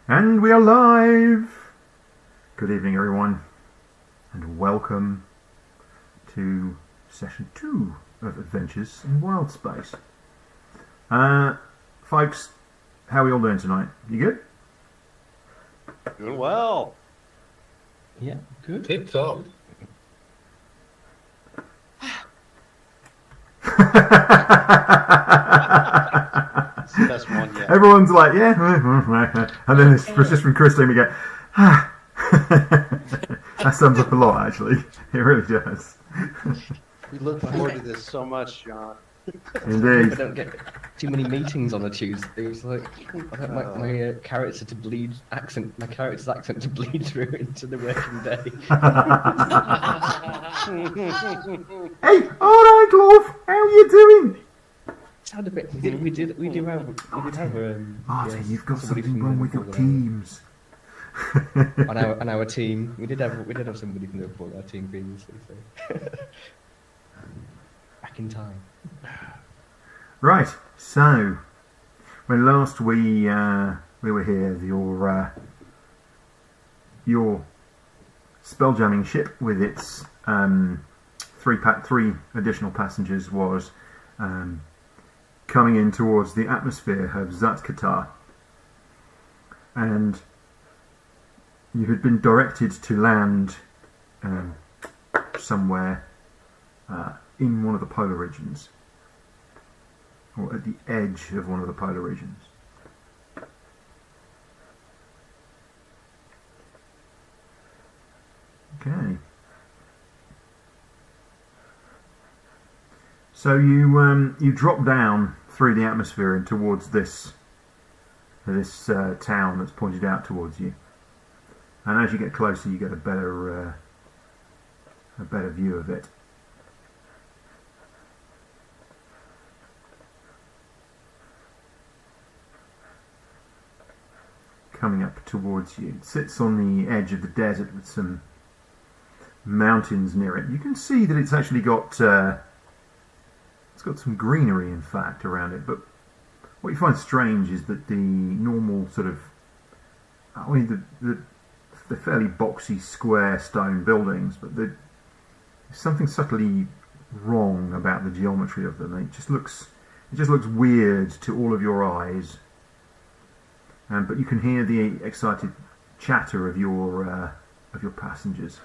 And we are live! Good evening, everyone, and welcome to session 2 of Adventures in Wildspace. Folks, how are we all doing tonight? You good? Doing well. Yeah, good. Tip top. It's the best one yet. Everyone's like, yeah, and then it's just from Christine we go, ah. That sums up a lot, actually. It really does. We look forward to this so much, John. Indeed. I don't get too many meetings on a Tuesday. It's like I want my character to bleed accent, my character's accent to bleed through into the working day. Hey, all right, love. How are you doing? Sound a bit. We did have. Martin, you've got somebody something from wrong with your Liverpool teams. on our team. We did have somebody from Liverpool on our team previously. So back in time. Right. So, when last we were here, your spelljamming ship with its three additional passengers was coming in towards the atmosphere of Zatkatar, and you had been directed to land somewhere in one of the polar regions, or at the edge of one of the polar regions. Okay. So you drop down through the atmosphere and towards this town that's pointed out towards you, and as you get closer, you get a better view of it. Coming up towards you, it sits on the edge of the desert with some mountains near it. You can see that it's actually got it's got some greenery, in fact, around it. But what you find strange is that the normal sort of, I mean, the fairly boxy square stone buildings, but there's something subtly wrong about the geometry of them. It just looks weird to all of your eyes. But you can hear the excited chatter of your passengers.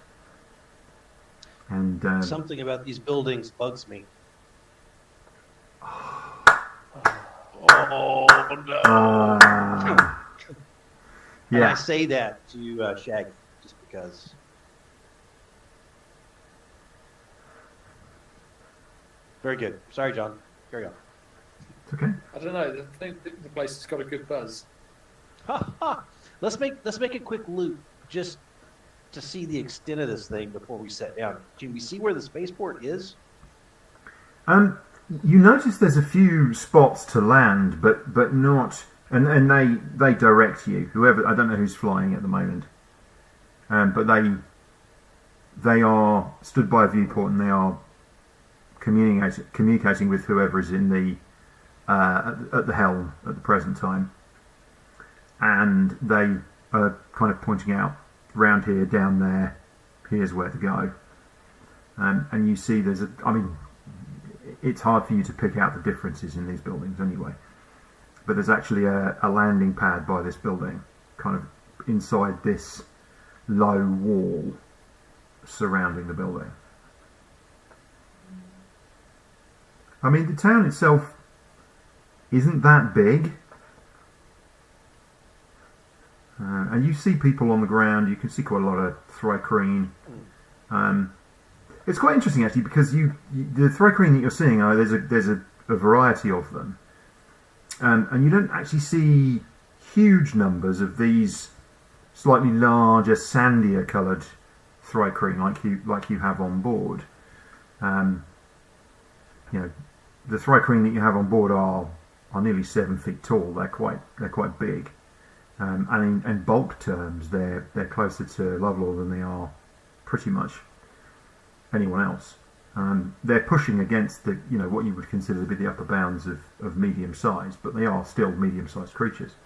And Something about these buildings bugs me. Oh no! And yeah. I say that to Shaggy just because. Very good. Sorry, John. Carry on. It's okay. I don't know. I think the place has got a good buzz. Let's make a quick loop just to see the extent of this thing before we set down. Can we see where the spaceport is? You notice there's a few spots to land, but not, and they direct you. Whoever, I don't know who's flying at the moment, but they are stood by a viewport and they are communicating with whoever is in the at the helm at the present time, and they are kind of pointing out round here, down there, here's where to go, and you see it's hard for you to pick out the differences in these buildings anyway. But there's actually a landing pad by this building, kind of inside this low wall surrounding the building. I mean, the town itself isn't that big. And you see people on the ground. You can see quite a lot of thrycreen. It's quite interesting actually, because the thrycreen that you're seeing, there's a variety of them, and you don't actually see huge numbers of these slightly larger, sandier coloured thrycreen like you have on board. The thrycreen that you have on board are nearly 7 feet tall. They're quite big, and in bulk terms, they're closer to Lovelore than they are pretty much anyone else. They're pushing against the what you would consider to be the upper bounds of medium size, but they are still medium-sized creatures.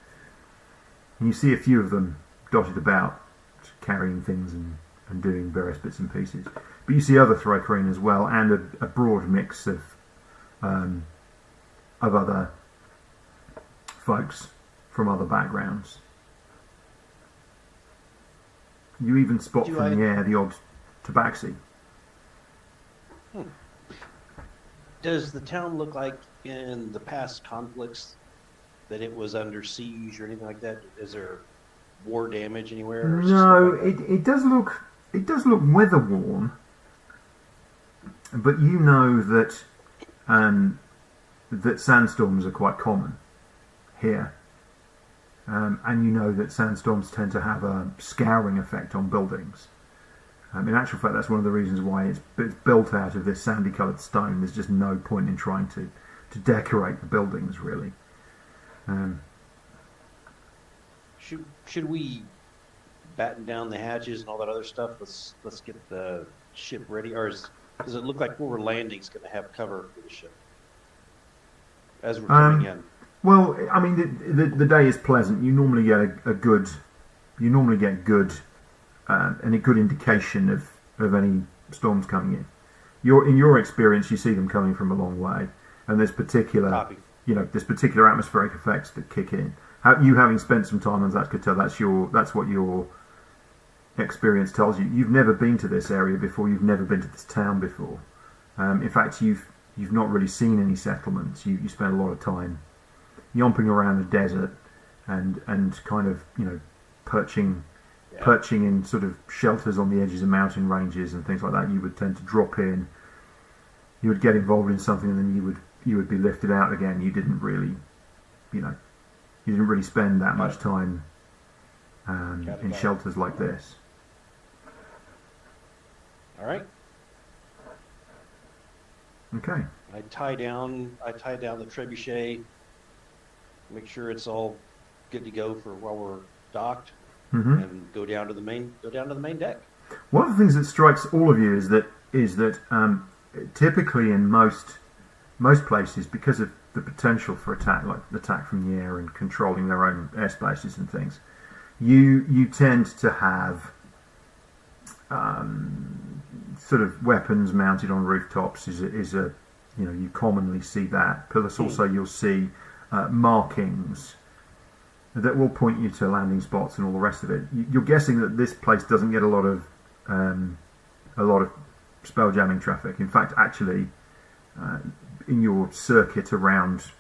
And you see a few of them dotted about, carrying things and doing various bits and pieces. But you see other Thrycreen as well, and a broad mix of other folks from other backgrounds. You even spot from the air the odd tabaxi. Does the town look like in the past conflicts that it was under siege or anything like that? Is there war damage anywhere? Or No, like it does look weather worn, but you know that that sandstorms are quite common here, and you know that sandstorms tend to have a scouring effect on buildings. In actual fact, that's one of the reasons why it's built out of this sandy-coloured stone. There's just no point in trying to decorate the buildings, really. Should we batten down the hatches and all that other stuff? Let's get the ship ready. Or does it look like where we're landing is going to have cover for the ship as we're coming in? Well, I mean, the day is pleasant. You normally get a good and a good indication of any storms coming in. In your experience, you see them coming from a long way, and there's particular atmospheric effects that kick in. You having spent some time on Zatkatel, that's what your experience tells you. You've never been to this area before. You've never been to this town before. In fact, you've not really seen any settlements. You spent a lot of time yomping around the desert and kind of perching in sort of shelters on the edges of mountain ranges and things like that. You would tend to drop in. You would get involved in something, and then you would be lifted out again. You didn't really, spend that much time in shelters like this. All right. Okay. I tie down the trebuchet. Make sure it's all good to go for while we're docked. Mm-hmm. And go down to the main deck. One of the things that strikes all of you is that typically in most places, because of the potential for attack, like attack from the air and controlling their own airspaces and things, you tend to have sort of weapons mounted on rooftops. You commonly see that. Plus, also you'll see markings that will point you to landing spots and all the rest of it. You're guessing that this place doesn't get a lot of spell jamming traffic. In fact, actually, in your circuit around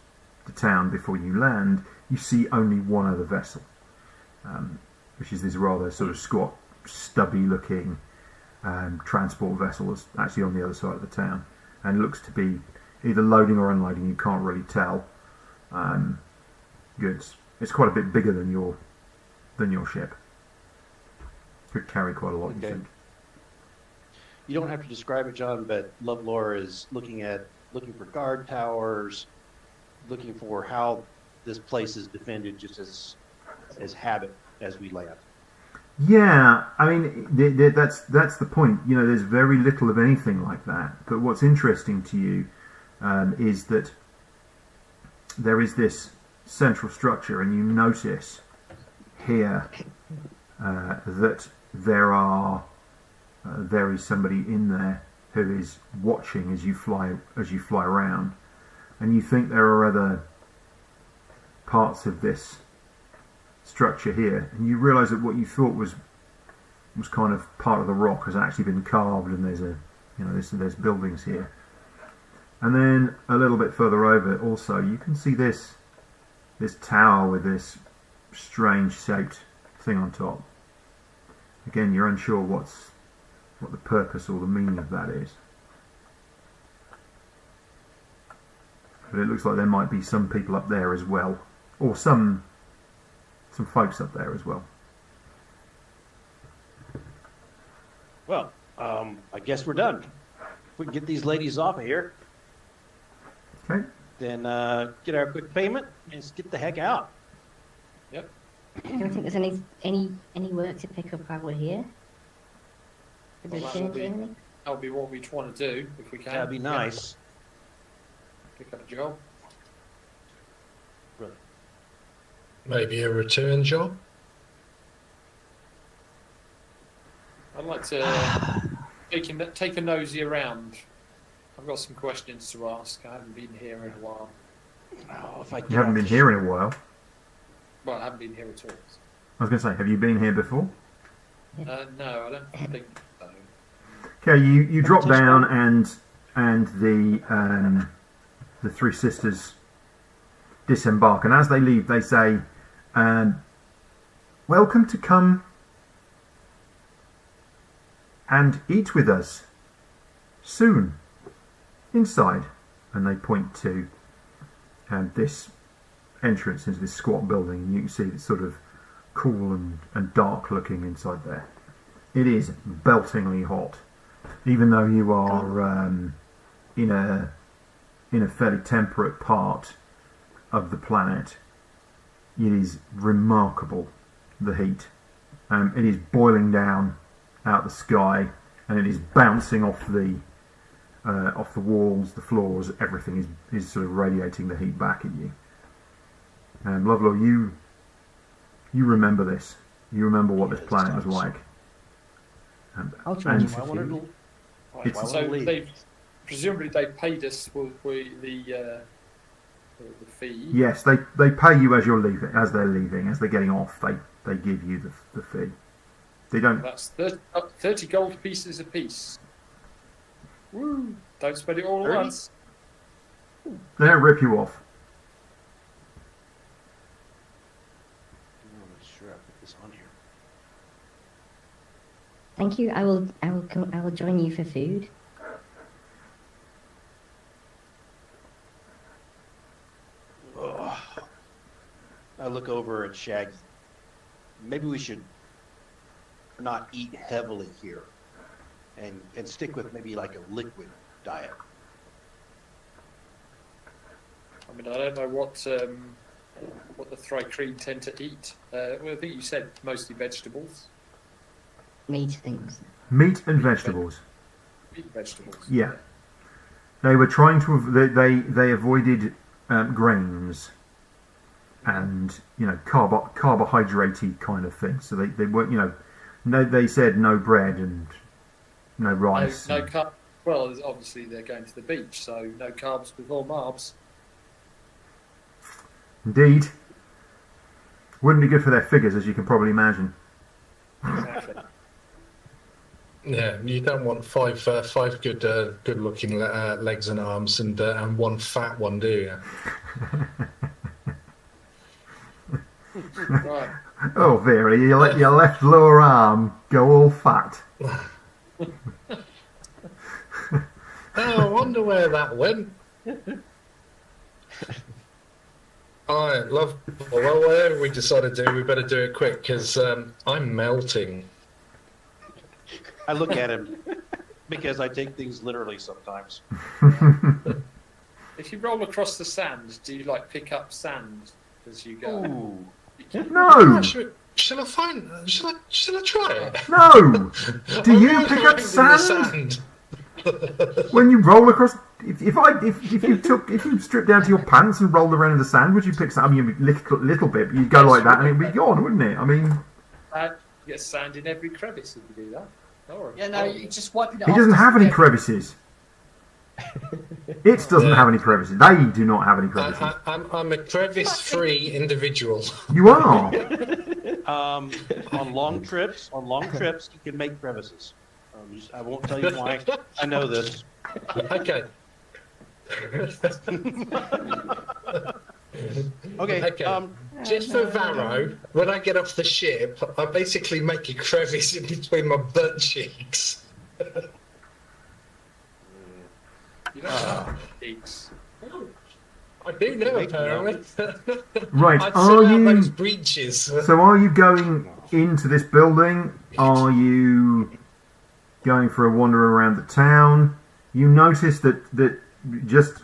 the town before you land, you see only one other vessel, which is this rather sort of squat, stubby-looking transport vessel that's actually on the other side of the town, and looks to be either loading or unloading. You can't really tell goods. It's quite a bit bigger than your ship. Could carry quite a lot. Okay. You think? You don't have to describe it, John, but Lovelore is looking for guard towers, looking for how this place is defended, just as habit as we land. Yeah, I mean that's the point. There's very little of anything like that. But what's interesting to you is that there is this central structure, and you notice here that there is somebody in there who is watching as you fly around, and you think there are other parts of this structure here, and you realise that what you thought was kind of part of the rock has actually been carved, and there's buildings here. And then a little bit further over, also you can see this tower with this strange shaped thing on top. Again, you're unsure what the purpose or the meaning of that is. But it looks like there might be some people up there as well, or some folks up there as well. Well, I guess we're done. If we can get these ladies off of here, Okay. then get our quick payment and just get the heck out. Yep. I don't think there's any work to pick up while we're here. For the Well, exchange or anything? That'll be what we want to do if we can. That'd be nice. Pick up a job. Maybe a return job? like to take a nosy around. I've got some questions to ask. I haven't been here in a while. Oh, if I get You haven't off been the here in a while. Well, I haven't been here at all. I was going to say, have you been here before? No, I don't think so. Okay, you drop down and the three sisters disembark, and as they leave, they say, "Welcome to come and eat with us soon inside," and they point to this entrance into this squat building, and you can see it's sort of cool and dark looking inside there. It is beltingly hot, even though you are in a fairly temperate part of the planet. It is remarkable, the heat. It is boiling down out the sky, and it is bouncing off the walls, the floors. Everything is sort of radiating the heat back at you. And Lovelor, you remember this. You remember what this planet was like. I'll join you And for I wanted food. to, It's- I So wanted to leave. they presumably they paid us for the fee. Yes, they pay you as you're leaving, as they're leaving, as they're getting off. They give you the fee. They don't. That's 30 gold pieces apiece. Woo! Don't spend it all at 30? once. They don't rip you off. I'm not sure I put this on here. Thank you. I will join you for food. Ugh. I look over at Shaggy. Maybe we should not eat heavily here, and stick with maybe like a liquid diet. I mean, I don't know what the Thrycreen tend to eat. Well, I think you said mostly vegetables. Meat things. Meat and vegetables. Meat and vegetables. Yeah. They were trying to. They avoided grains and carbohydrate kind of things. So they weren't they said no bread and no rice. No carb. Well, obviously they're going to the beach, so no carbs before marbs. Indeed. Wouldn't be good for their figures, as you can probably imagine. Exactly. Yeah, you don't want five good-looking legs and arms and one fat one, do you? Right. Oh, Vera, you let your left lower arm go all fat. Oh, I wonder where that went. All right, love. Well, whatever we decide to do, we better do it quick because I'm melting. I look at him because I take things literally sometimes. If you roll across the sand, do you pick up sand as you go? Ooh. No, Shall I try it? no. Do you I'm pick rolling up in the sand when you roll across? If you strip down to your pants and rolled around in the sand, would you pick some? I mean, little bit. But you'd go like that, and it'd be gone, wouldn't it? I mean, You get sand in every crevice if you do that. Or, Yeah, no, you're just wiping it he off. doesn't have any Yeah. crevices. It doesn't have any crevices. They do not have any crevices. I'm a crevice-free individual. You are. On long trips, you can make crevices. I won't tell you why. I know this. Okay. Okay. Just for Varro, when I get off the ship, I basically make a crevice in between my butt cheeks. You don't have cheeks. I do know, Make me apparently. Right. I'd Are fill out you? those breaches. So are you going into this building? Are you going for a wander around the town? You notice that just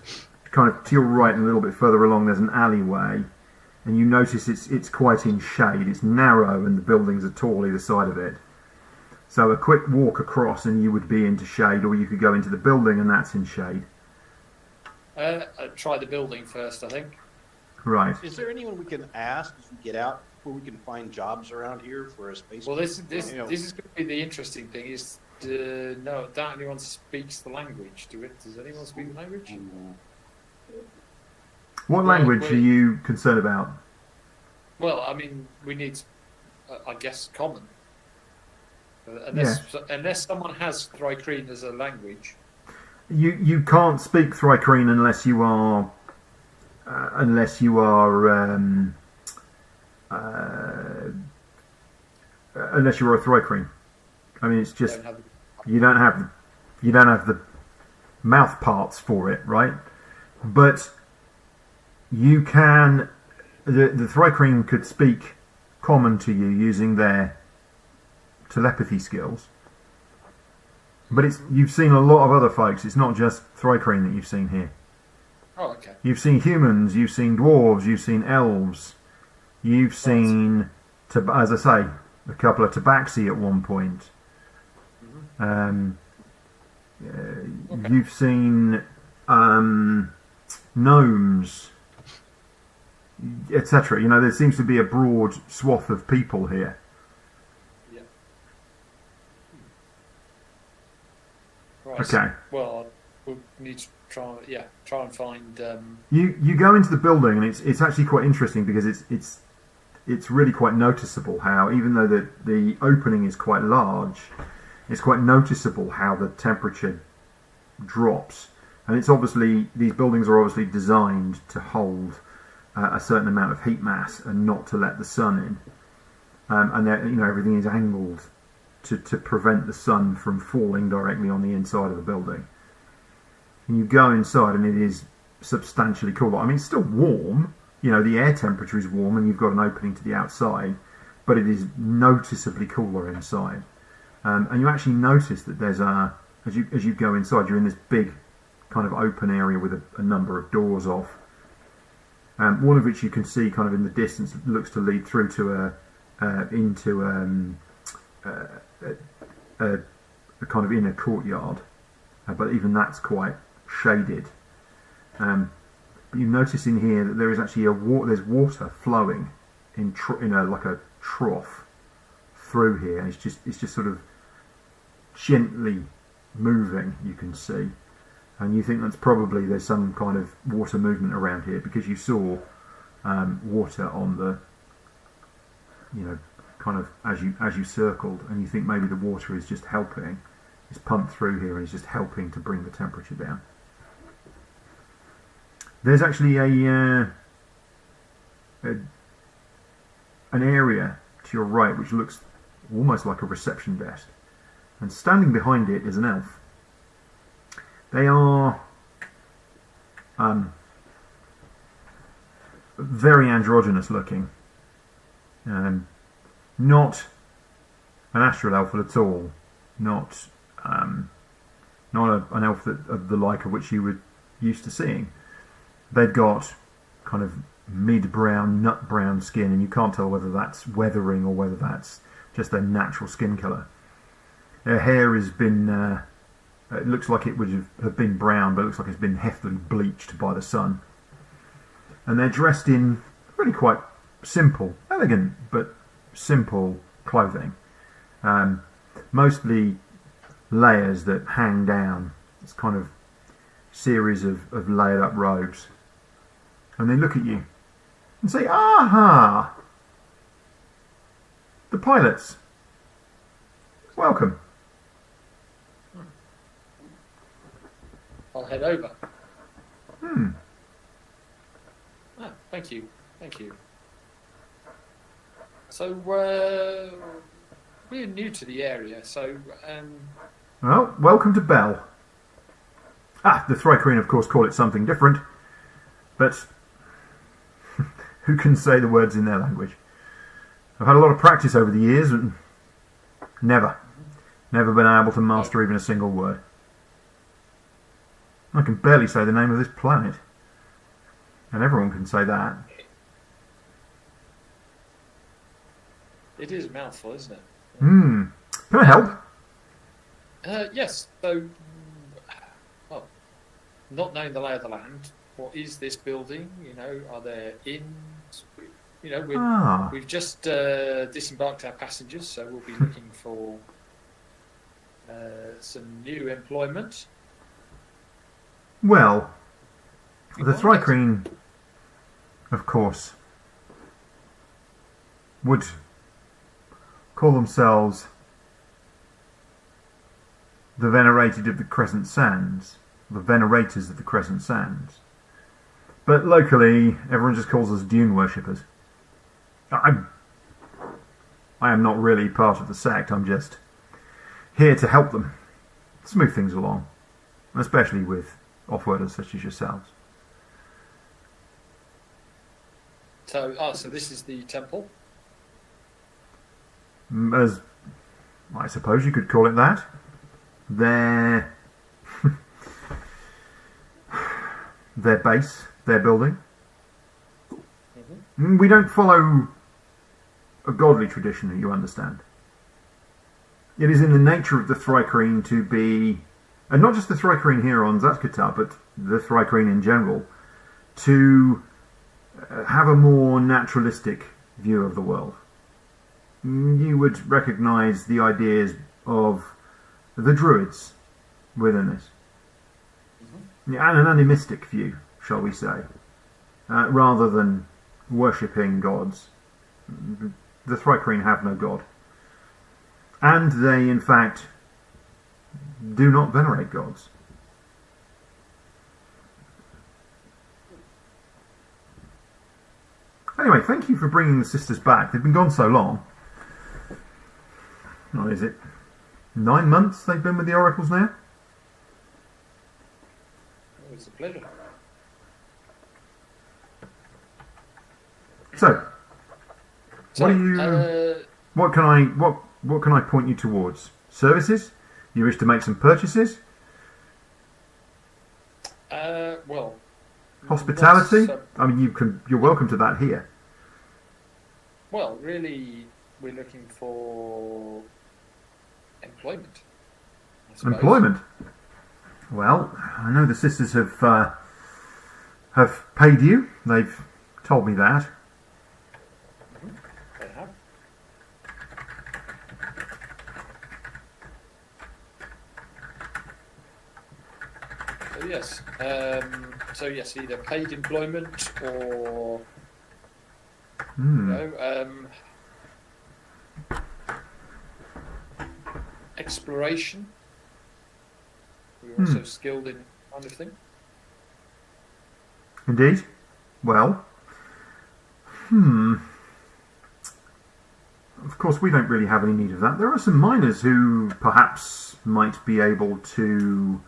kind of to your right and a little bit further along there's an alleyway, and you notice it's quite in shade. It's narrow and the buildings are tall either side of it. So a quick walk across and you would be into shade, or you could go into the building and that's in shade. I'd try the building first, I think. Right. Is there anyone we can ask as we get out? where we can find jobs around here for a space? Well, this You know, is going to be the interesting thing. Is no, don't anyone speaks the language? Does anyone speak the language? What language are you concerned about? Well, I mean, we need, I guess, common. Unless someone has Thrycreen as a language. You can't speak Thrycreen unless you are unless you are a Thrycreen. I mean, it's just you don't have the mouth parts for it, right? But you can. The Thrycreen could speak common to you using their telepathy skills. But you've seen a lot of other folks. It's not just Thrycreen that you've seen here. Oh, okay. You've seen humans, you've seen dwarves, you've seen elves, you've seen, as I say, a couple of tabaxi at one point. You've seen gnomes, etc. You know, there seems to be a broad swath of people here. Yeah. Right. Okay. Well, we'll need to try and find. You go into the building, and it's actually quite interesting because it's really quite noticeable how, even though the opening is quite large, it's quite noticeable how the temperature drops. And it's obviously, these buildings are obviously designed to hold a certain amount of heat mass and not to let the sun in. And everything is angled to prevent the sun from falling directly on the inside of the building. And you go inside and it is substantially cooler. I mean, it's still warm. You know, the air temperature is warm and you've got an opening to the outside, but it is noticeably cooler inside. And you actually notice that there's as you go inside, you're in this big kind of open area with a number of doors off. One of which you can see kind of in the distance looks to lead through to into a kind of inner courtyard, but even that's quite shaded. But you notice in here that there is actually there's water flowing in like a trough through here, and it's just sort of gently moving. You can see, and you think that's probably there's some kind of water movement around here because you saw water on the, kind of as you circled, and you think maybe the water is just helping. It's pumped through here and is just helping to bring the temperature down. There's actually an area to your right which looks almost like a reception desk, and standing behind it is an elf. They are very androgynous looking, not an astral elf at all, not an elf of the like of which you were used to seeing. They've got kind of mid-brown, nut-brown skin, and you can't tell whether that's weathering or whether that's just their natural skin colour. Their hair has been, it looks like it would have been brown, but it looks like it's been heftily bleached by the sun. And they're dressed in really quite simple, elegant, but simple clothing. Mostly layers that hang down. It's kind of series of layered up robes. And they look at you and say, "Aha! The pilots. Welcome." I'll head over. Hmm. Ah, thank you. So we're new to the area, so Well, welcome to Bell. The Thrycreen, of course, call it something different, but who can say the words in their language? I've had a lot of practice over the years, and never been able to master even a single word. I can barely say the name of this planet, and everyone can say that. it is a mouthful, isn't it? Can I help? Yes. So, well, not knowing the lay of the land, what is this building? Are there inns? we've just disembarked our passengers, so we'll be looking for some new employment. Well, the Thrycreen, of course, would call themselves the Venerated of the Crescent Sands, the Venerators of the Crescent Sands. But locally, everyone just calls us dune worshippers. I am not really part of the sect. I'm just here to help them smooth things along, especially with off-worlders such as yourselves. So this is the temple. As I suppose you could call it that. Their base, their building. Mm-hmm. We don't follow a godly tradition, you understand. It is in the nature of the Thrycreen to be, and not just the Thrycreen here on Zatkata, but the Thrycreen in general, to have a more naturalistic view of the world. You would recognise the ideas of the Druids within this. Mm-hmm. And an animistic view, shall we say, rather than worshipping gods. The Thrycreen have no god. And they, in fact, do not venerate gods. Anyway, thank you for bringing the sisters back. They've been gone so long. What is it? 9 months they've been with the oracles now? Oh, it's a pleasure. So what do you? What can I point you towards? Services? You wish to make some purchases? Well, Hospitality? I mean, you're welcome to that here. Well, really, we're looking for employment. I suppose. Employment? Well, I know the sisters have paid you. They've told me that. They have. So yes, either paid employment or exploration. We're also skilled in that kind of thing. Indeed. Well, of course, we don't really have any need of that. There are some miners who perhaps might be able to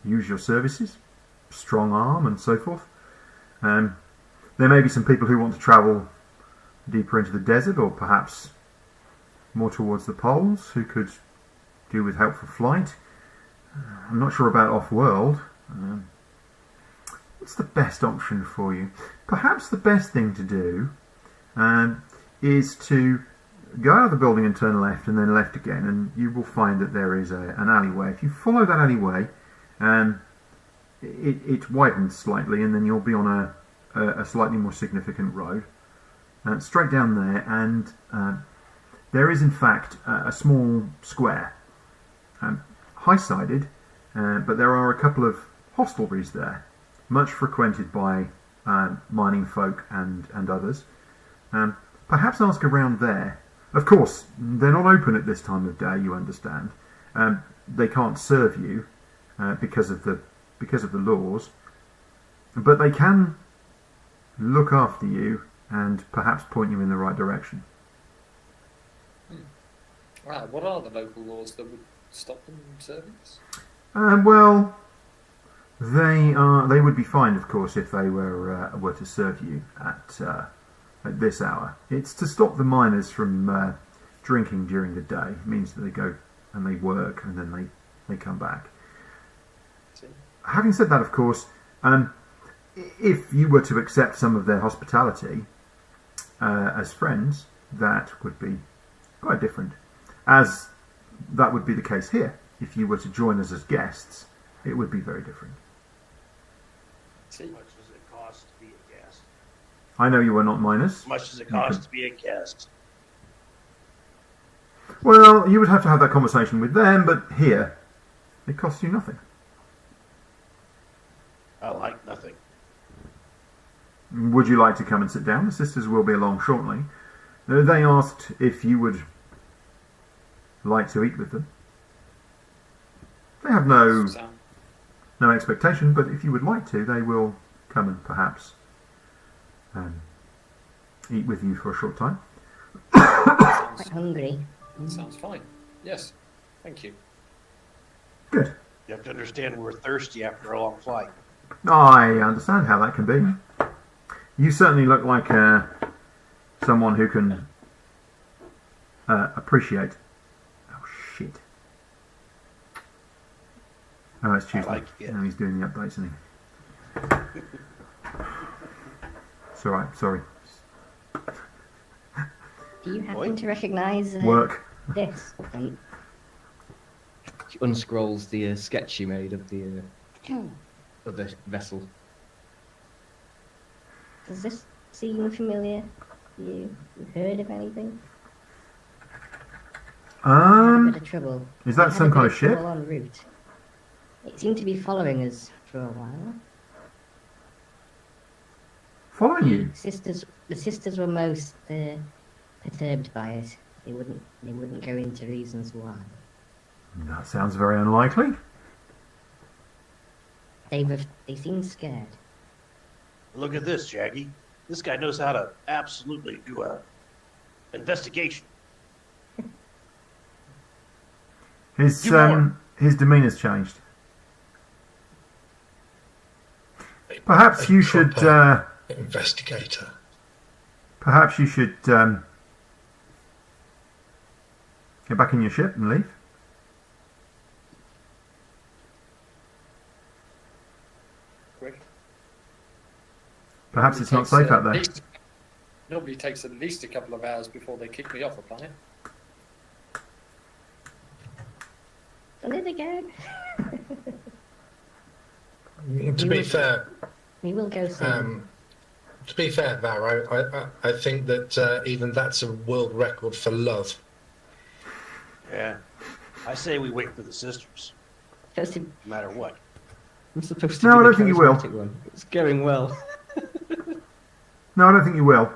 use your services, strong arm and so forth. There may be some people who want to travel deeper into the desert, or perhaps more towards the poles, who could do with helpful flight. I'm not sure about off-world. What's the best option for you? Perhaps the best thing to do is to go out of the building and turn left and then left again, and you will find that there is an alleyway. If you follow that alleyway, it widens slightly, and then you'll be on a slightly more significant road. Straight down there, and there is in fact a small square, high-sided, but there are a couple of hostelries there, much frequented by mining folk and others. Perhaps ask around there. Of course, they're not open at this time of day, you understand. They can't serve you because of the laws, but they can look after you and perhaps point you in the right direction. Wow, what are the local laws that would stop them from serving us? Well, they would be fined, of course, if they were to serve you at this hour. It's to stop the miners from drinking during the day. It means that they go and they work and then they come back. Having said that, of course, if you were to accept some of their hospitality as friends, that would be quite different. As that would be the case here. If you were to join us as guests, it would be very different. How much does it cost to be a guest? I know you are not miners. How much does it cost to be a guest? Well, you would have to have that conversation with them, but here, it costs you nothing. I like nothing. Would you like to come and sit down? The sisters will be along shortly. They asked if you would like to eat with them. They have no expectation, but if you would like to, they will come and perhaps eat with you for a short time. Quite hungry. Sounds fine. Yes. Thank you. Good. You have to understand we're thirsty after a long flight. I understand how that can be. You certainly look like someone who can appreciate. Oh shit! Oh, it's Tuesday. I like it. And he's doing the updates, isn't he? It's all right. Sorry. Do you happen to recognise Work. this? She unscrolls the sketch you made of the vessel. Does this seem familiar? You heard of anything? Had a bit of trouble. Is that We had some a kind bit of ship? trouble en route. It seemed to be following us for a while. Following you? The sisters were most perturbed by it. They wouldn't go into reasons why. That sounds very unlikely. They seemed scared. Look at this, Jackie. This guy knows how to absolutely do a investigation. His Do more. his demeanor's changed. Perhaps you should. Investigator. Perhaps you should get back in your ship and leave. Quick. Perhaps it's not safe out there. Normally takes at least a couple of hours before they kick me off a planet. Done it again. To be fair, We will go soon. Varro, I think that even that's a world record for love. Yeah. I say we wait for the sisters, Supposed to- no matter what. I'm supposed to No, be I the don't think you will. charismatic one. It's going well. No, I don't think you will.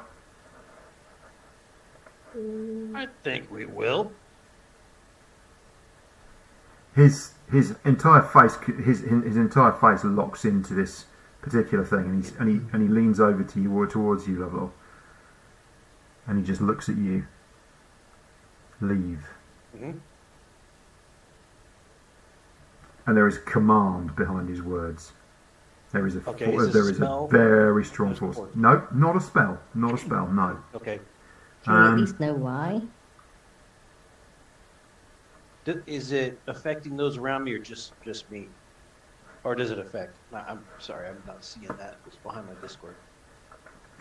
I think we will. His entire face his entire face locks into this particular thing, and he leans over to you or towards you, Lovelaw, and he just looks at you. Leave. Mm-hmm. And there is command behind his words. There is a Okay, is this there a is a spell? very strong Or is it force. force? No, not a spell. Not a spell. No. Okay. Can we at Um, least know why? Is it affecting those around me or just me? Or does it affect? I'm sorry, I'm not seeing that. It's behind my Discord.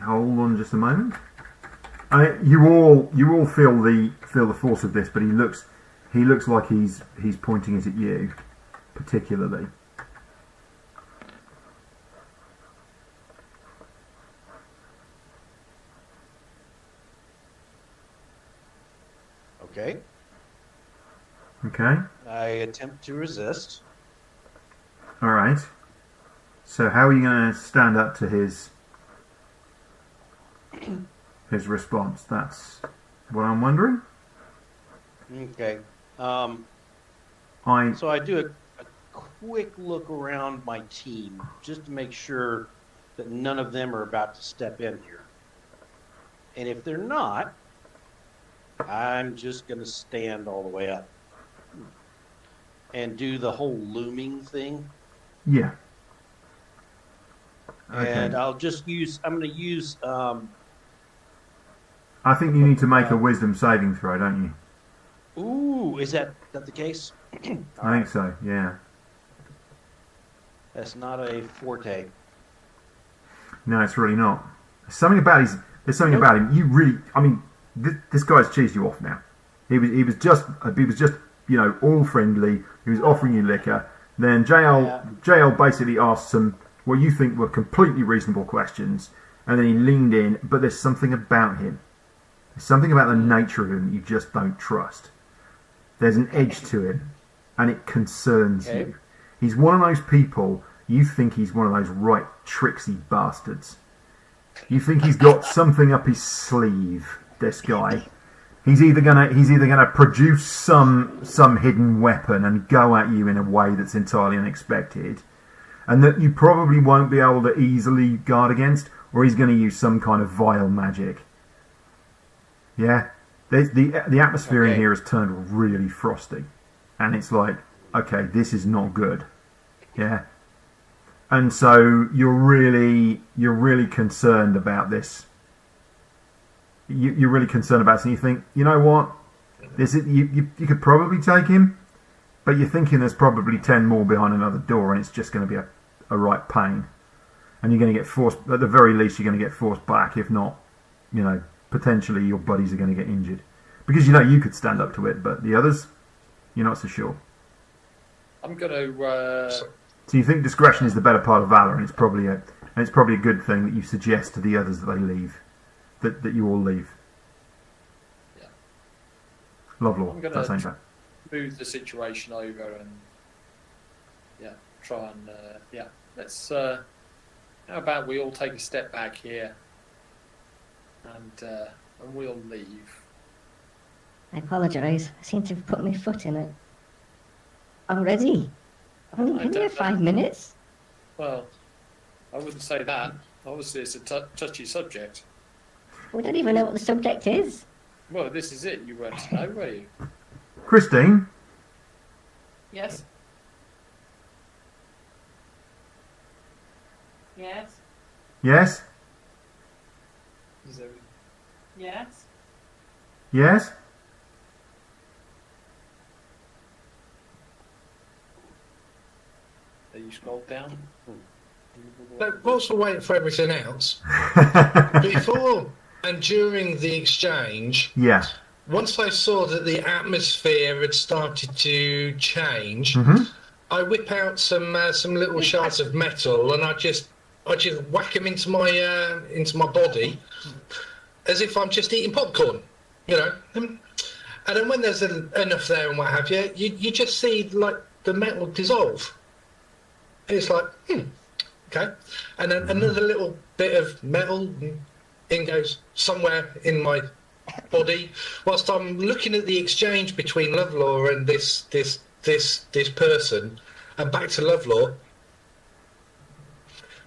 Hold on just a moment. You all feel the force of this, but he looks like he's pointing it at you, particularly. Okay. Okay. I attempt to resist. All right. So how are you going to stand up to his response? That's what I'm wondering. Okay. I So I do a quick look around my team just to make sure that none of them are about to step in here. And if they're not, I'm just going to stand all the way up and do the whole looming thing. yeah. Okay. And I'm going to use, I think you need to make a wisdom saving throw, don't you? ooh, is that the case? I think so. Yeah. That's not a forte. No, it's really not. There's something about him. You really. I mean, this guy's cheesed you off now. He was just all friendly. He was offering you liquor. Then JL basically asked some what you think were completely reasonable questions, And then he leaned in, but there's something about him. There's something about the nature of him that you just don't trust. There's an edge to him, and it concerns you. He's one of those people, you think he's one of those right tricksy bastards. You think he's got something up his sleeve, this guy. He's either gonna produce some hidden weapon and go at you in a way that's entirely unexpected, and that you probably won't be able to easily guard against, or he's going to use some kind of vile magic. Yeah, the atmosphere in here has turned really frosty, and it's like, okay, this is not good. Yeah, and so you're really concerned about this. You're really concerned about it, and you think, you know what, you could probably take him, but you're thinking there's probably 10 more behind another door, and it's just going to be a right pain, and you're going to get forced. At the very least, you're going to get forced back. If not, potentially your buddies are going to get injured, because you could stand up to it, but the others, you're not so sure. I'm going to. So you think discretion is the better part of valor, and it's probably a good thing that you suggest to the others that they leave. That you all leave. Yeah. Lovelore. I'm going to move the situation over and try and let's. How about we all take a step back here, and we'll leave. I apologise. I seem to have put my foot in it. I'm ready. I've only been here 5 minutes. Well, I wouldn't say that. Obviously, it's a touchy subject. We don't even know what the subject is. Well, this is it. You weren't to know, were you? Christine? Yes? Yes? Yes? Yes? Yes? Are you scrolled down? Look, whilst we're waiting for everything else, before and during the exchange, Yeah. once I saw that the atmosphere had started to change, I whip out some little shards of metal and I just whack them into my body as if I'm just eating popcorn, And then when there's enough there and what have you, you just see like the metal dissolve. And it's like, okay. And then another little bit of metal in goes somewhere in my body. Whilst I'm looking at the exchange between Lovelore and this person, and back to Lovelore.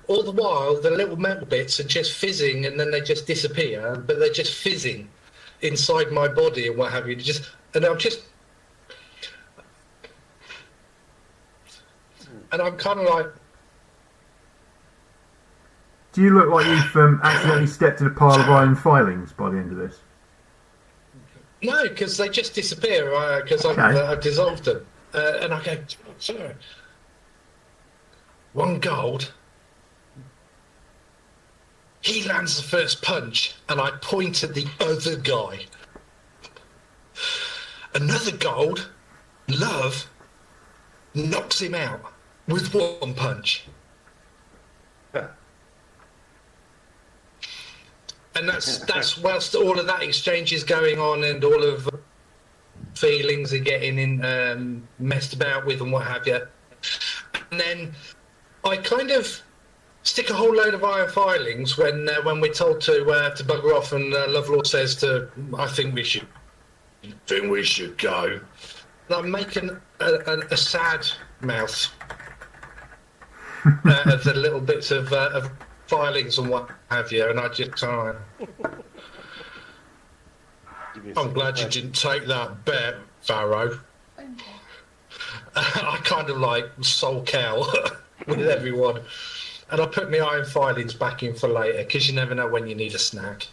All the while, the little metal bits are just fizzing, and then they just disappear. But they're just fizzing inside my body and what have you. And I'm kind of like. Do you look like you've accidentally stepped in a pile of iron filings by the end of this? No, because they just disappear, because I've dissolved them. And I go, sorry. 1 gold. He lands the first punch, and I point at the other guy. Another gold, Love, knocks him out with 1 punch. And that's whilst all of that exchange is going on and all of feelings are getting messed about with and what have you. And then I kind of stick a whole load of iron filings when we're told to bugger off, and Lovelord says I think we should go. And I'm making a sad mouth of the little bits of filings and what have you, and I just kind of I'm glad you didn't take that bet, Pharaoh. I kind of like soul cow with everyone, and I put my iron filings back in for later, because you never know when you need a snack.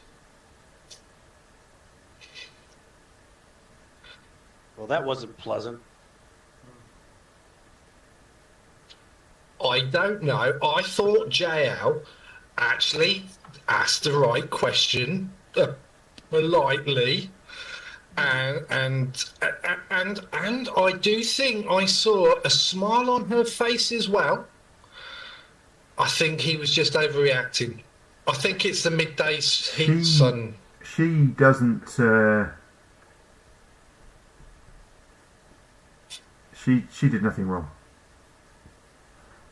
Well, that wasn't pleasant. I don't know. I thought JL actually asked the right question politely, and I do think I saw a smile on her face as well. I think he was just overreacting. I think it's the midday She- heat sun. She doesn't. She did nothing wrong.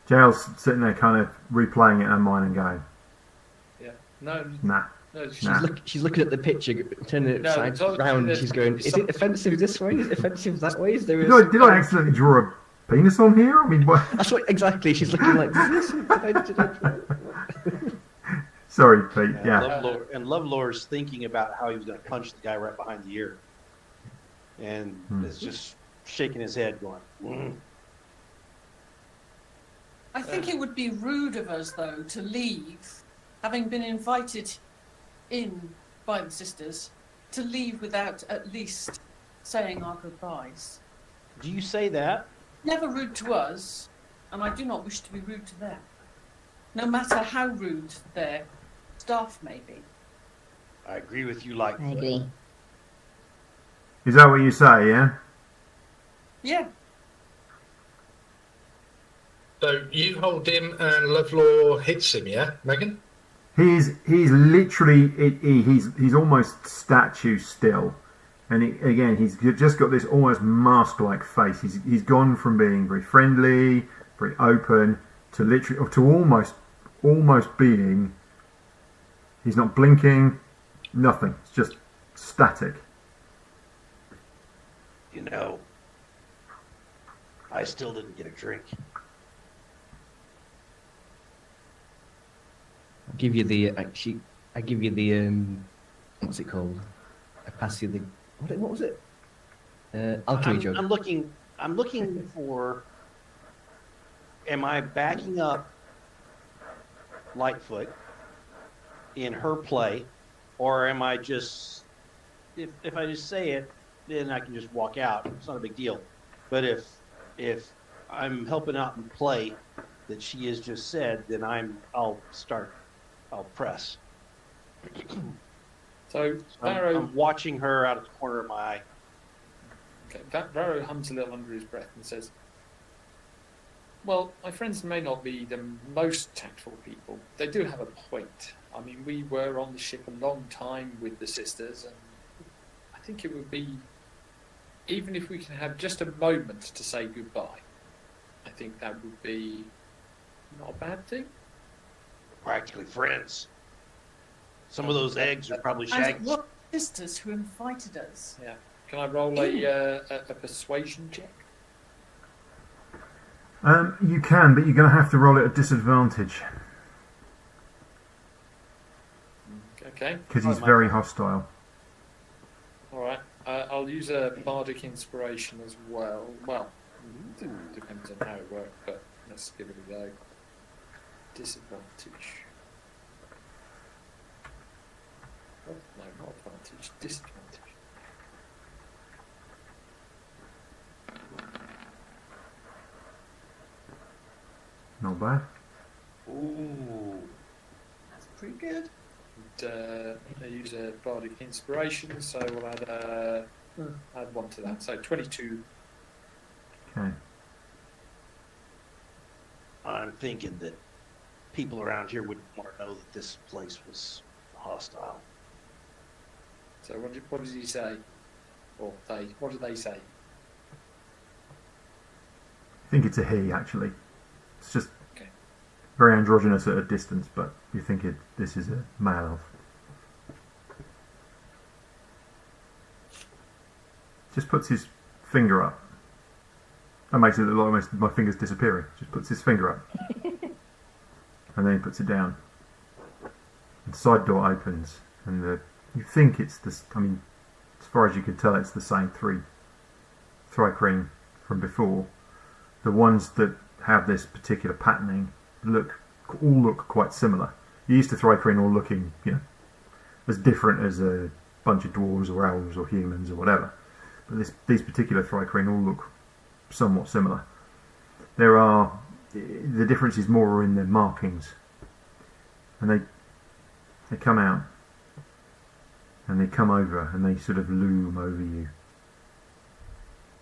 Jael's sitting there, kind of replaying it in her mind and going, Yeah. No. "Nah." No. She's Nah. She's looking at the picture, turning it No, side it's all- round. there's- She's going, "Is it offensive this way? Is it offensive that way? Is there?" Did I accidentally draw a penis on here? I mean, what? That's what exactly. She's looking like. Did I- Sorry, Pete. Yeah. Lovelore's thinking about how he was going to punch the guy right behind the ear, and is just shaking his head, going, I think it would be rude of us, though, to leave, having been invited in by the sisters, to leave without at least saying our goodbyes. "Do you say that?" Never rude to us, and I do not wish to be rude to them, no matter how rude their staff may be. I agree with you, I Lightfoot. agree. Is that what you say? Yeah. Yeah, So you hold him and Lovelore hits him, yeah, Megan? He's literally he's almost statue still, and again he's just got this almost mask-like face. He's gone from being very friendly, very open, to literally or to almost being. He's not blinking, nothing. It's just static. You know, I still didn't get a drink. I give you the actually. I give you the what's it called? I pass you the what was it? Alchemy joke. I'm looking for. Am I backing up Lightfoot in her play, or am I just? If I just say it, then I can just walk out. It's not a big deal. But if I'm helping out in play that she has just said, then I'll press. So I'm Varro, watching her out of the corner of my eye. okay, Varro hums a little under his breath and says, "Well, my friends may not be the most tactful people. They do have a point. I mean, we were on the ship a long time with the sisters, and I think it would be, even if we can have just a moment to say goodbye, I think that would be not a bad thing." Practically friends. Some of those eggs are probably and it shaggy. was sisters who invited us. Yeah. Can I roll a persuasion check? You can, but you're going to have to roll it at disadvantage Okay. because he's very hostile. All right. I'll use a bardic inspiration as well. Well, depends on how it works, but let's give it a go. Disadvantage. Oh, no, not advantage. Disadvantage. Not bad. Ooh. That's pretty good. And, I use a bardic inspiration, so we'll add one to that. So 22. Okay. I'm thinking that people around here wouldn't want to know that this place was hostile. So what does he say? Or they? What do they say? I think it's a he, actually. It's just Okay. very androgynous at a distance, but you think this is a male elf. Just puts his finger up. That makes it look like almost my finger's disappearing. Just puts his finger up. And then he puts it down. And the side door opens, and you think it's this. I mean, as far as you can tell, it's the same three Thri-kreen from before. The ones that have this particular patterning all look quite similar. You used to Thri-kreen all looking, as different as a bunch of dwarves or elves or humans or whatever. But these particular Thri-kreen all look somewhat similar. The difference is more in their markings, and they come out and they come over and they sort of loom over you.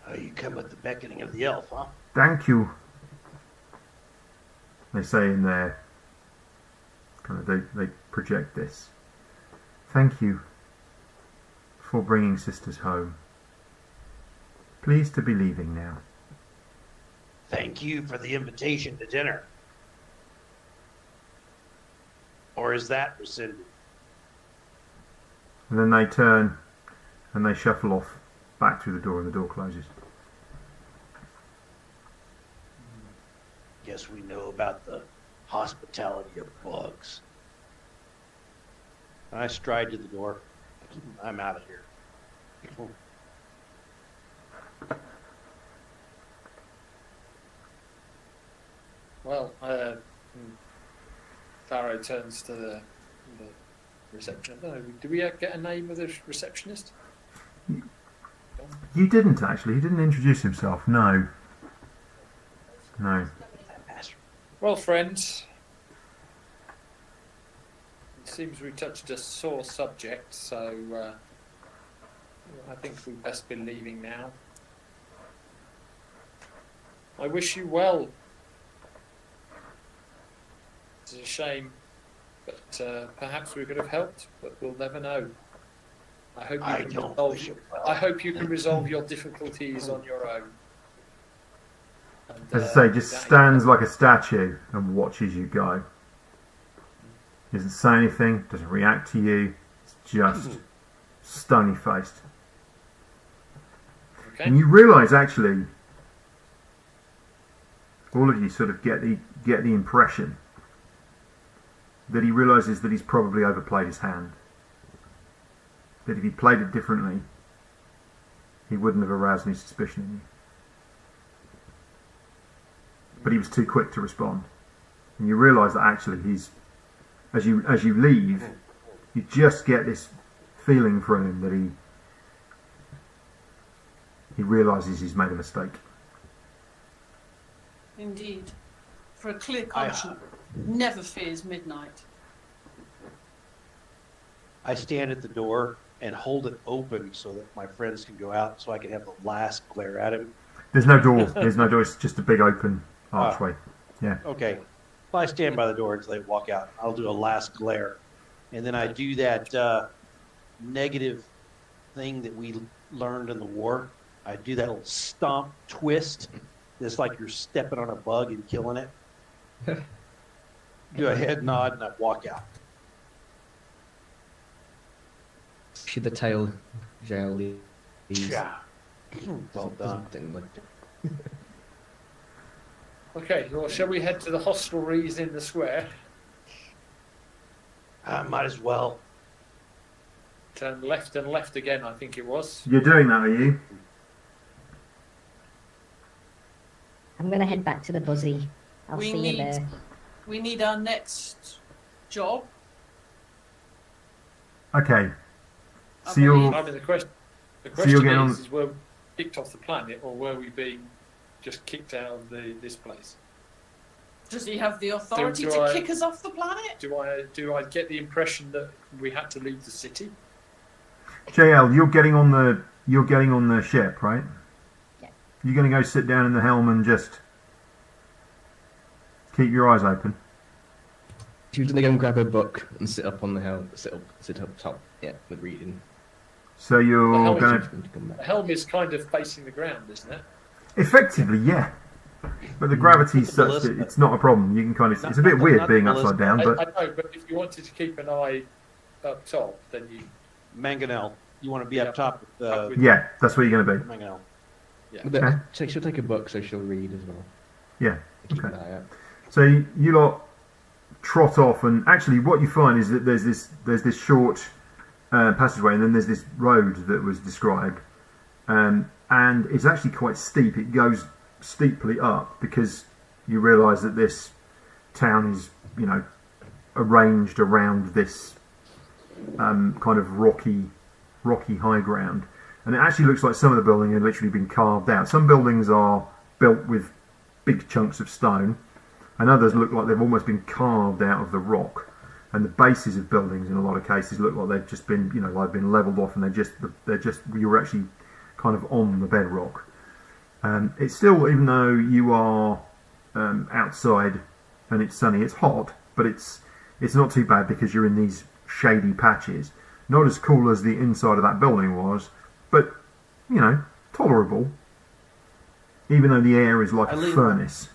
Oh, you come at the beckoning of the elf, huh? Thank you, they say in their Kind of they project this. Thank you for bringing sisters home. Pleased to be leaving now. Thank you for the invitation to dinner. Or is that rescinded? And then they turn and they shuffle off back through the door, and the door closes. Guess we know about the hospitality of bugs. I stride to the door. I'm out of here. Well, Pharaoh turns to the receptionist. No, do we get a name of the receptionist? You didn't actually. He didn't introduce himself. No. No. Well, friends, it seems we touched a sore subject, so I think we'd best be leaving now. I wish you well. It's a shame, but perhaps we could have helped, but we'll never know. I hope you can resolve your difficulties on your own. And, As I say, just stands like a statue and watches you go. Doesn't say anything, doesn't react to you. It's just stony faced. Okay. And you realise actually, all of you sort of get the impression that he realises that he's probably overplayed his hand. That if he played it differently, he wouldn't have aroused any suspicion in you. But he was too quick to respond. And you realise that actually he's, as you leave, you just get this feeling from him that he realises he's made a mistake. Indeed. For a clear conscience never fears midnight. I stand at the door and hold it open so that my friends can go out, so I can have the last glare at him. There's no door. There's no door. It's just a big open archway. Yeah. Okay. Well, I stand by the door until they walk out. I'll do a last glare. And then I do that negative thing that we learned in the war. I do that little stomp twist. It's like you're stepping on a bug and killing it. Do a head nod and I walk out. Should the tail jail leaves? Yeah. Well done. Okay, well, shall we head to the hostelries in the square? Might as well. Turn left and left again, I think it was. You're doing that, are you? I'm going to head back to the Buzzy. I'll We see need- you there. We need our next job. Okay. I So you're, I mean, the question you're getting on- is were we kicked off the planet or were we being just kicked out of this place? Does he have the authority Do to I- kick us off the planet? Do I get the impression that we had to leave the city? JL, you're getting on the ship, right? Yeah. You're going to go sit down in the helm and just keep your eyes open. She was going to go and grab a book and sit up on the hill, sit up top, yeah, with reading. So you're The helm going is- to come back. The helm is kind of facing the ground, isn't it? effectively, yeah. But the gravity's such that it's not a problem. You can kind of. It's a bit weird being upside down, I but know, but if you wanted to keep an eye up top, then you Mangonel. You want to be Yeah. up top with Up with- yeah, that's where you're going to be. Mangonel. But she'll take a book, so she'll read as well. Yeah. Keep Okay. an eye out. So you lot trot off, and actually, what you find is that there's this short passageway, and then there's this road that was described, and it's actually quite steep. It goes steeply up because you realise that this town is, arranged around this kind of rocky high ground, and it actually looks like some of the building had literally been carved out. Some buildings are built with big chunks of stone, and others look like they've almost been carved out of the rock. And the bases of buildings, in a lot of cases, look like they've just been, like been levelled off, and they're just you're actually kind of on the bedrock. It's still, even though you are outside and it's sunny, it's hot, but it's it's not too bad because you're in these shady patches. Not as cool as the inside of that building was, but, you know, tolerable. Even though the air is like a furnace.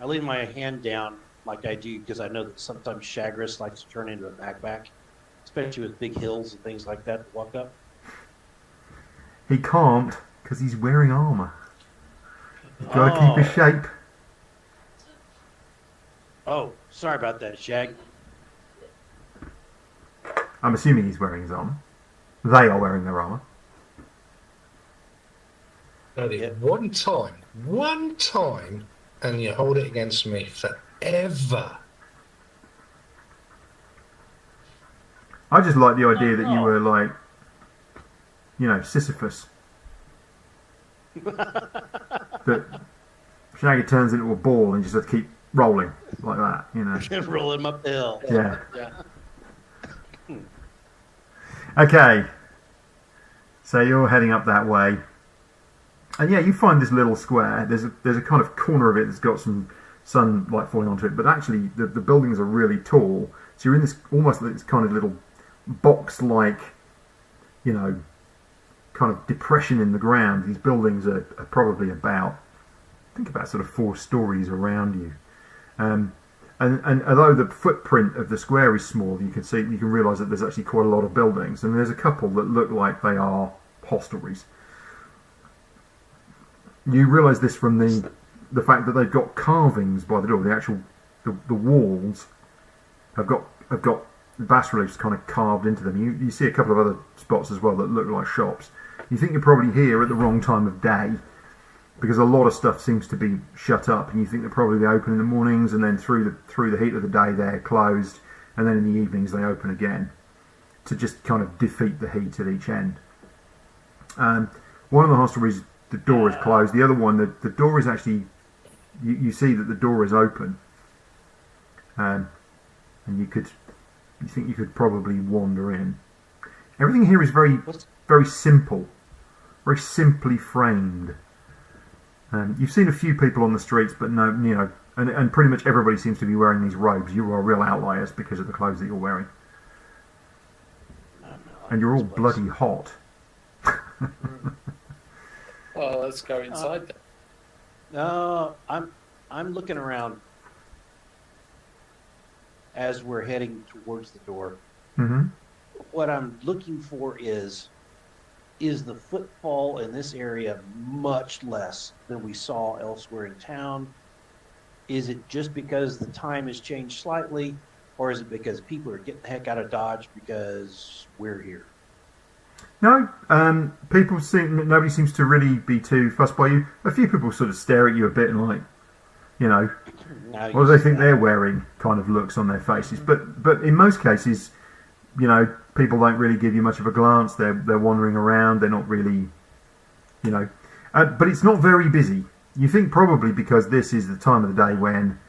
I lean my hand down like I do because I know that sometimes Chagris likes to turn into a backpack, especially with big hills and things like that to walk up. He can't because he's wearing armour. He's got to keep his shape. Oh, sorry about that, Shag. I'm assuming he's wearing his armour. They are wearing their armour. Only one time, and you hold it against me forever. I just like the idea that you were like, you know, Sisyphus. That Shaggy turns into a ball and just have to keep rolling like that, you know. Roll him up the hill. Yeah. Yeah. Okay. So you're heading up that way. And yeah, you find this little square. There's a kind of corner of it that's got some sunlight falling onto it, but actually the buildings are really tall. So you're in this almost this kind of little box-like, you know, kind of depression in the ground. These buildings are probably about sort of 4 stories around you. And although the footprint of the square is small, you can realise that there's actually quite a lot of buildings, and there's a couple that look like they are hostelries. You realise this from the fact that they've got carvings by the door. The walls have got bas reliefs kind of carved into them. You see a couple of other spots as well that look like shops. You think you're probably here at the wrong time of day, because a lot of stuff seems to be shut up, and you think they're probably open in the mornings, and then through the heat of the day they're closed, and then in the evenings they open again to just kind of defeat the heat at each end. One of the hostelries, the door is closed. The other one, the door is actually, you see that the door is open, and you think you could probably wander in. Everything here is very simple, very simply framed. You've seen a few people on the streets, but no, you know, and pretty much everybody seems to be wearing these robes. You are real outliers because of the clothes that you're wearing, and you're all bloody hot. Well, let's go inside then. No, I'm looking around as we're heading towards the door. Mm-hmm. What I'm looking for is the footfall in this area much less than we saw elsewhere in town? Is it just because the time has changed slightly, or is it because people are getting the heck out of Dodge because we're here? No, nobody seems to really be too fussed by you. A few people sort of stare at you a bit and like, you know, what do they think they're wearing kind of looks on their faces. But in most cases, you know, people don't really give you much of a glance. They're wandering around. They're not really, you know, but it's not very busy. You think probably because this is the time of the day when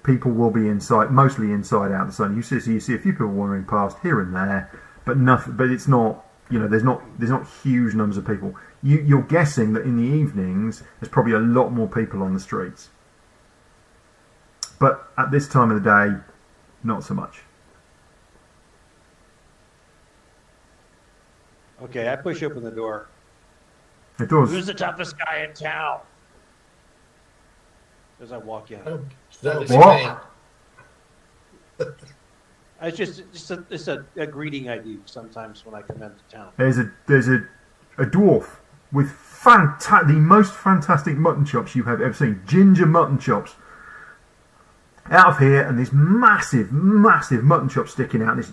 people will be mostly inside out the sun. You see a few people wandering past here and there, but nothing. But it's not. You know, there's not huge numbers of people. You're guessing that in the evenings there's probably a lot more people on the streets, but at this time of the day, not so much. Okay, I push open the door. The door's Who's the toughest guy in town? As I walk in. Oh, that was What? me. It's a greeting I do sometimes when I come into town. There's a dwarf with the most fantastic mutton chops you have ever seen. Ginger mutton chops. Out of here, and this massive mutton chop sticking out. This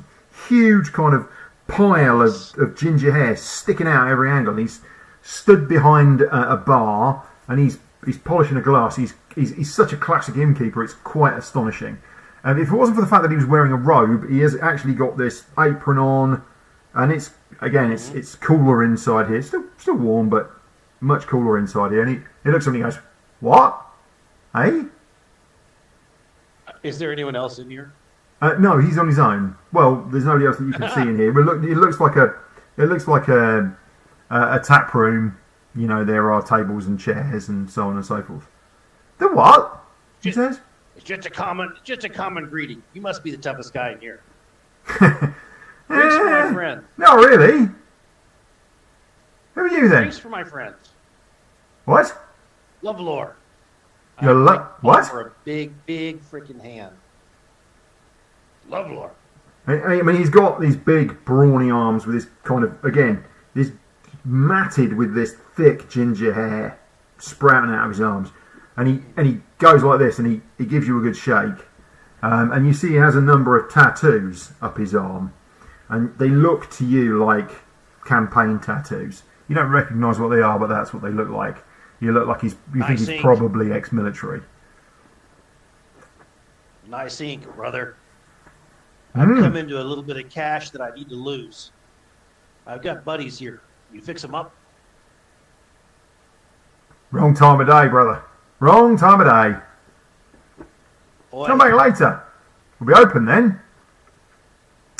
huge kind of pile of ginger hair sticking out every angle. He's stood behind a bar, and he's polishing a glass. He's such a classic innkeeper. It's quite astonishing. And if it wasn't for the fact that he was wearing a robe, he has actually got this apron on, and it's cooler inside here. It's still warm, but much cooler inside here. And he looks at me and goes, "What? Hey?" Is there anyone else in here? No, he's on his own. Well, there's nobody else that you can see in here. But look, it looks like a tap room. You know, there are tables and chairs and so on and so forth. The what? He says. It's just a common greeting. You must be the toughest guy in here. Drinks for my friend. Not really. Who are you then? Drinks for my friends. What? Lovelore. You're what? For a big freaking hand. Lovelore. I mean, he's got these big, brawny arms with this kind of, again, this matted with this thick ginger hair sprouting out of his arms. And he goes like this, and he gives you a good shake. And you see he has a number of tattoos up his arm. And they look to you like campaign tattoos. You don't recognise what they are, but that's what they look like. You look like you think he's ink. probably ex-military. Nice ink, brother. I've come into a little bit of cash that I need to lose. I've got buddies here. You fix them up? Wrong time of day, brother. Wrong time of day. Boy, Come back later. We'll be open then.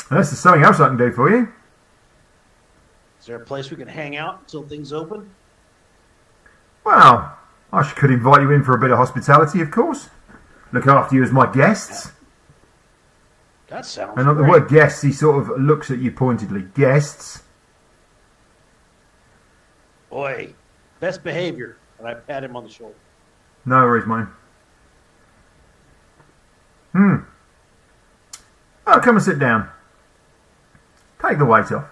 Unless there's something else I can do for you. is there a place we can hang out until things open? Well, could invite you in for a bit of hospitality, of course. Look after you as my guests. That sounds And on the great. word guests, he sort of looks at you pointedly. Guests. Boy, best behavior. And I pat him on the shoulder. No worries, mate. Oh, come and sit down. Take the weight off.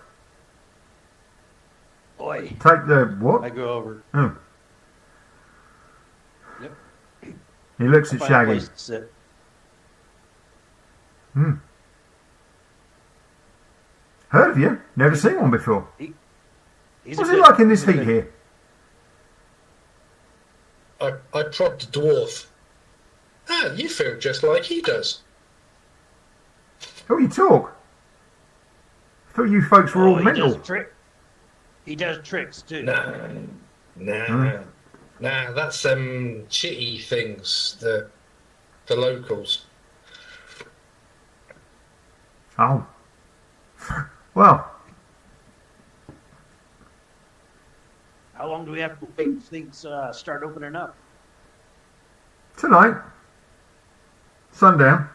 Boy, Take the what? I go over. Oh. Yep. He looks at Find a Shaggy. place to sit. Heard of you? Never seen one before. He's What's a it good- like in this he's a heat good- here? I prodded the dwarf. Ah, you feel just like he does. Oh, you talk. I thought you folks were all he mental. does He does tricks too. Nah, that's chitty things, the locals. Oh. Well, How long do we have to wait for things start opening up? tonight. Sundown.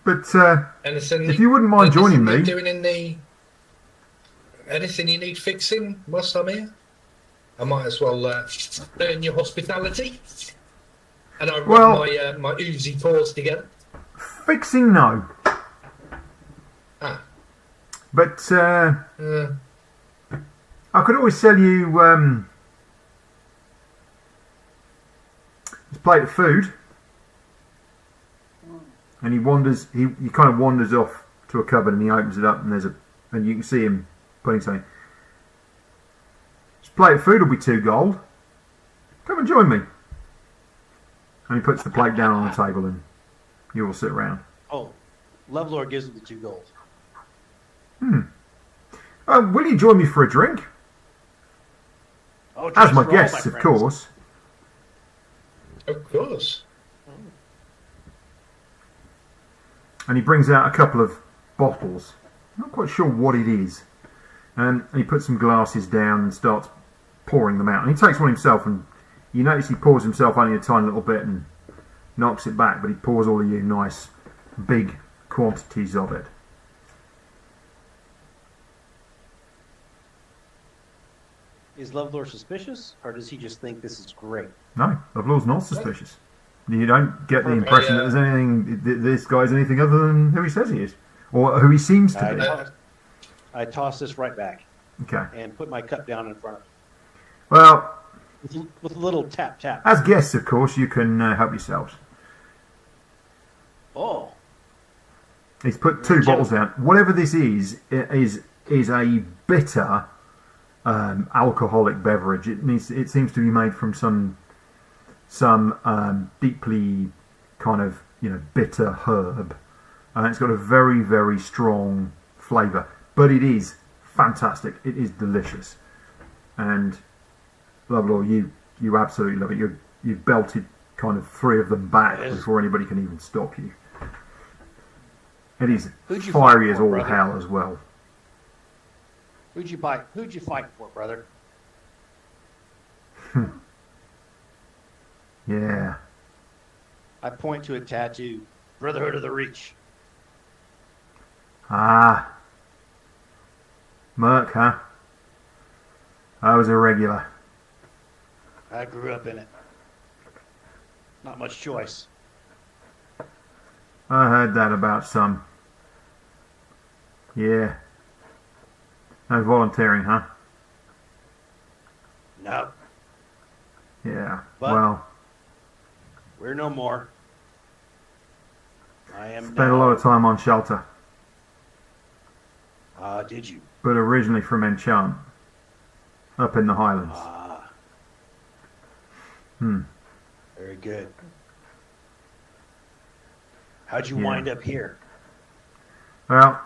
But Anything? if you wouldn't mind joining anything me. you're doing anything you need fixing whilst I'm here? I might as well earn your hospitality. And I Well- rub my oozy paws together. Fixing, no. Ah, But uh, I could always sell you this plate of food. And he kind of wanders off to a cupboard and he opens it up and and you can see him putting something. This plate of food will be 2 gold. Come and join me. And he puts the plate down on the table and you all sit around. Oh, Lovelore gives him the 2 gold. Will you join me for a drink? Oh, As drinks my for all guests, of friends. course. of course. And he brings out a couple of bottles. Not quite sure what it is. And he puts some glasses down and starts pouring them out. And he takes one himself, and you notice he pours himself only a tiny little bit and knocks it back, but he pours all of you nice, big quantities of it. Is Lovelore suspicious, or does he just think this is great? No, Lovelaw's not suspicious. You don't get the impression that there's anything. This guy's anything other than who he says he is, or who he seems to be. I toss this right back Okay. and put my cup down in front of Well, him with a little tap tap. as guests, of course, you can help yourselves. Oh, He's put 2 bottles down. Whatever this is a bitter alcoholic beverage. It seems to be made from some deeply kind of bitter herb. It's got a very, very strong flavour, but it is fantastic. It is delicious, and Lovelore, you absolutely love it. You've belted kind of 3 of them back before anybody can even stop you. It is Who'd you fiery fight as for, all brother? hell as well. who'd you fight for, brother? Yeah. I point to a tattoo. Brotherhood of the Reach. Ah. Merc, huh? I was a regular. I grew up in it. Not much choice. I heard that about some. Yeah. No volunteering, huh? No, Yeah. But- well, we're no more. I am spent a lot of time on shelter, Did you? but originally from Enchant, up in the Highlands. Very good. How'd you Yeah. wind up here? Well,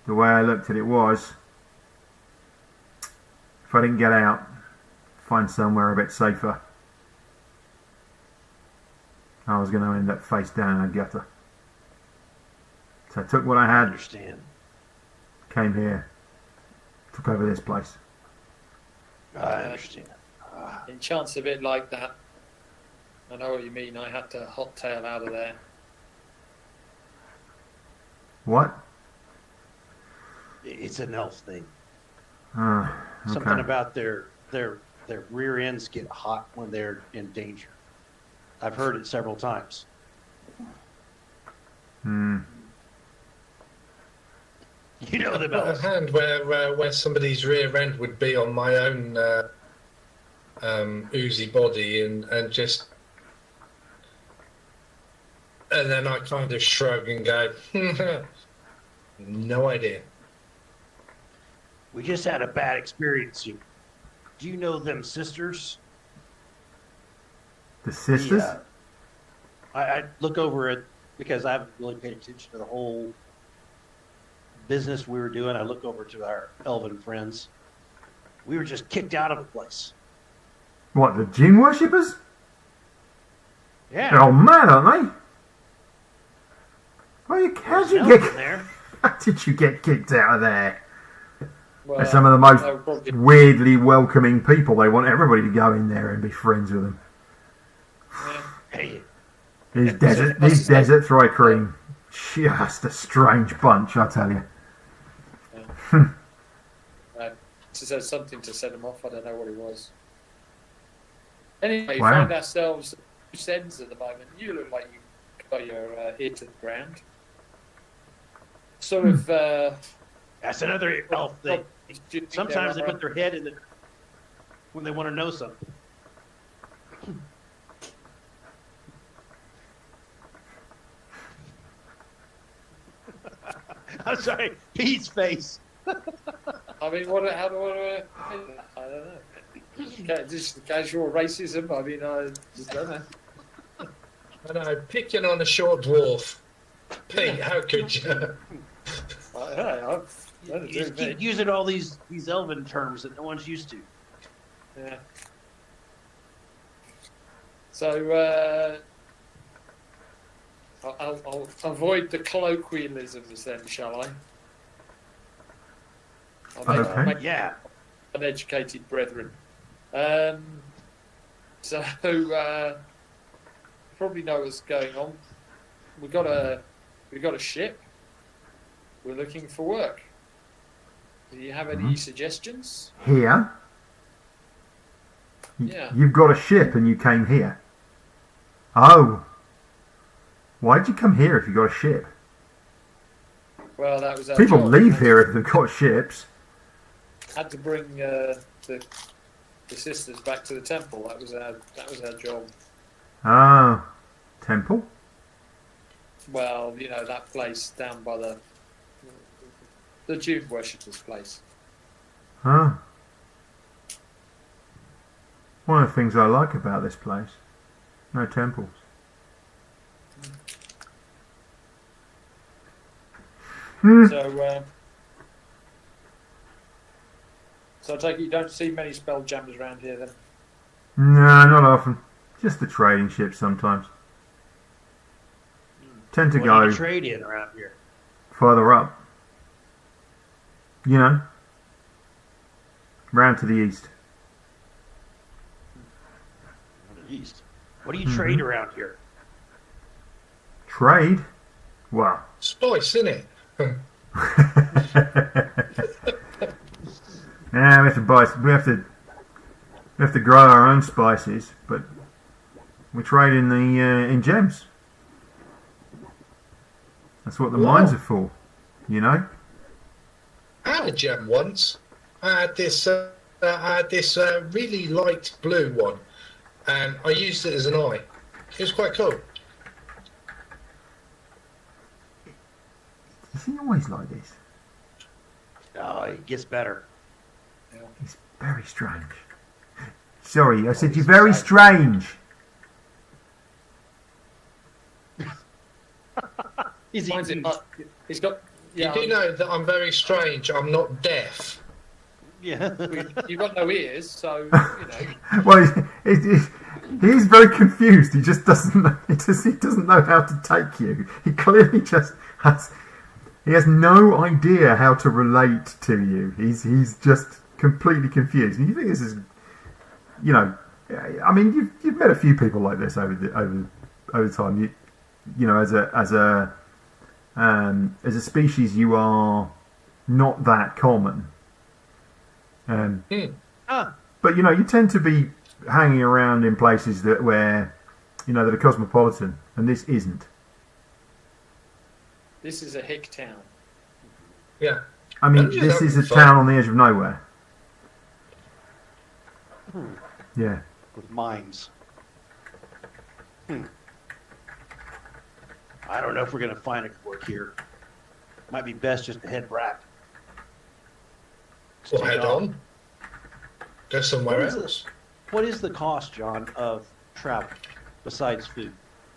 the way I looked at it was, if I didn't get out, find somewhere a bit safer, I was going to end up face down in a gutter. So I took what I I had, understand. came here, took over this place. I understand. Enchant's a bit like that. I know what you mean. I had to hot tail out of there. What? It's an elf thing. Okay. Something about their rear ends get hot when they're in danger. I've heard it several times. Hmm. You know the Got a bells. hand where somebody's rear end would be on my own oozy body, and just, and then I kind of shrug and go, no idea. We just had a bad experience here. Do you know them sisters? The sisters? Yeah. I look over it because I haven't really paid attention to the whole business we were doing. I look over to our elven friends. We were just kicked out of the place. What, the Jinn worshippers? Yeah. They're all mad, aren't they? How'd you Elven get? there? How did you get kicked out of there? Well, They're some of the most I would probably- weirdly welcoming people. They want everybody to go in there and be friends with them. yeah. Hey, These desert Thri-Kreen, just a strange bunch, I tell you. Just had something to set them off. I don't know what it was. Anyway, we Wow. find ourselves loose ends at the moment. You look like you got your ear to the ground. Sort of. that's another elf thing. do you think Sometimes they they're put their head in the when they want to know something. I'm sorry, Pete's face. I mean, how do I don't know. Just casual racism. I mean, I just don't know. I know, picking on a short dwarf. Pete, how could you? I don't You do just me. keep using all these elven terms that no one's used to. Yeah. So I'll avoid the colloquialisms then, shall I? Okay. I'll make Yeah. uneducated brethren. So probably know what's going on. We got a ship. We're looking for work. Do you have any suggestions? Here? Yeah. You've got a ship and you came here. Oh. Why'd you come here if you got a ship? Well, that was our People job. leave here if they've got ships. Had to bring the sisters back to the temple. That was our job. Ah. Temple? Well, you know, that place down by the June worshippers' place. Ah. One of the things I like about this place. No temples. Hmm. So I take it you don't see many spell jammers around here then? No, not often. Just the trading ships sometimes. Tend to What do go you trade in around here? further up. You know. Round to the east. East. What do you trade around here? Trade? Well. Spice, isn't it? Yeah, we have to buy. We have to grow our own spices, but we trade in the in gems. That's what the mines are for, you know. I had a gem once. I had this really light blue one, and I used it as an eye. It was quite cool. Is he always like this? Oh, it gets better. He's very strange. Sorry, I said you're very strange. Is Finds he? it not- He's got. Yeah, You do know that I'm very strange. I'm not deaf. Yeah. you've got no ears, so you know. Well, he's very confused. He just doesn't know. He doesn't know how to take you. He clearly just has. He has no idea how to relate to you. He's just completely confused. And you think this is, you know, I mean, you've met a few people like this over the time. You know, as a species, you are not that common. But you know, you tend to be hanging around in places that are cosmopolitan, and this isn't. This is a hick town. Yeah. I mean, Yeah, this that'd is be a fun. town on the edge of nowhere. Yeah. With mines. I don't know if we're going to find it work here. Might be best just to head back. We'll head on. Go somewhere What is else. What is the cost, John, of travel besides food?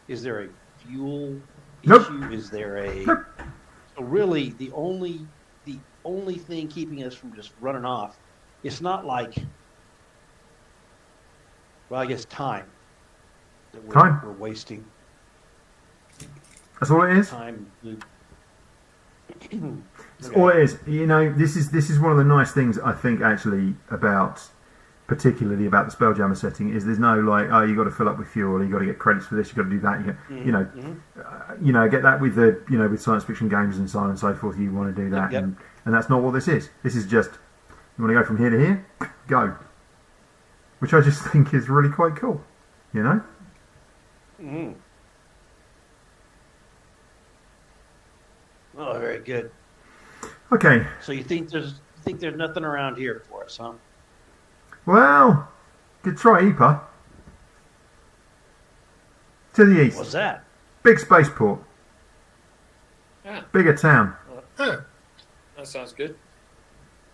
Is there a fuel Nope. issue? Is there a Nope. so really the only thing keeping us from just running off? It's not like, well, I guess time that we're wasting. That's all it is. Time. That's all it is. You know, this is one of the nice things I think actually particularly about the Spelljammer setting is there's no like, oh, you got to fill up with fuel, you got to get credits for this, you got to do that. You know, get that with with science fiction games and so on and so forth. You want to do that, Yep. and that's not what this is. This is just you want to go from here to here, go. Which I just think is really quite cool. You know. Mm-hmm. Oh, very good. Okay. So you think there's nothing around here for us, huh? Well, could try Ypres. To the east. What's that? Big spaceport. Yeah, Bigger town. Huh. that sounds good.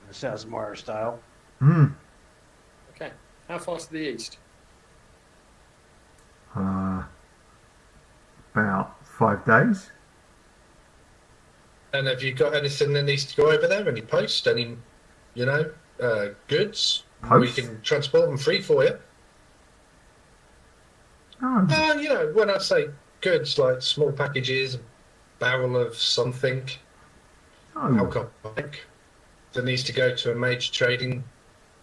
That sounds more our style. Okay, how far to the east? About 5 days. And have you got anything that needs to go over there? Any post? Any, goods? Post? We can transport them free for you. Oh, When I say goods, like small packages, a barrel of something, oh, alcoholic, that needs to go to a major trading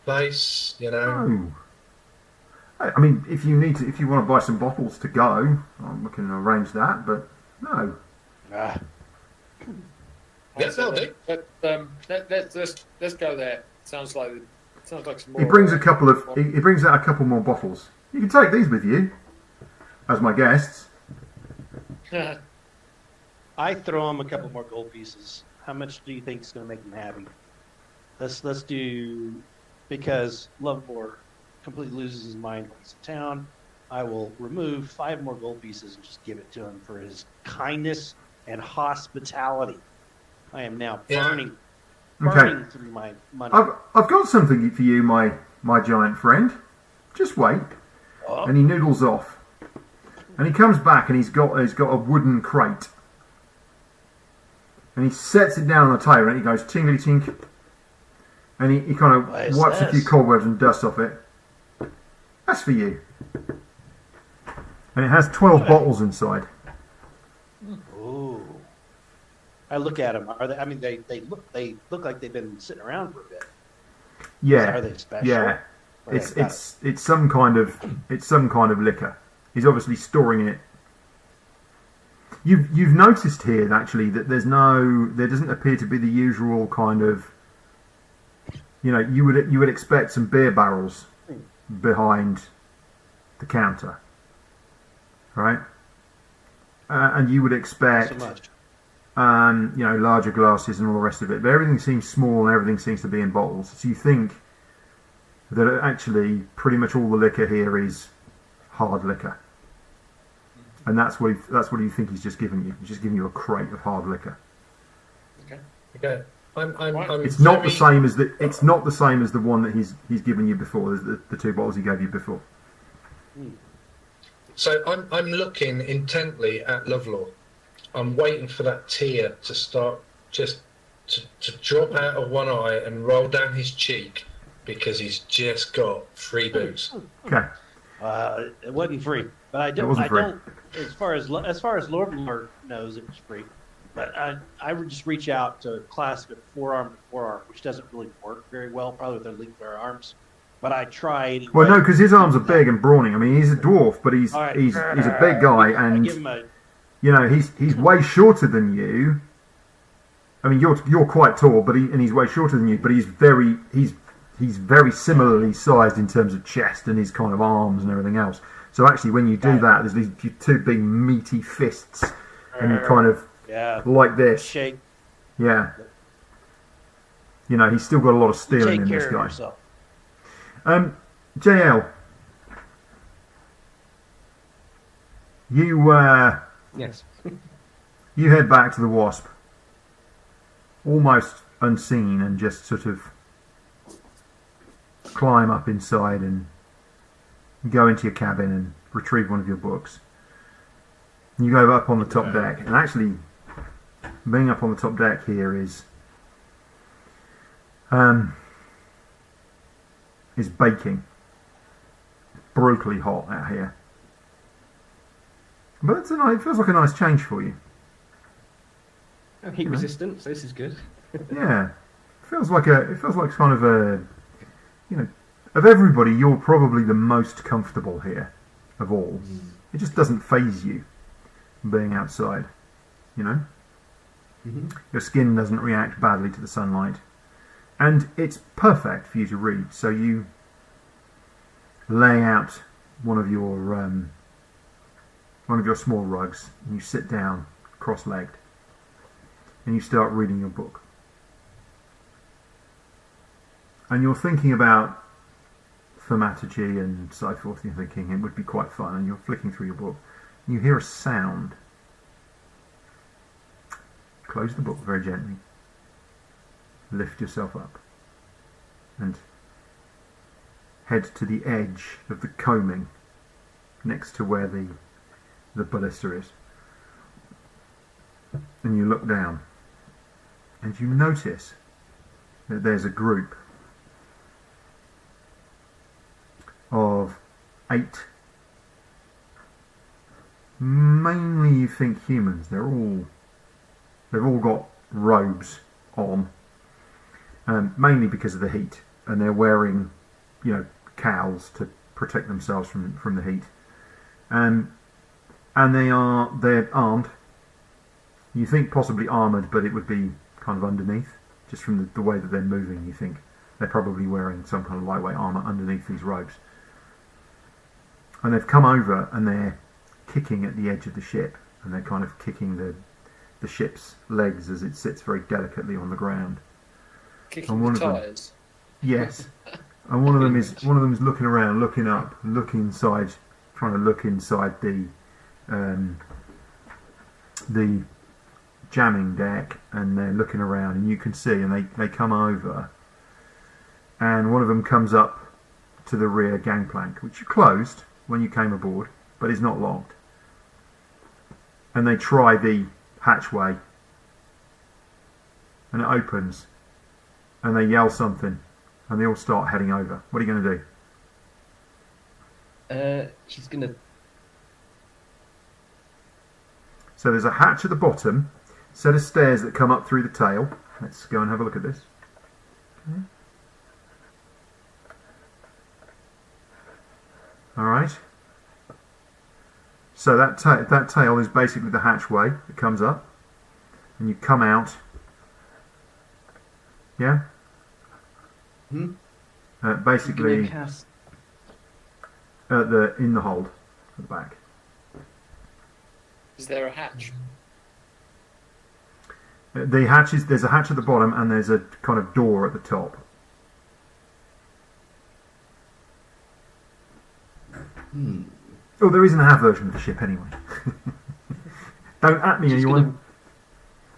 place, oh. I mean, if you want to buy some bottles to go, we can arrange that. But no. Ah, Yes, that'll do. But let's go there. Sounds like some more. He brings he brings out a couple more bottles. You can take these with you as my guests. I throw him a couple more gold pieces. How much do you think is going to make him happy? Let's do, because Lovemore completely loses his mind when he's in town. I will remove 5 more gold pieces and just give it to him for his kindness and hospitality. I am now burning through my money. I've got something for you, my giant friend. Just wait. Oh. And he noodles off. And he comes back and he's got a wooden crate. And he sets it down on the table and he goes tingly tink. And he kind What of is wipes a few this? cobwebs and dust off it. That's for you. And it has 12 bottles inside. Ooh. I look at them. Are they? I mean, they look like they've been sitting around for a bit. Yeah. Are they special? Yeah. Okay, got It's some kind of liquor. He's obviously storing it. You've noticed here actually that there doesn't appear to be the usual kind of, you would expect some beer barrels behind the counter, right? And you would expect So much. larger glasses and all the rest of it, but everything seems small and everything seems to be in bottles. So you think that actually pretty much all the liquor here is hard liquor. And that's what you think he's just given you. He's just giving you a crate of hard liquor. Okay. I'm It's not the very- same as the one that he's given you before. The two bottles he gave you before. So I'm looking intently at Lovelaw. I'm waiting for that tear to start just to drop out of one eye and roll down his cheek because he's just got free booze. Okay. It wasn't free, but I don't. wasn't I free. don't. As far as Lord knows, it was free. But I would just reach out to clasp it forearm to forearm, which doesn't really work very well, probably with their linked arms. But I try anyway. Well, no, because his arms are big and brawny. I mean, he's a dwarf, but he's All right. he's a big guy, I and give him a he's way shorter than you. I mean, you're quite tall, but he's way shorter than you. But he's very similarly sized in terms of chest and his kind of arms and everything else. So actually, when you do that, there's these two big meaty fists, and you kind of like this. shake. Yeah. He's still got a lot of You steel take in this care of guy. yourself. JL, Yes. you head back to the Wasp, almost unseen, and just sort of climb up inside and go into your cabin and retrieve one of your books. You go up on the top deck, and actually, being up on the top deck here is baking. Brutally hot out here. But it feels like a nice change for you. Oh, heat resistant, so this is good. Yeah. It feels like kind of a, of everybody, you're probably the most comfortable here of all. It just doesn't faze you being outside, Your skin doesn't react badly to the sunlight. And it's perfect for you to read. So you lay out one of your small rugs, and you sit down cross-legged, and you start reading your book. And you're thinking about thaumaturgy and so forth. You're thinking it would be quite fun, and you're flicking through your book. And you hear a sound. Close the book very gently. Lift yourself up and head to the edge of the combing next to where the ballista is. And you look down and you notice that there's a group of 8, mainly you think humans. They've all got robes on, mainly because of the heat, and they're wearing, cowls to protect themselves from the heat, and they're armed. You think possibly armoured, but it would be kind of underneath, just from the way that they're moving. You think they're probably wearing some kind of lightweight armour underneath these robes, and they've come over and they're kicking at the edge of the ship, and they're kind of kicking the ship's legs as it sits very delicately on the ground. Kicking And one the of them- tyres. Yes, and one of them is looking around, looking up, looking inside, trying to look inside the jamming deck, and they're looking around, and you can see, and they come over, and one of them comes up to the rear gangplank, which you closed when you came aboard, but is not locked, and they try the hatchway, and it opens, and they yell something, and they all start heading over. What are you going to do? She's gonna. So there's a hatch at the bottom, set of stairs that come up through the tail. Let's go and have a look at this. Okay. Alright. So that tail is basically the hatchway that comes up, and you come out. Yeah. Hmm? Basically, Cast. in the hold at the back. Is there a hatch? The hatch is there's a hatch at the bottom, and there's a kind of door at the top. Hmm. Oh, there is an A version of the ship anyway. Don't at me, anyone.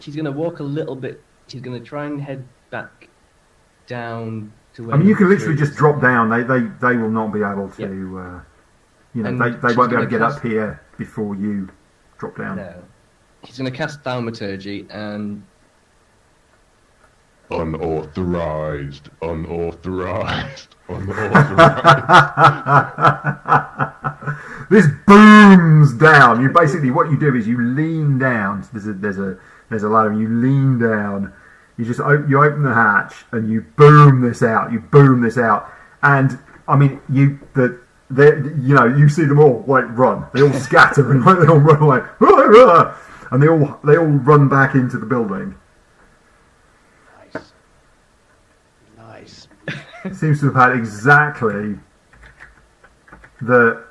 She's gonna walk a little bit. She's gonna try and head back down to where. I mean, you can the literally tree just is. drop down. They will not be able to. Yep. And They she's won't be able gonna to get up cast- here before you drop down. No. She's gonna cast thaumaturgy and Unauthorized. This booms down. You basically what you do is you lean down. There's a ladder. And you lean down. You just you open the hatch and you boom this out. And I mean you see them all like run. They all scatter and they all run like and they all run back into the building. Nice. It seems to have had exactly the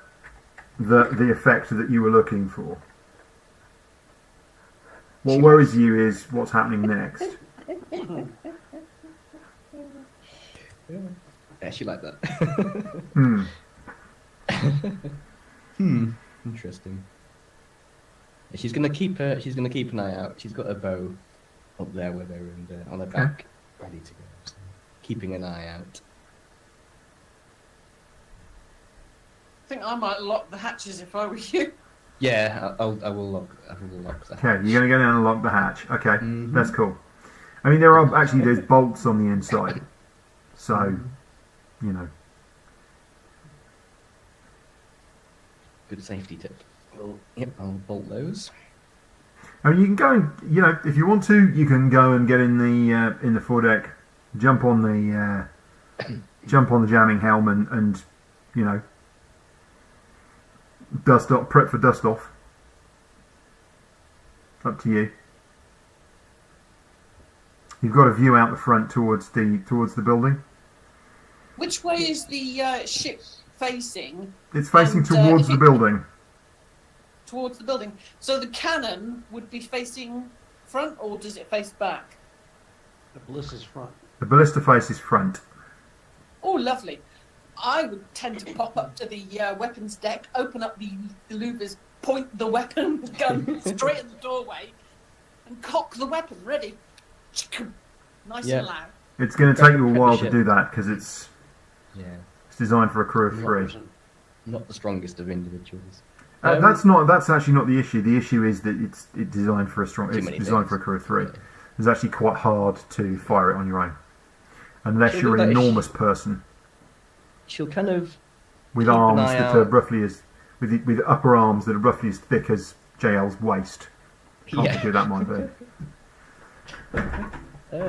effect that you were looking for. What worries you is what's happening next. yeah, she like that. Hmm. Interesting. She's gonna keep an eye out. She's got a bow up there with her and on her back, ready to go. So keeping an eye out. I think I might lock the hatches if I were you. Yeah, I will lock that. Okay, you're going to go down and lock the hatch. Okay, Mhm. that's cool. I mean, there's bolts on the inside, so Good safety tip. I'll bolt those. I mean, you can go and if you want to, you can go and get in the foredeck, jump on the jamming helm and dust off, prep for dust off. Up to you. You've got a view out the front towards the building. Which way is the ship facing? It's facing And, towards the building. Towards the building. So the cannon would be facing front, or does it face back? The ballista's front. The ballista faces front. Oh, lovely. I would tend to pop up to the weapons deck, open up the louvers, point the weapon gun straight at the doorway, and cock the weapon ready. Nice Yeah. and loud. It's going to take you a Prep the while to ship. do that because it's Yeah, designed for a crew of three. not the strongest of individuals. That's actually not the issue. The issue is that it's designed for a many designed for a things. crew of three. Yeah. It's actually quite hard to fire it on your own, unless She'll you're do an that if enormous person She'll kind of with keep an arms eye that are out. roughly as with upper arms that are roughly as thick as JL's waist. How thick that might be.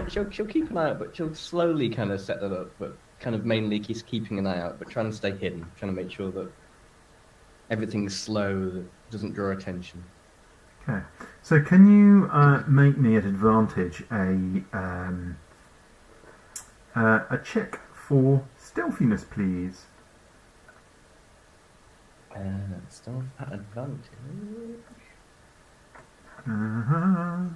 She'll keep an eye out, but she'll slowly kind of set that up, but kind of mainly keeps keeping an eye out, but trying to stay hidden, trying to make sure that everything's slow, that doesn't draw attention. Okay, so can you make me at advantage a check for stealthiness, please? Stealth at advantage. Uh-huh.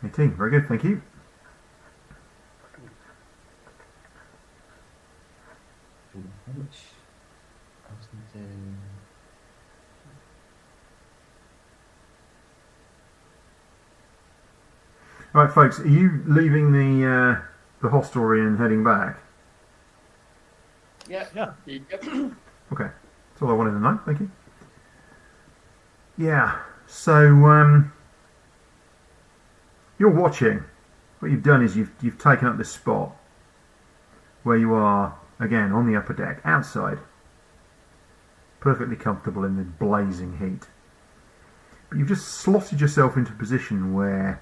18, very good, thank you. How much? I was going to do. Right, folks, are you leaving the hostelry and heading back? Yeah. Yeah. Yep. Okay, that's all I wanted to know. Thank you. Yeah. So you're watching. What you've done is you've taken up this spot where you are again on the upper deck, outside, perfectly comfortable in the blazing heat. But you've just slotted yourself into a position where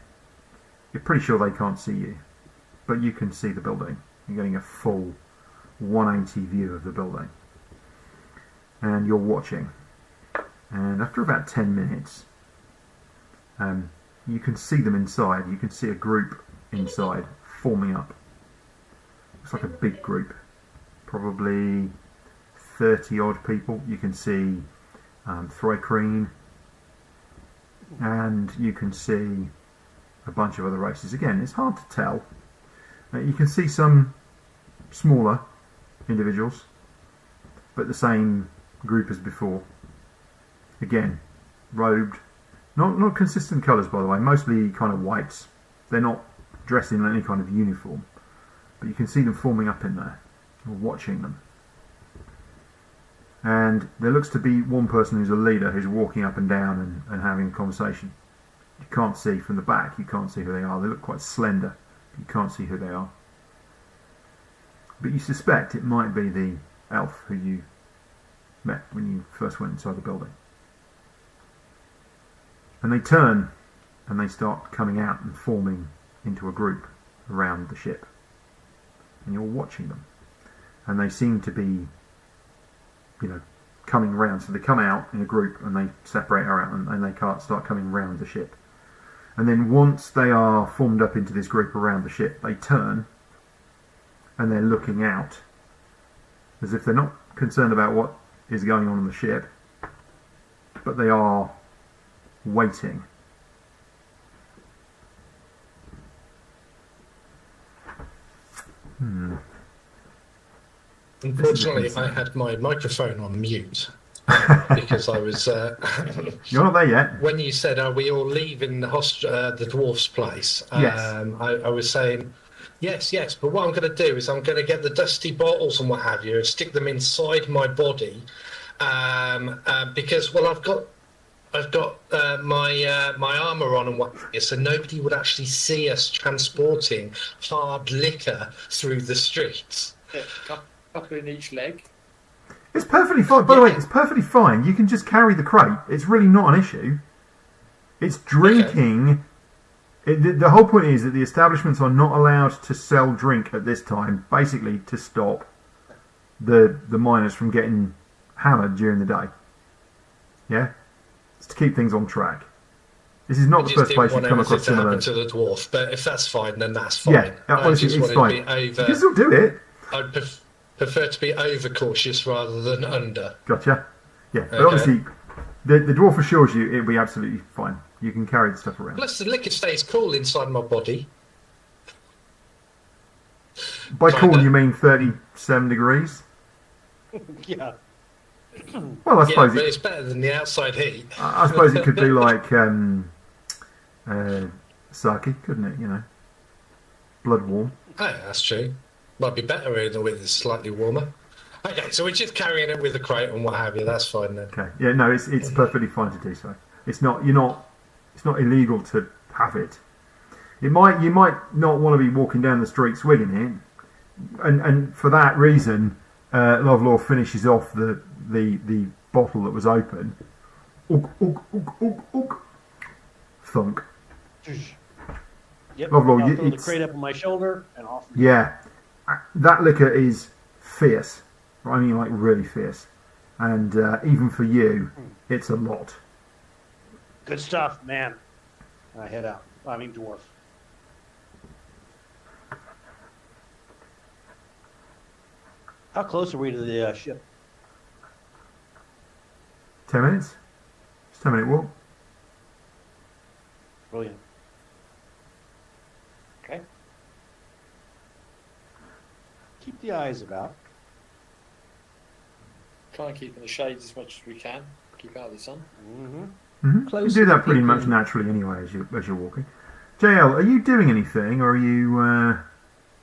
you're pretty sure they can't see you, but you can see the building. You're getting a full 180 view of the building. And you're watching. And after about 10 minutes, you can see them inside. You can see a group inside forming up. Looks like a big group. Probably 30 odd people. You can see Throicreen, and you can see a bunch of other races. Again, it's hard to tell. You can see some smaller individuals, but the same group as before. Again, robed, not consistent colours, by the way, mostly kind of whites. They're not dressed in any kind of uniform, but you can see them forming up in there, or watching them. And there looks to be one person who's a leader who's walking up and down and having a conversation. You can't see from the back, you can't see who they are. They look quite slender, but you can't see who they are. But you suspect it might be the elf who you met when you first went inside the building. And they turn and they start coming out and forming into a group around the ship. And you're watching them. And they seem to be, coming round. So they come out in a group and they separate out and they start coming round the ship. And then once they are formed up into this group around the ship, they turn and they're looking out as if they're not concerned about what is going on the ship, but they are waiting. Unfortunately, I had my microphone on mute because I was. You're not there yet. When you said, "Are we all leaving the dwarf's place?" Yes. I was saying, yes. But what I'm going to do is I'm going to get the dusty bottles and what have you and stick them inside my body, because I've got my armour on and what, so nobody would actually see us transporting hard liquor through the streets. Couple in each leg. It's perfectly fine. By the way, it's perfectly fine. You can just carry the crate. It's really not an issue. It's drinking. Okay. The whole point is that the establishments are not allowed to sell drink at this time, basically to stop the miners from getting hammered during the day. Yeah? It's to keep things on track. This is not the first place you've come across similar. To the dwarf, but if that's fine, then that's fine. Yeah, honestly, it's fine. You can still do it. I'd prefer to be overcautious rather than under. Gotcha. Yeah, but obviously, the dwarf assures you it'll be absolutely fine. You can carry the stuff around. Plus, the liquor stays cool inside my body. By cool, you mean 37 degrees? Yeah. Well, I suppose but it's better than the outside heat. I suppose it could be like sake, couldn't it? Blood warm. Oh, that's true. Might be better with it slightly warmer. Okay, so we're just carrying it with the crate and what have you. That's fine then. Okay. Yeah. No, it's perfectly fine to do so. It's not. It's not illegal to have it. You might not want to be walking down the street swinging it, and for that reason, Lovelore finishes off the bottle that was open. Ugh, ugh, ugh, ugh, ugh. Thunk. Yep. Lovelore, I'll throw the crate up on my shoulder and off. Yeah, that liquor is fierce. I mean, like really fierce, and even for you, it's a lot. Good stuff, man. I head out. I mean, dwarf. How close are we to the ship? 10 minutes. It's a 10-minute walk. Brilliant. Okay. Keep the eyes about. Try and keep in the shades as much as we can. Keep out of the sun. Mm-hmm. Mm-hmm. You do that pretty much naturally anyway as you're walking. JL, are you doing anything, or are you?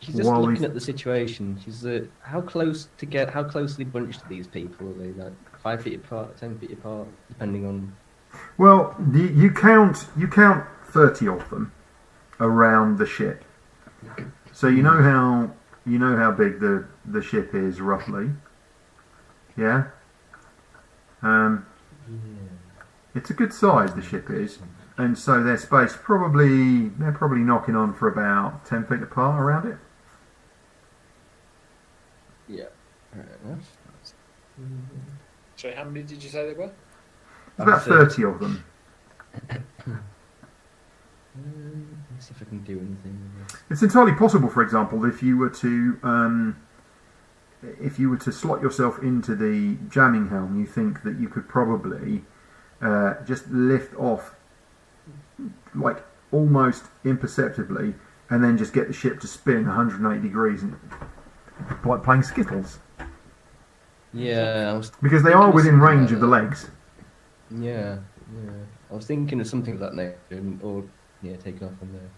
She's just looking at the situation. She's how closely bunched are these people? Are they like 5 feet apart, 10 feet apart, depending on? Well, you count 30 of them around the ship. So you know how big the ship is roughly. Yeah. It's a good size, the ship is, and so they're spaced they're probably knocking on for about 10 feet apart around it. Yeah. enough. Sorry, how many did you say there were? There's about 30 of them. Let's see if I can do anything with this. It's entirely possible, for example, if you were to slot yourself into the jamming helm, you think that you could probably just lift off, like almost imperceptibly, and then just get the ship to spin 180 degrees, and, like playing Skittles. Yeah, Because they are within range of the legs. Yeah. I was thinking of something of that nature, or take off on there.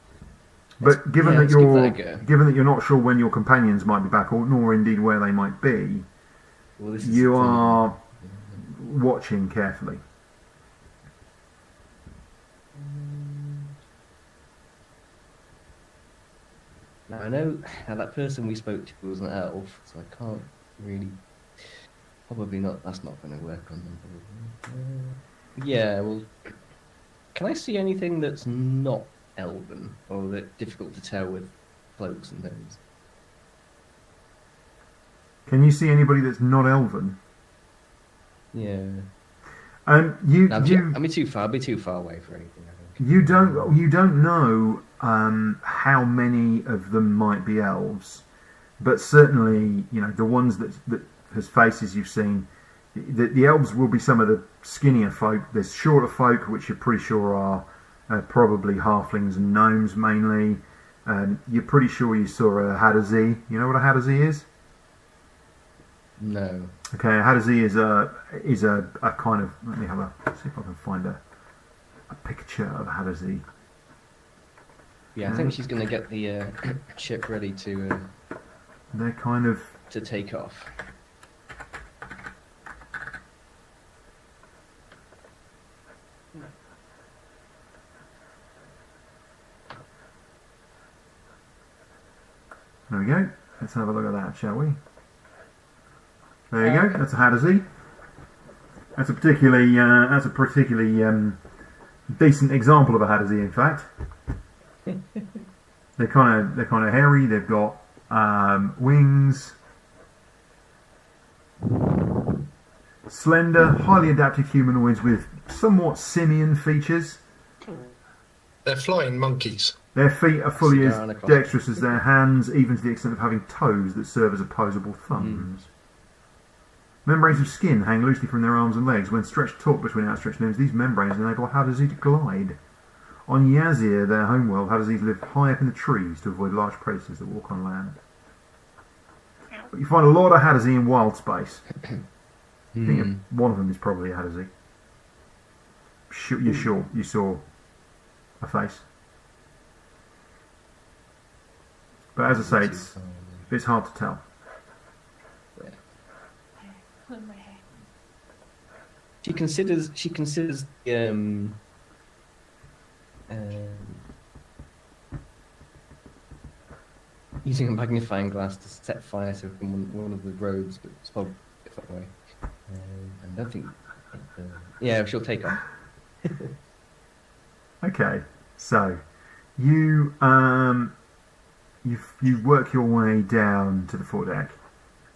But given let's give that a go. given that you're not sure when your companions might be back, or nor indeed where they might be, Well, this is you the thing. are watching carefully. Now, I know that person we spoke to was an elf, so I can't really. Probably not. That's not going to work on them. Probably. Yeah. Well, can I see anything that's not elven, or that difficult to tell with cloaks and things? Can you see anybody that's not elven? Yeah. You I'll be too far. I'll be too far away for anything. I think. you don't know how many of them might be elves, but certainly the ones that whose faces you've seen. The elves will be some of the skinnier folk. There's shorter folk, which you're pretty sure are probably halflings and gnomes mainly. You're pretty sure you saw a Hadazee. You know what a Hadazee is? No. Okay, a Hadazee is a kind of. Let me see if I can find a picture of a Hadazee. Yeah, I think she's going to get the ship ready to They're kind of. take off. There we go. Let's have a look at that, shall we? There you go. That's a Hadazee. That's a particularly decent example of a Hadazee, in fact. They're kind of hairy. They've got wings, slender, highly adapted humanoids with somewhat simian features. They're flying monkeys. Their feet are fully Cigar as and a cross. dexterous as their hands, even to the extent of having toes that serve as opposable thumbs. Membranes of skin hang loosely from their arms and legs. When stretched taut between outstretched limbs, these membranes enable a Hadazee to glide. On Yazir, their homeworld, Hadazees live high up in the trees to avoid large predators that walk on land. But you find a lot of Hadazee in Wildspace. I think one of them is probably a Hadazee. You're sure you saw a face? But as I say, it's hard to tell. Pulling my hair. She considers using a magnifying glass to set fire to one of the roads, but it's probably a bit far away. I don't think. Yeah, she'll take off. Okay, so you you work your way down to the foredeck,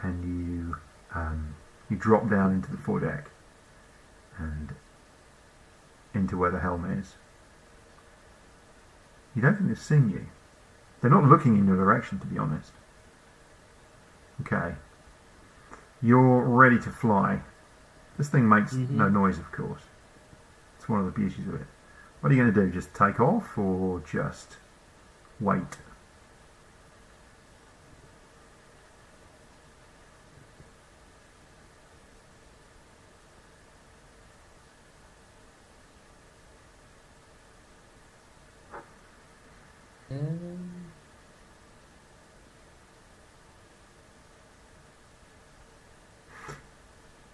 and you drop down into the foredeck and into where the helm is. You don't think they've seen you. They're not looking in your direction, to be honest. Okay. You're ready to fly. This thing makes no noise, of course. It's one of the beauties of it. What are you going to do? Just take off or just wait?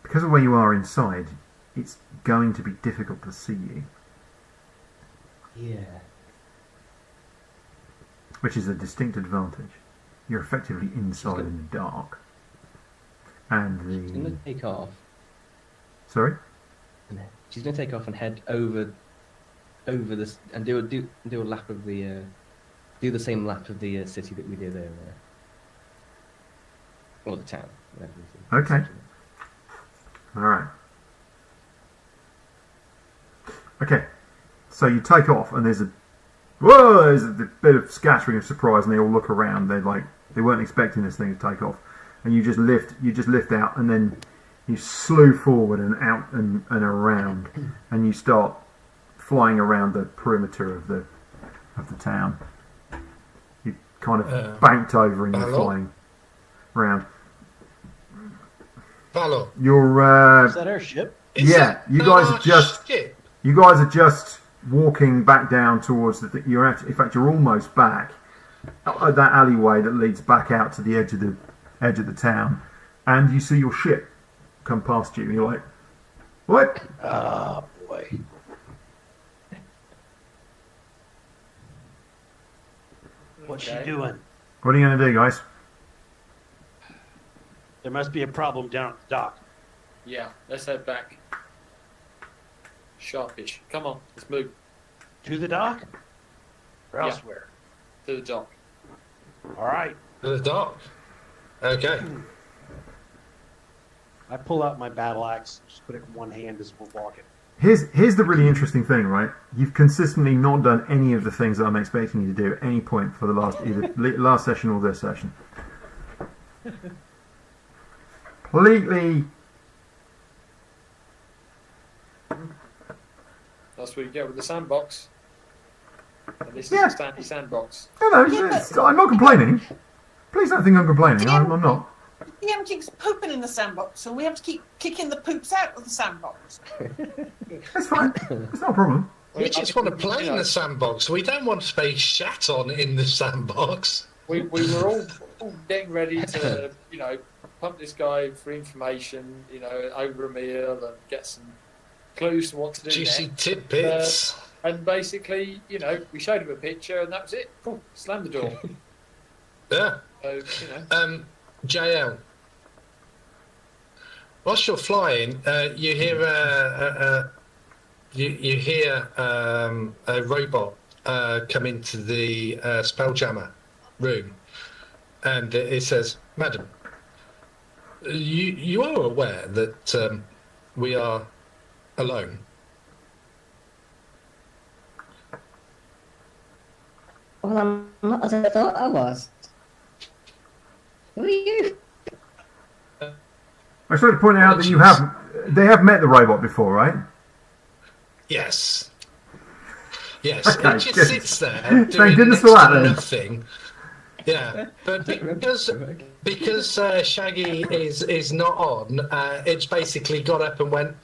Because of where you are inside, it's going to be difficult to see you. Yeah. Which is a distinct advantage. You're effectively inside in the dark. And She's going to take off. Sorry? She's going to take off and head over this and do a lap of the do the same lap of the city that we did earlier, or the town. whatever it is. Okay. All right. Okay. So you take off, and there's a bit of scattering of surprise, and they all look around. They weren't expecting this thing to take off, and you just lift out, and then you slew forward and out and around, and you start flying around the perimeter of the town. You kind of banked over, and you're flying around. Valor. You're Is that our ship? Is yeah. it You guys our are just. ship? You guys are just walking back down towards the. In fact, you're almost back at that alleyway that leads back out to the edge of the town, and you see your ship come past you, and you're like, "What?" Ah, boy. What's she doing? What are you going to do, guys? There must be a problem down at the dock. Yeah, let's head back. Sharpish. Come on, let's move To the dock? Or Yeah. elsewhere? to the dock. All right. To the dock. Okay. I pull out my battle axe, just put it in one hand as we're walking. Here's the really interesting thing, right? You've consistently not done any of the things that I'm expecting you to do at any point for the last session or this session. Completely. That's what you get with the sandbox. And this Yeah. is the standy sandbox. No, I'm not complaining. Please don't think I'm complaining. I'm not. The M keeps pooping in the sandbox, so we have to keep kicking the poops out of the sandbox. It's fine. It's not a problem. We just want to play in the sandbox. We don't want to be shat on in the sandbox. We were all getting ready to, pump this guy for information, over a meal and get some clues to what to do Juicy next. tidbits. And basically, we showed him a picture and that was it. Cool. Slam the door. Yeah. So, JL. Whilst you're flying, you hear you hear a robot come into the spelljammer room, and it says, "Madam, you are aware that we are alone." Well, I'm not as I thought I was. Who are you? I should have pointed out that they have met the robot before, right? Yes. Yes. Okay, it just good. sits there Thank doing goodness next for that, to then. nothing. Yeah, but because Shaggy is not on, it's basically got up and went,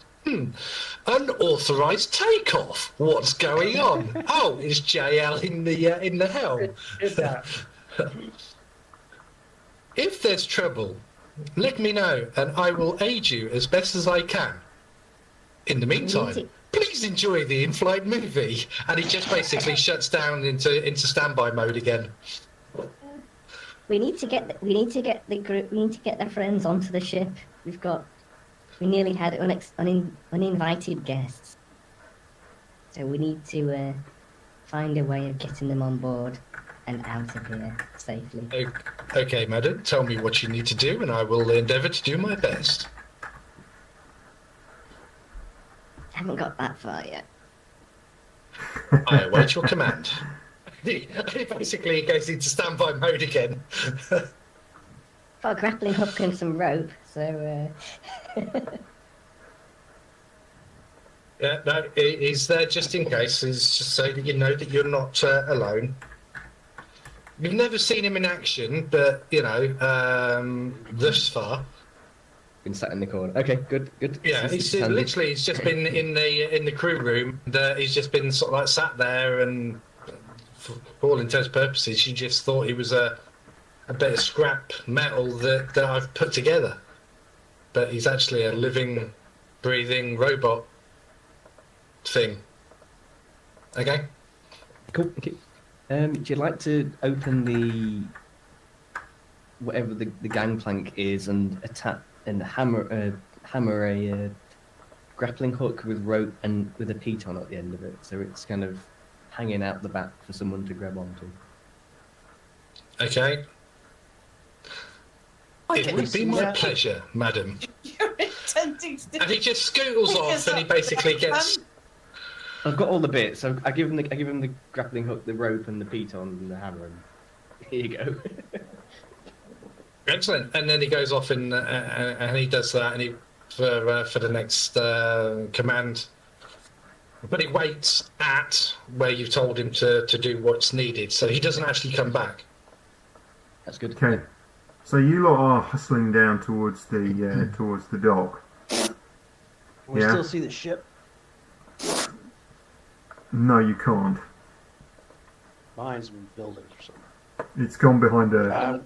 unauthorized takeoff. What's going on? Oh, it's JL in the helm. If there's trouble, let me know, and I will aid you as best as I can. In the meantime, please enjoy the in-flight movie. And he just basically shuts down into standby mode again. We need to get the group. We need to get their friends onto the ship. We nearly had uninvited guests, so we need to find a way of getting them on board and out of here safely. Okay, madam, tell me what you need to do, and I will endeavour to do my best. Haven't got that far yet. I await your command. He basically goes into standby mode again. Got a grappling hook and some rope, so. Yeah, no, he's there just in case. He's just so that you know that you're not alone. You've never seen him in action, but thus far. Been sat in the corner. Okay, good. Yeah, This is he's handy. literally he's just been in the crew room. He's just been sort of like sat there, and for all intents and purposes, he just thought he was a bit of scrap metal that I've put together. But he's actually a living, breathing robot thing. Okay. Cool. Okay. Would you like to open the whatever the gangplank is and hammer a grappling hook with rope and with a piton at the end of it, so it's kind of hanging out the back for someone to grab onto. Okay. It would be my pleasure, madam. You're intending to. And he just scootles off, and he basically gets. I've got all the bits. I give him the grappling hook, the rope, and the piton, and the hammer. And here you go. Excellent. And then he goes off and he does that, and he for the next command. But he waits at where you've told him to do what's needed, so he doesn't actually come back. That's good. Okay. So you lot are hustling down towards the dock. Can we Yeah. still see the ship No, you can't. behind some buildings or something? It's gone behind a. Uh,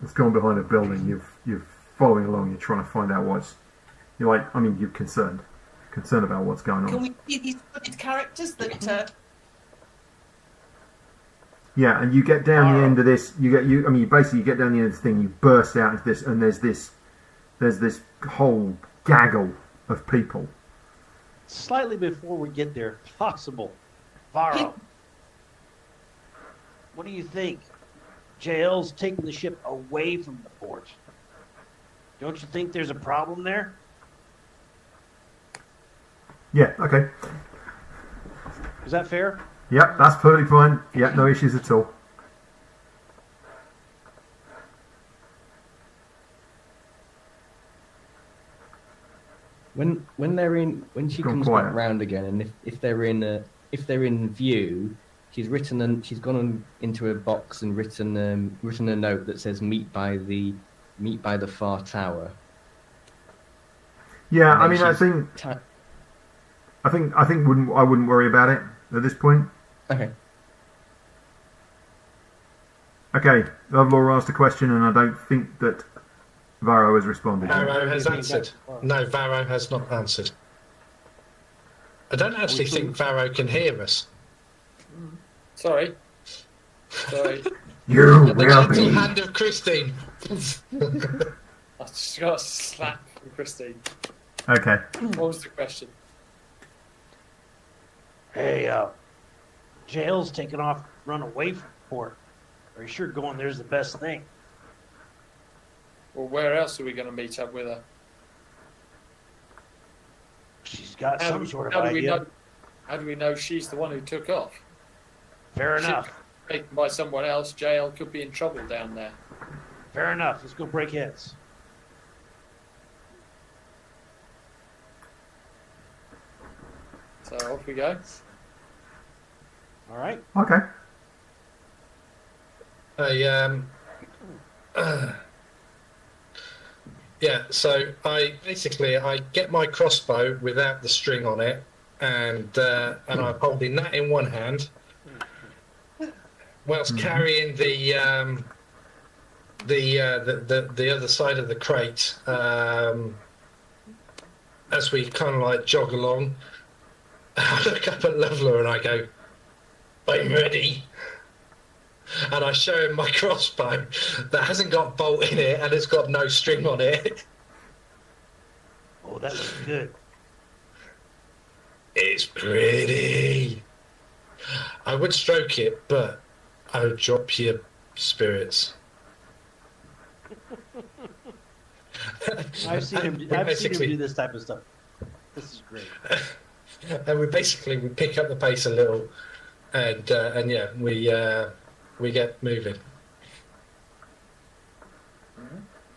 It's gone behind a building. You're following along. You're trying to find out what's. You're like. I mean, you're concerned about what's going Can on. we see these footed characters that? Yeah, and you get down the end of this. I mean, you get down the end of this thing. You burst out into this, and there's this whole gaggle of people. slightly before we get there, if possible. Varro, what do you think? JL's taking the ship away from the port. Don't you think there's a problem there? Yeah. Okay. Is that fair? Yep. That's perfectly fine. Yep. No issues at all. When she Gone comes quiet. back round again, and if they're in view, she's gone into a box and written a note that says meet by the far tower. Yeah. And I then mean, I she's think I wouldn't worry about it at this point. Okay. Okay. Lovelore asked a question, and I don't think that Varro has responded. Varro has answered. No, Varro has not answered. I don't actually think Varro can hear us. Sorry. You The will gentle be. hand of Christine. I just got a slap from Christine. Okay. What was the question? Hey, JL's taking off, run away from the port. Are you sure going there's the best thing? Well, where else are we going to meet up with her? She's got some sort of how do we idea. know? How do we know she's the one who took off? Fair Ship enough. taken by someone else. JL could be in trouble down there. Fair enough. Let's go break heads. So off we go. All right. Okay. Yeah, so I get my crossbow without the string on it, and I'm holding that in one hand, whilst carrying the other side of the crate. As we kind of like jog along, I look up at Loveler and I go, "I'm ready." And I show him my crossbow that hasn't got bolt in it and it's got no string on it. Oh, that looks good. It's pretty. I would stroke it, but I would drop your spirits. I've seen him do this type of stuff. This is great. And we pick up the pace a little, and yeah, we get moving.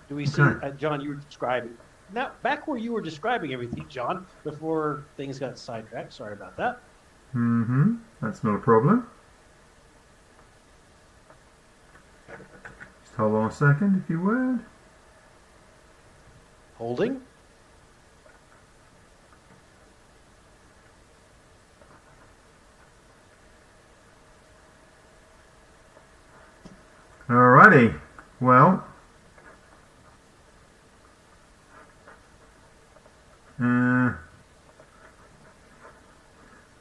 Do we see, John, you were describing, now back where you were describing everything, John, before things got sidetracked. Sorry about that. Mm-hmm. That's not a problem. Just hold on a second, if you would. Holding. Alrighty. Well.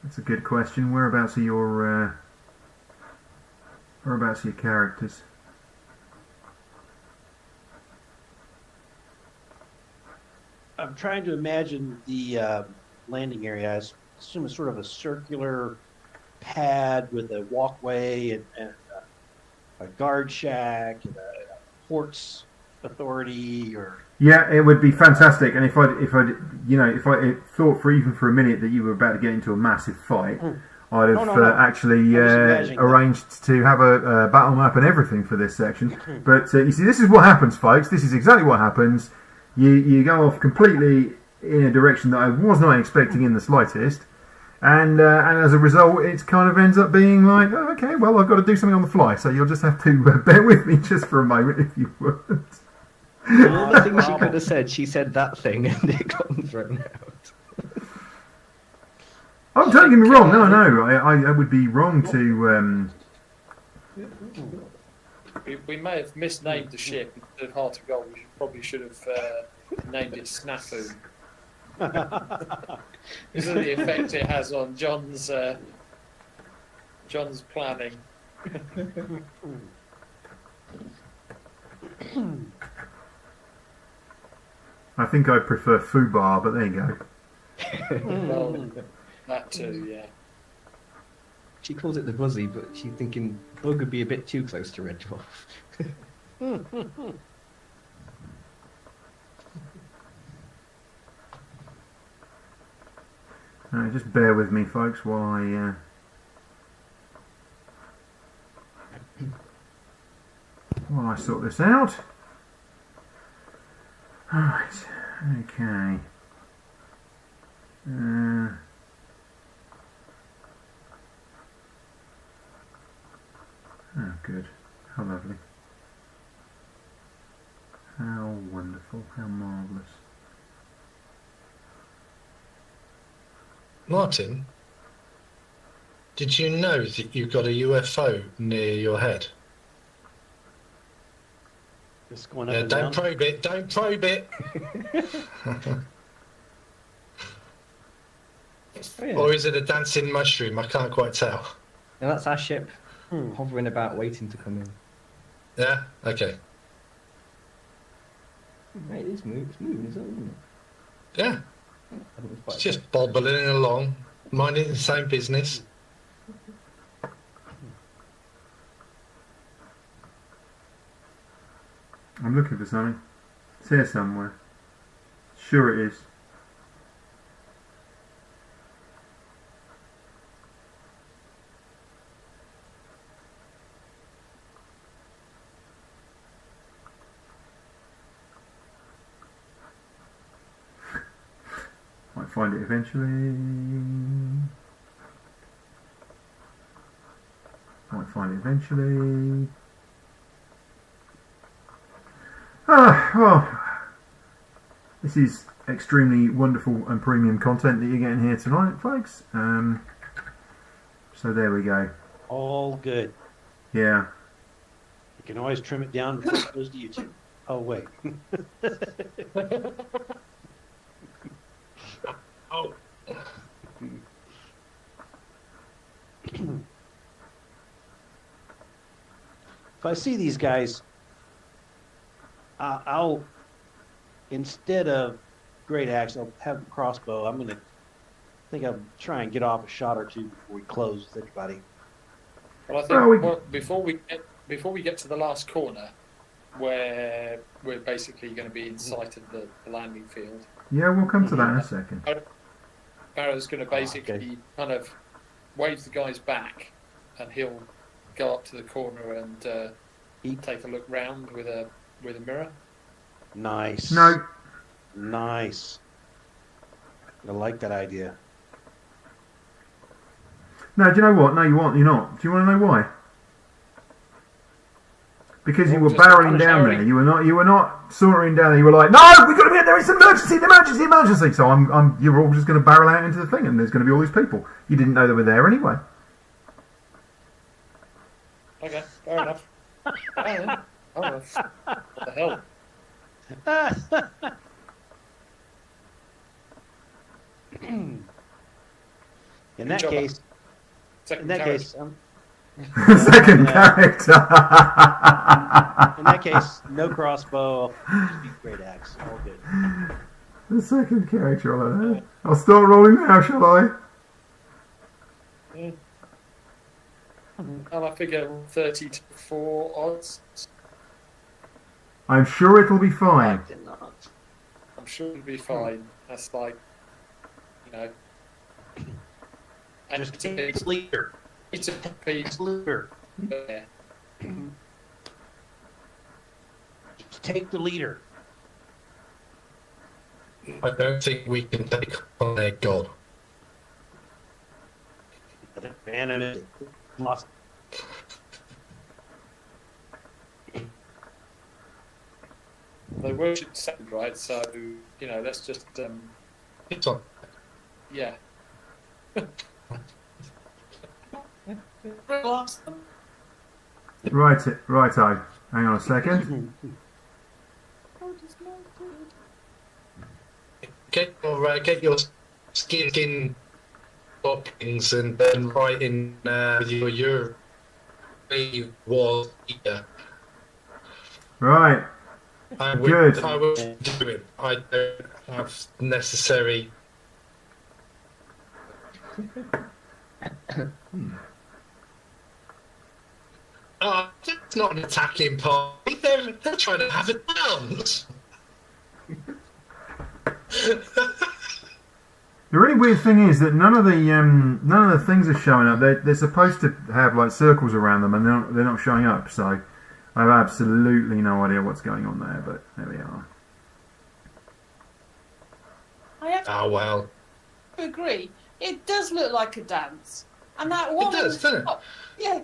That's a good question. Whereabouts are your characters? I'm trying to imagine the landing area. I assume it's sort of a circular pad with a walkway and a guard shack and a ports authority or? Yeah, it would be fantastic. And if I thought for even for a minute that you were about to get into a massive fight, I'd have No. actually I was imagining that. arranged to have a battle map and everything for this section. But you see, this is what happens, folks. This is exactly what happens. You go off completely in a direction that I was not expecting in the slightest. And as a result, it kind of ends up being like, oh, okay, well, I've got to do something on the fly. So you'll just have to bear with me just for a moment, if you would. The thing she could have said, she said that thing and it got thrown out. Oh, don't get me wrong. No. I would be wrong to... We may have misnamed the ship instead of Heart of Gold. We should have named it Snafu. Because of the effect it has on John's planning. I think I prefer Fubar, but there you go. Well, that too, yeah. She calls it the Buzzy, but she's thinking Bug would be a bit too close to Red Dwarf. Just bear with me, folks, while I... while I sort this out. Alright, okay. Oh, good. How lovely. How wonderful. How marvellous. Martin, did you know that you got a UFO near your head? Just going up Yeah, and don't down. probe it. Don't probe it. Oh, yeah. Or is it a dancing mushroom? I can't quite tell. And that's our ship hovering about, waiting to come in. Yeah. Okay. Right, it's moving, isn't it? Yeah. I think it's It's quite just bobbling along, minding the same business. I'm looking for something. It's here somewhere. Sure it is. Might find it eventually. Might find it eventually. Well, this is extremely wonderful and premium content that you're getting here tonight, folks. So there we go. All good. Yeah. You can always trim it down before it goes to YouTube. Oh, wait. Oh. If I see these guys, I'll instead of great axe, I'll have a crossbow. I'll try and get off a shot or two before we close with everybody. Well, I think Well, before we get to the last corner, where we're basically going to be in sight of the landing field, Yeah, we'll come to that in a second. Barrow's going to basically kind of wave the guys back, and he'll go up to the corner and take a look round with a mirror. Nice. No. Nice. I like that idea. No, do you know what? No, you aren't. You're not. Do you want to know why? Because you were Just barreling down there. You were not sauntering down there. You were like, no, we've got to be there. It's an emergency, emergency, emergency. So you're all just going to barrel out into the thing, and there's going to be all these people. You didn't know they were there anyway. Okay, fair enough. Oh, what the hell? In that job. case, Second in that carrot. case, Second Yeah. character. in that case, no crossbow, just be great axe. All good. The second character. I'll start rolling now, shall I? And I figure 30 to 4 odds. I'm sure it'll be fine. I did not. I'm sure it'll be fine. That's like, you know. And Just take the leader. it's a piece Leader. there. Just take the leader. I don't think we can take on their god. Abandon it. Lost. They worship sand, right? So, you know, that's just, It's on. yeah. Lost them. Righto. Hang on a second. Get your skin toppings and then write in with your was here. Right. I Good. will do it. I don't have necessary. It's not an attacking party. They're trying to have a dance. The really weird thing is that none of the things are showing up. They're supposed to have like circles around them, and they're not showing up. So I have absolutely no idea what's going on there. But there we are. I have Oh well. to agree. It does look like a dance, and that one. It does, doesn't it? Top, yeah,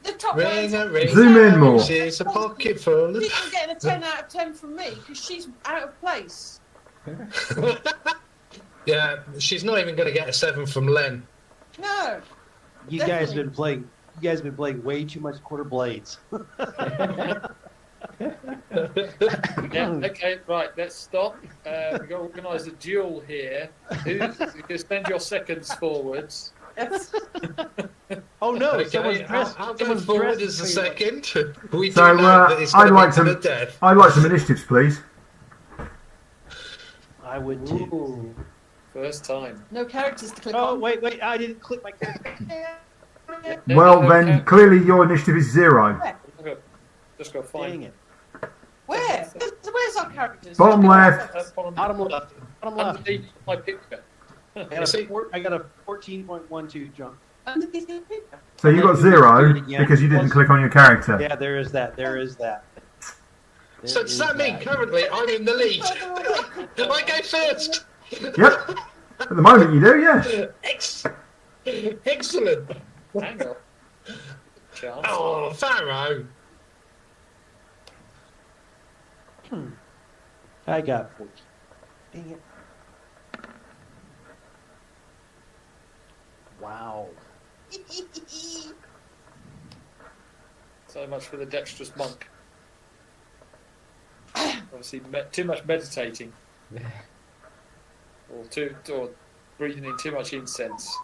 the top Ring one. a ring. Zoom in more. She's a pocket full of. She's getting a 10 out of 10 from me because she's out of place. Yeah, she's not even going to get a 7 from Len. No. You guys Definitely. been playing. You guys been playing way too much quarter blades. Yeah, okay, right, let's stop. We've got to organise a duel here. You can spend your seconds forwards. Oh no! Okay, Someone's dressed. I'll go someone's forward dressed as a pretty much. second. We do So, know that it's I'd going like to be to some- the death. I'd like some initiatives, please. I would too. Ooh, first time. No characters to click Oh on. wait! I didn't click my character. Well, then clearly your initiative is 0. Just go find Dang it! Where? Where's our characters? Bottom left. Bottom left. Bottom left. Underneath my picture. I got a 14.12 jump. Underneath the picture. So you got Do it 0 again. because you didn't Plus- click on your character. Yeah, there is that. There is that. So does that mean currently I'm in the lead? I go first. Yep. At the moment you do, yeah. Excellent. Hang on. Chance. Oh, Pharaoh. I got 14. Dang it! Wow. So much for the dexterous monk. Obviously, too much meditating. Or breathing in too much incense.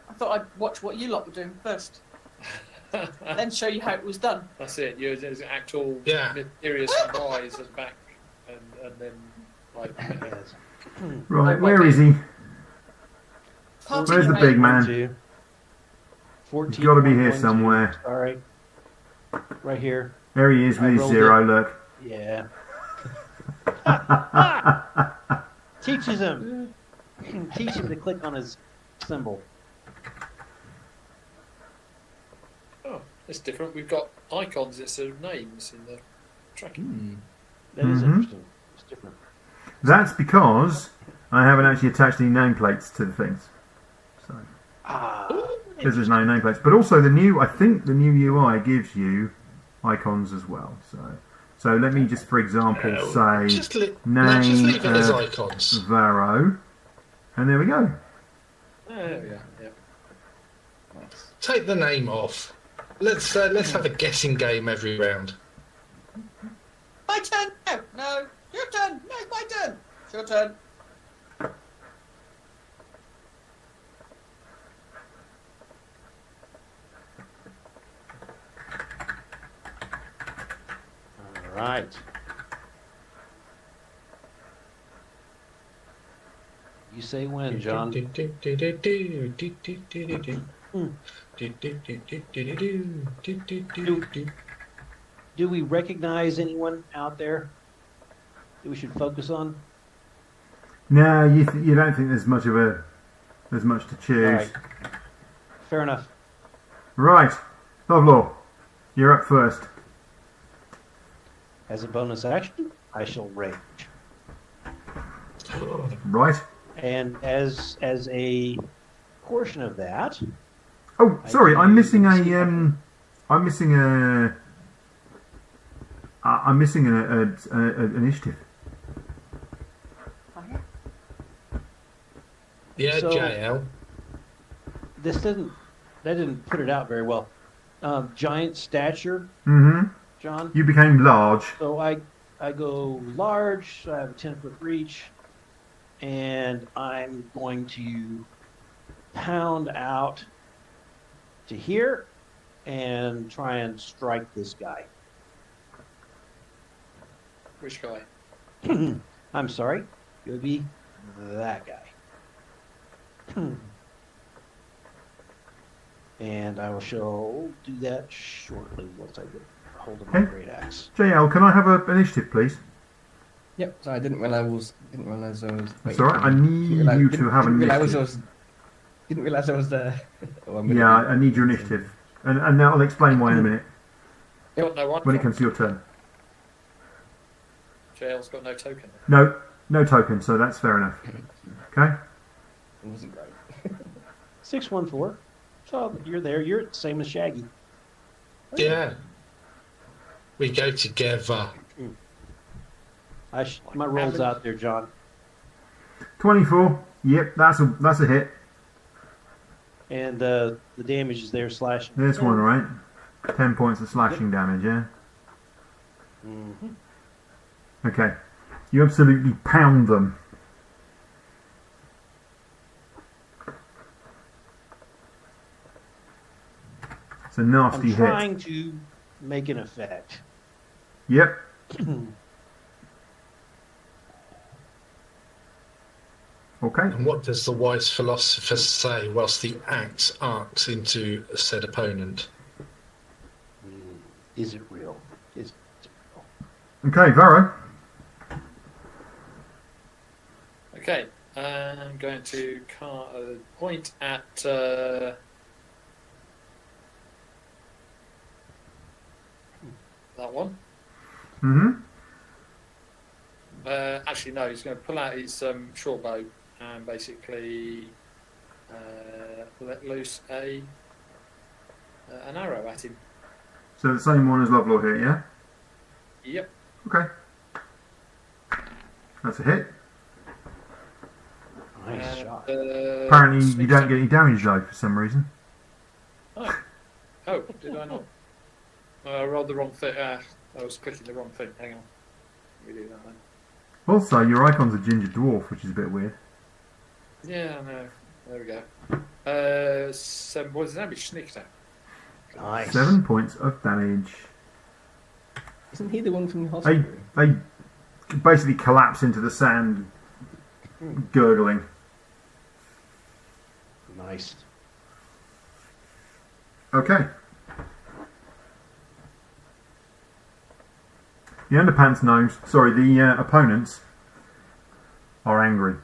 I thought I'd watch what you lot were doing first, then show you how it was done. That's it. There's an actual Yeah. mysterious rise at the back, and then like Yes. Right, where is he? Party Where's the parade. big man? 2. 14. He's got to be here somewhere. Sorry. Right here. There he is I with his rolled 0, look. Yeah. Teaches him. Teach him to click on his symbol. oh, it's different. We've got icons instead of names in the tracking. That is Mhm. interesting. It's different. That's because I haven't actually attached any nameplates to the things. So, Ah. because there's no nameplates. But also I think the new UI gives you icons as well. So let me just, for example, say Just let's just name leave it as of icons. Varro. And there we go. Oh, there we are. Yeah. Take the name off. Let's have a guessing game every round. My turn. No. Your turn. No, it's my turn. It's your turn. All right. You say when, John. Do we recognize anyone out there that we should focus on? No, you don't think there's much to choose. All right. Fair enough. Right, Lovelore, you're up first. As a bonus action, I shall rage. Right. And as a portion of that, Oh, sorry, I'm missing an initiative. Yeah, So- JL. that didn't put it out very well. Giant stature, Mm-hmm. John. You became large. So I go large. So I have a 10-foot reach, and I'm going to pound out to here and try and strike this guy. Which guy? I'm sorry. It would be that guy. And I shall do that shortly once I get hold of my Okay. great axe. JL, can I have an initiative, please? Yep. So I didn't realize I was. That's all right. I need you to have an initiative. Didn't realize I was there. Oh, I'm Yeah, I need your initiative, and now I'll explain why in a minute Got no one. when it comes to your turn. JL's got no token. No token, so that's fair enough. Okay. It wasn't great. 614. So you're there. You're the same as Shaggy. Yeah. We go together. My roll's out there, John. 24. Yep, that's a hit. And the damage is there slashing. There's one, right? 10 points of slashing damage, yeah? Mm-hmm. Okay. You absolutely pound them. It's a nasty I'm hit. trying to make an effect. Yep. Okay. And what does the wise philosopher say whilst the axe arcs into said opponent? Is it real? Is it real? Okay, Varro. Okay, I'm going to point at that one. Mm-hmm. Actually, no, he's going to pull out his short bow and basically let loose an arrow at him. So the same one as Lovelore here, yeah? Yep. Okay. That's a hit. Nice shot. Apparently you don't get any damage though for some reason. Oh, did I not? I rolled the wrong thing. I was clicking the wrong thing. Hang on. Let me do that then. Also, your icon's a ginger dwarf, which is a bit weird. Yeah, no. There we go. 7 points of damage. Sneaked out. Nice. 7 points of damage. Isn't he the one from the hospital? They basically collapse into the sand, gurgling. Nice. Okay. The underpants gnomes, sorry, the opponents are angry.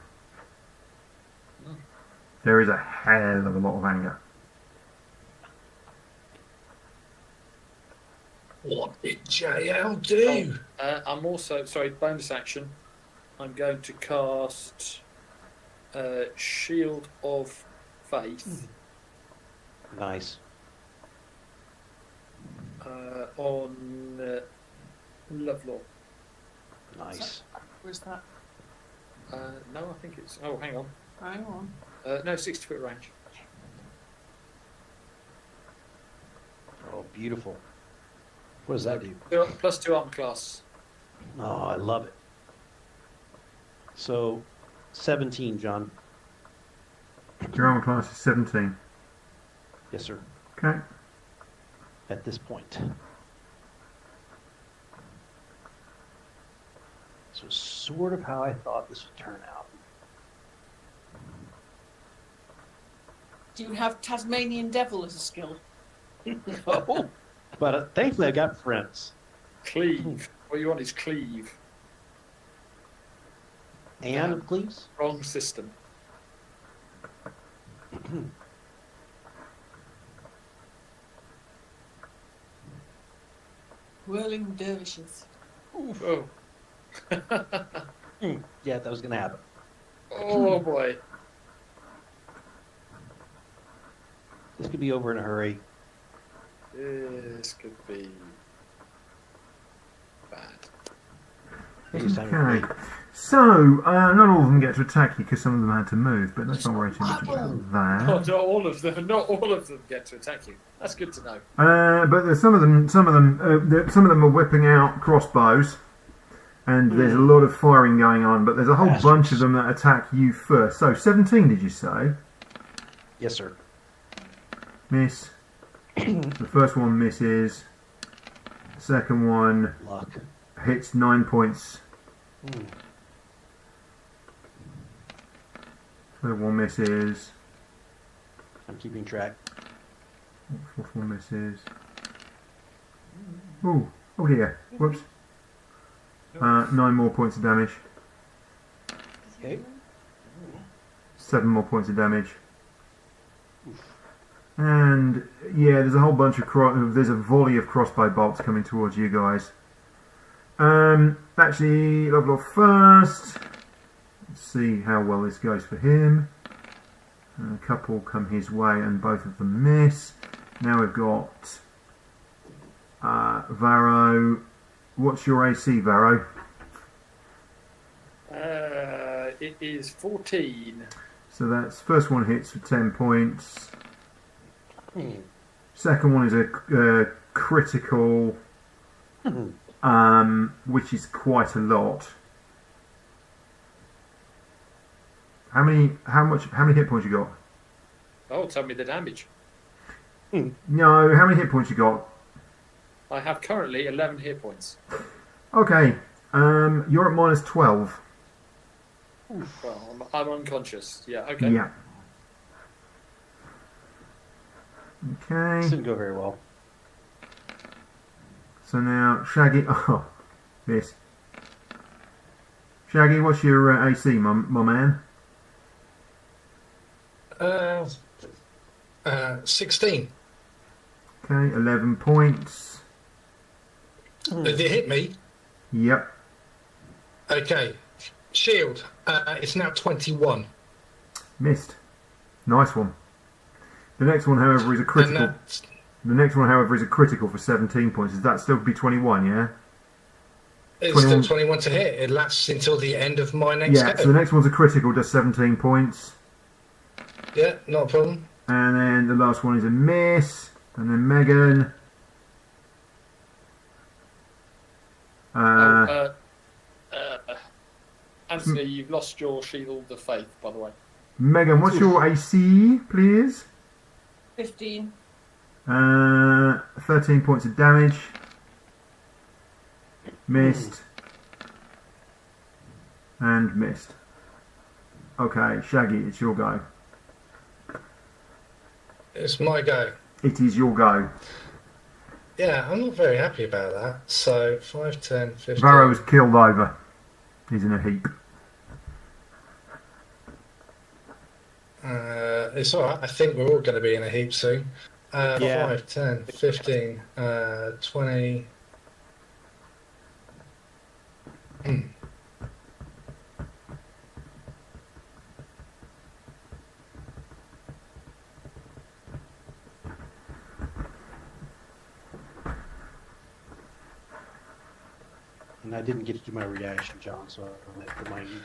There is a hell of a lot of anger. What did JL do? I'm also, sorry, bonus action. I'm going to cast Shield of Faith Nice. on Lovelore. Nice. Where's that? No, I think it's. Oh, hang on. Hang on. No, 60-foot range. Oh, beautiful. What does that do? +2 armor class. Oh, I love it. So, 17, John. Your armor class is 17. Yes, sir. Okay. At this point. So, sort of how I thought this would turn out. Do you have Tasmanian Devil as a skill? Oh, but thankfully I got friends. Cleave. What you want is cleave. And please. Wrong system. Whirling dervishes. Oh. Yeah, that was gonna happen. Oh boy. This could be over in a hurry. This could be bad. Maybe it's time to Okay. break. So, not all of them get to attack you because some of them had to move, but let's not worry too much about that. Not all of them. Not all of them get to attack you. That's good to know. But there's some of them are whipping out crossbows, and there's a lot of firing going on. But there's a whole bunch of them that attack you first. So 17, did you say? Yes, sir. Miss. The first one misses. The second one Luck. hits 9 points. Third one misses. I'm keeping track. Fourth one misses. Ooh, oh dear. Whoops. 9 more points of damage. Okay. 7 more points of damage. And yeah, there's a whole bunch of there's a volley of crossbow bolts coming towards you guys. Actually, level off first. Let's see how well this goes for him. A couple come his way, and both of them miss. Now we've got Varro. What's your AC, Varro? It is 14. So that's first one hits for 10 points. Second one is a critical, which is quite a lot. How many hit points you got? Oh, tell me the damage. No, how many hit points you got? I have currently 11 hit points. Okay, you're at minus 12. Well, I'm unconscious. Yeah, okay. Yeah. This Okay. didn't go very well. So now Shaggy. Oh, miss. Shaggy, what's your AC, my man? 16. Okay, 11 points. Did it hit me? Yep. Okay. Shield. It's now 21. Missed. Nice one. The next one, however, is a And critical. that's, The next one, however, is a critical for 17 points. Does that still be 21, yeah? it's 21. still 21 to hit. It lasts until the end of my next Yeah, go. so the next one's a critical, does 17 points. Yeah, not a problem. And then the last one is a miss. And then Megan. Anthony, you've lost your Shield of Faith, by the way. Megan, what's your AC, please? 15. 13 points of damage. Missed. And missed. Okay, Shaggy, it's your go. It's my go. It is your go. Yeah, I'm not very happy about that. So 5, 10, 15. Varro's killed over. He's in a heap. It's alright. I think we're all going to be in a heap soon. Yeah. 5, 10, 15, 20. And I didn't get to do my reaction, John, so I don't have to remind you.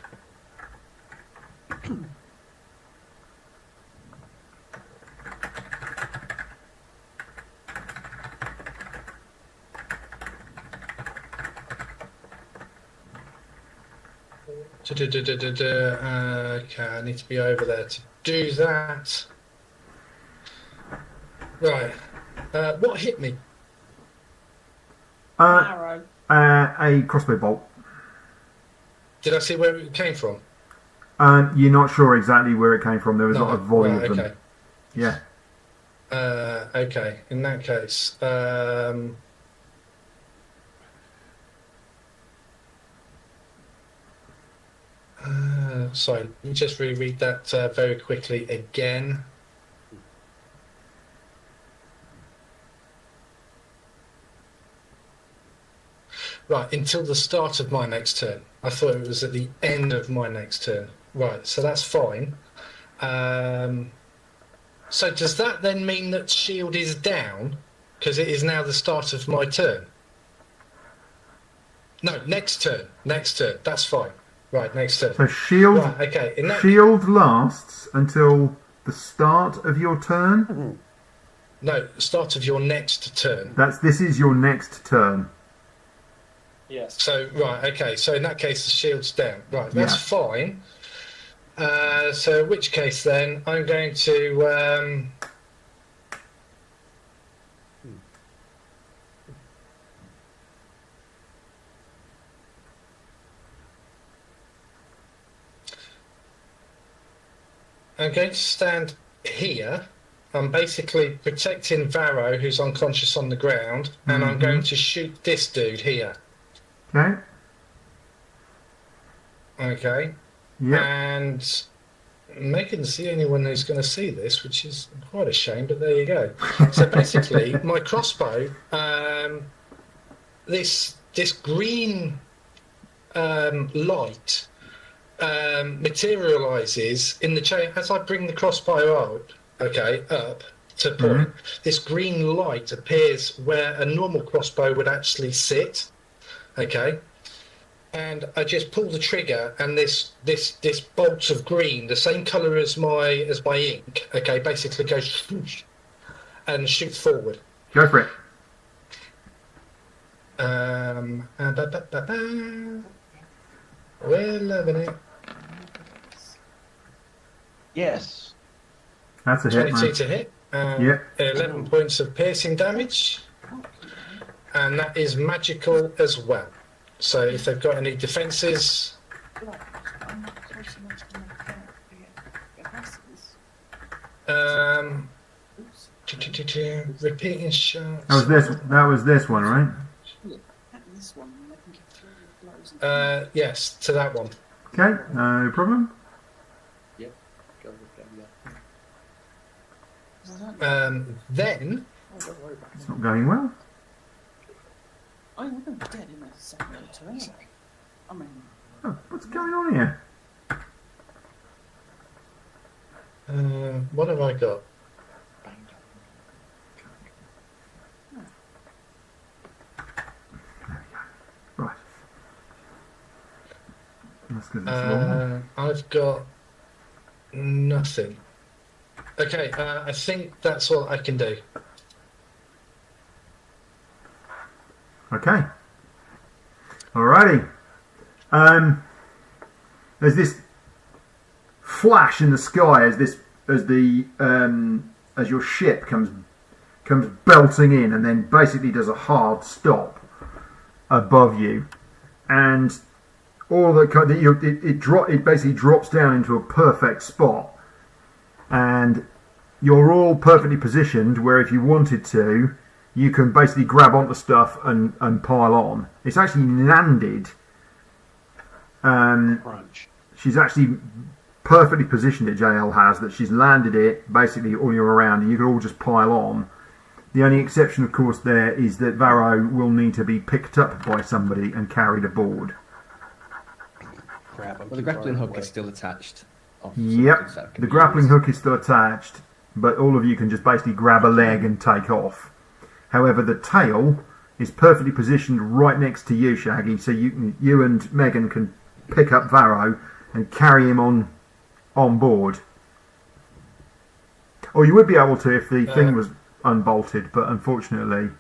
Okay, I need to be over there to do that. Right. What hit me? Uh, Arrow. a crossbow bolt. Did I see where it came from? You're not sure exactly where it came from. There was No, not a volley right, of them. okay. Yeah. Okay, in that case, Sorry, let me just reread that very quickly again. Right, until the start of my next turn. I thought it was at the end of my next turn. Right, so that's fine. So does that then mean that shield is down? Because it is now the start of my turn. No, next turn. Next turn. That's fine. Right, next turn. So shield, Right, okay. shield lasts until the start of your turn. No, start of your next turn. This is your next turn. Yes. So, right, okay. So in that case, the shield's down. Right, that's fine. So in which case then, I'm going to... I'm going to stand here. I'm basically protecting Varro, who's unconscious on the ground, and I'm going to shoot this dude here. Okay. Okay. Yeah. And Megan's the only one who's going to see this, which is quite a shame, but there you go. So basically, my crossbow, this green light materializes in the chain as I bring the crossbow out. Okay, up to point. This green light appears where a normal crossbow would actually sit. Okay. And I just pull the trigger, and this bolt of green, the same colour as my ink, okay, basically goes whoosh, and shoots forward. Go for it. We're loving it. Yes. That's a hit, 22 man. to hit. Yep. 11 points of piercing damage, and that is magical as well. So if they've got any defences, repeating shots. That was this one, right? Yes, to that one. Okay, no problem. Go with them, Then It's not going well. I would have dead in a second or two anyway. I mean, Oh, what's going on here? what have I got? Right. That's because it's long. I've got nothing. Okay, I think that's all I can do. Okay. Alrighty. There's this flash in the sky as your ship comes belting in, and then basically does a hard stop above you, and all it basically drops down into a perfect spot, and you're all perfectly positioned where if you wanted to, you can basically grab onto stuff and pile on. It's actually landed. Crunch. She's actually perfectly positioned it, JL has, that she's landed it basically all year around, and you can all just pile on. The only exception, of course, there is that Varro will need to be picked up by somebody and carried aboard. Crap. Well, the grappling hook is still attached. Yep, the grappling hook is still attached, but all of you can just basically grab a leg and take off. However, the tail is perfectly positioned right next to you, Shaggy, so you and Megan can pick up Varro and carry him on board. Or you would be able to if the thing was unbolted, but unfortunately...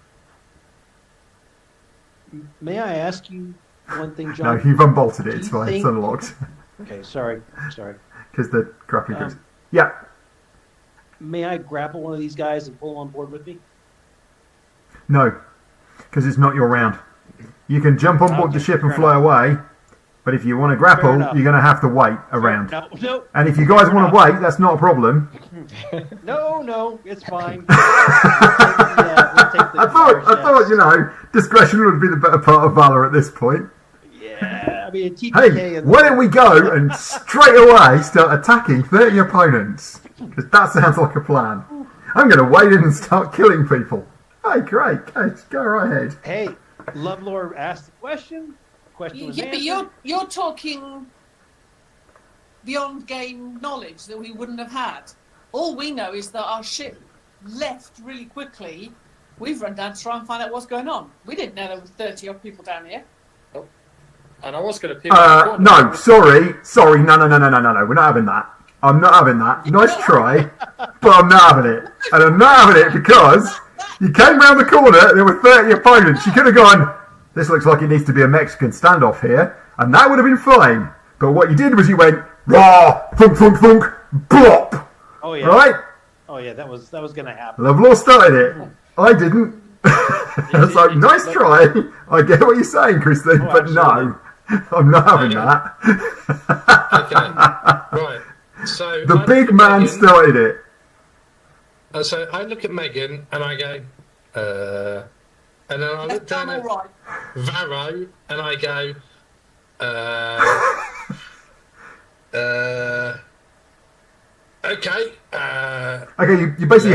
May I ask you one thing, No, John? you've unbolted it, it's Do you fine, it's think- unlocked. Okay, sorry. Because the grappling hook... Um, Yeah, May I grapple one of these guys and pull them on board with me? no, because it's not your round. You can jump on board the Okay, ship and fair fly away, but if you want to grapple, enough. you're going to have to wait a round. No, And if you guys want to wait, that's not a problem. no, it's fine. We'll take the I thought, discretion would be the better part of valor at this point. Yeah, mean, TPK Hey, and why don't we go and straight away start attacking 30 opponents? Because that sounds like a plan. I'm going to wade in and start killing people. Hey, great. Okay, go right ahead. Hey, Lovelore asked the question. Question was Yeah, but answered. you're talking beyond game knowledge that we wouldn't have had. All we know is that our ship left really quickly. We've run down to try and find out what's going on. We didn't know there were 30 odd people down here. And I was going to No, sorry, no, we're not having that. I'm not having that. Nice try, but I'm not having it. And I'm not having it because you came round the corner, there were 30 opponents. You could have gone, this looks like it needs to be a Mexican standoff here, and that would have been fine. But what you did was you went, raw, thunk, thunk, thunk, blop. Oh yeah. Right? Oh yeah, that was going to happen. Lovelore started it. I didn't. I was like, nice try. I get what you're saying, Christine, Oh, but no. I'm not having that. Okay, right. So The I big look at man Megan- started it. So I look at Megan and I go, and then I look That's down done at all right. Varro and I go, okay. Okay, you basically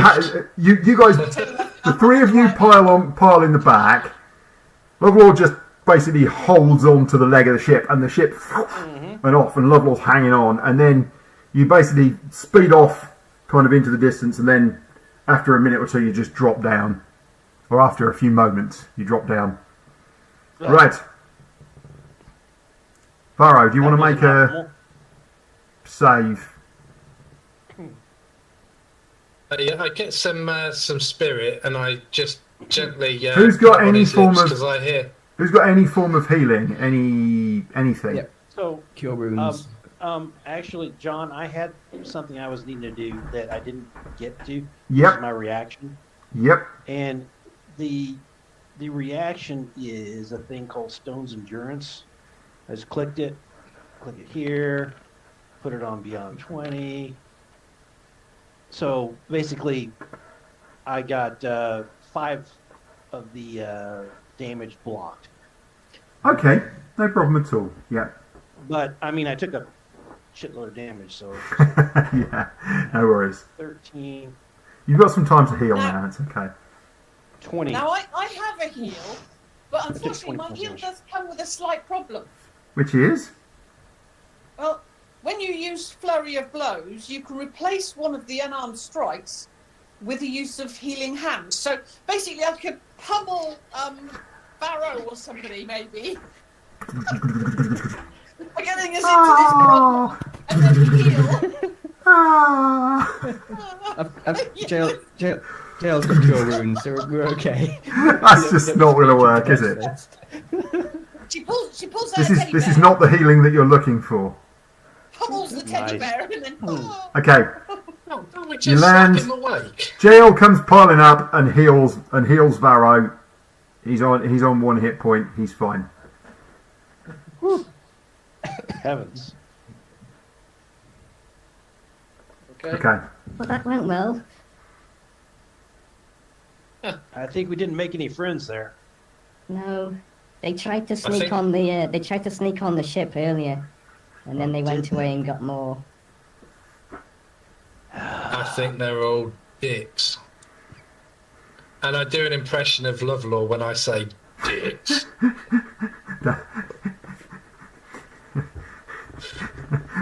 you guys, the three of you pile in the back. Lovelore just basically holds on to the leg of the ship, and the ship went off, and Lovelore's hanging on, and then you basically speed off kind of into the distance, and then after a minute or two you just drop down, or after a few moments you drop down. Right. Varro, do you want to make a save? Yeah, I get some spirit, and I just gently. Who's got any form of- Because I hear. Who's got any form of healing? Anything? Yep. So, Cure wounds. actually, John, I had something I was needing to do that I didn't get to. Yep. This is my reaction. Yep. And the reaction is a thing called Stone's Endurance. I just click it here, put it on Beyond 20. So basically, I got 5 of the damage blocked. Okay, no problem at all. Yeah. But, I mean, I took a shitload of damage, so Yeah, no worries. 13, You've got some time to heal now, it's okay. 20. Now, I have a heal, but took unfortunately 20 my points heal damage. does come with a slight problem. Which is? Well, when you use Flurry of Blows, you can replace one of the unarmed strikes with the use of Healing Hands. So basically I could pummel Barrow or somebody, maybe. By getting us into this problem, and then heal. Jail's got cure wounds, so we're okay. That's just not going to work, is it? She pulls out This a is teddy this bear, is not the healing that you're looking for. pummels the teddy Nice. bear, and then Okay, Oh, don't we You just land- slap him awake? Jail comes piling up and heals Varro. He's on 1 hit point. He's fine. Heavens. Okay. Okay. Well, that went well. I think we didn't make any friends there. No, they tried to sneak think- on the they tried to sneak on the ship earlier, and then they went away and got more. I think they're all dicks. And I do an impression of Lovelore when I say dicks.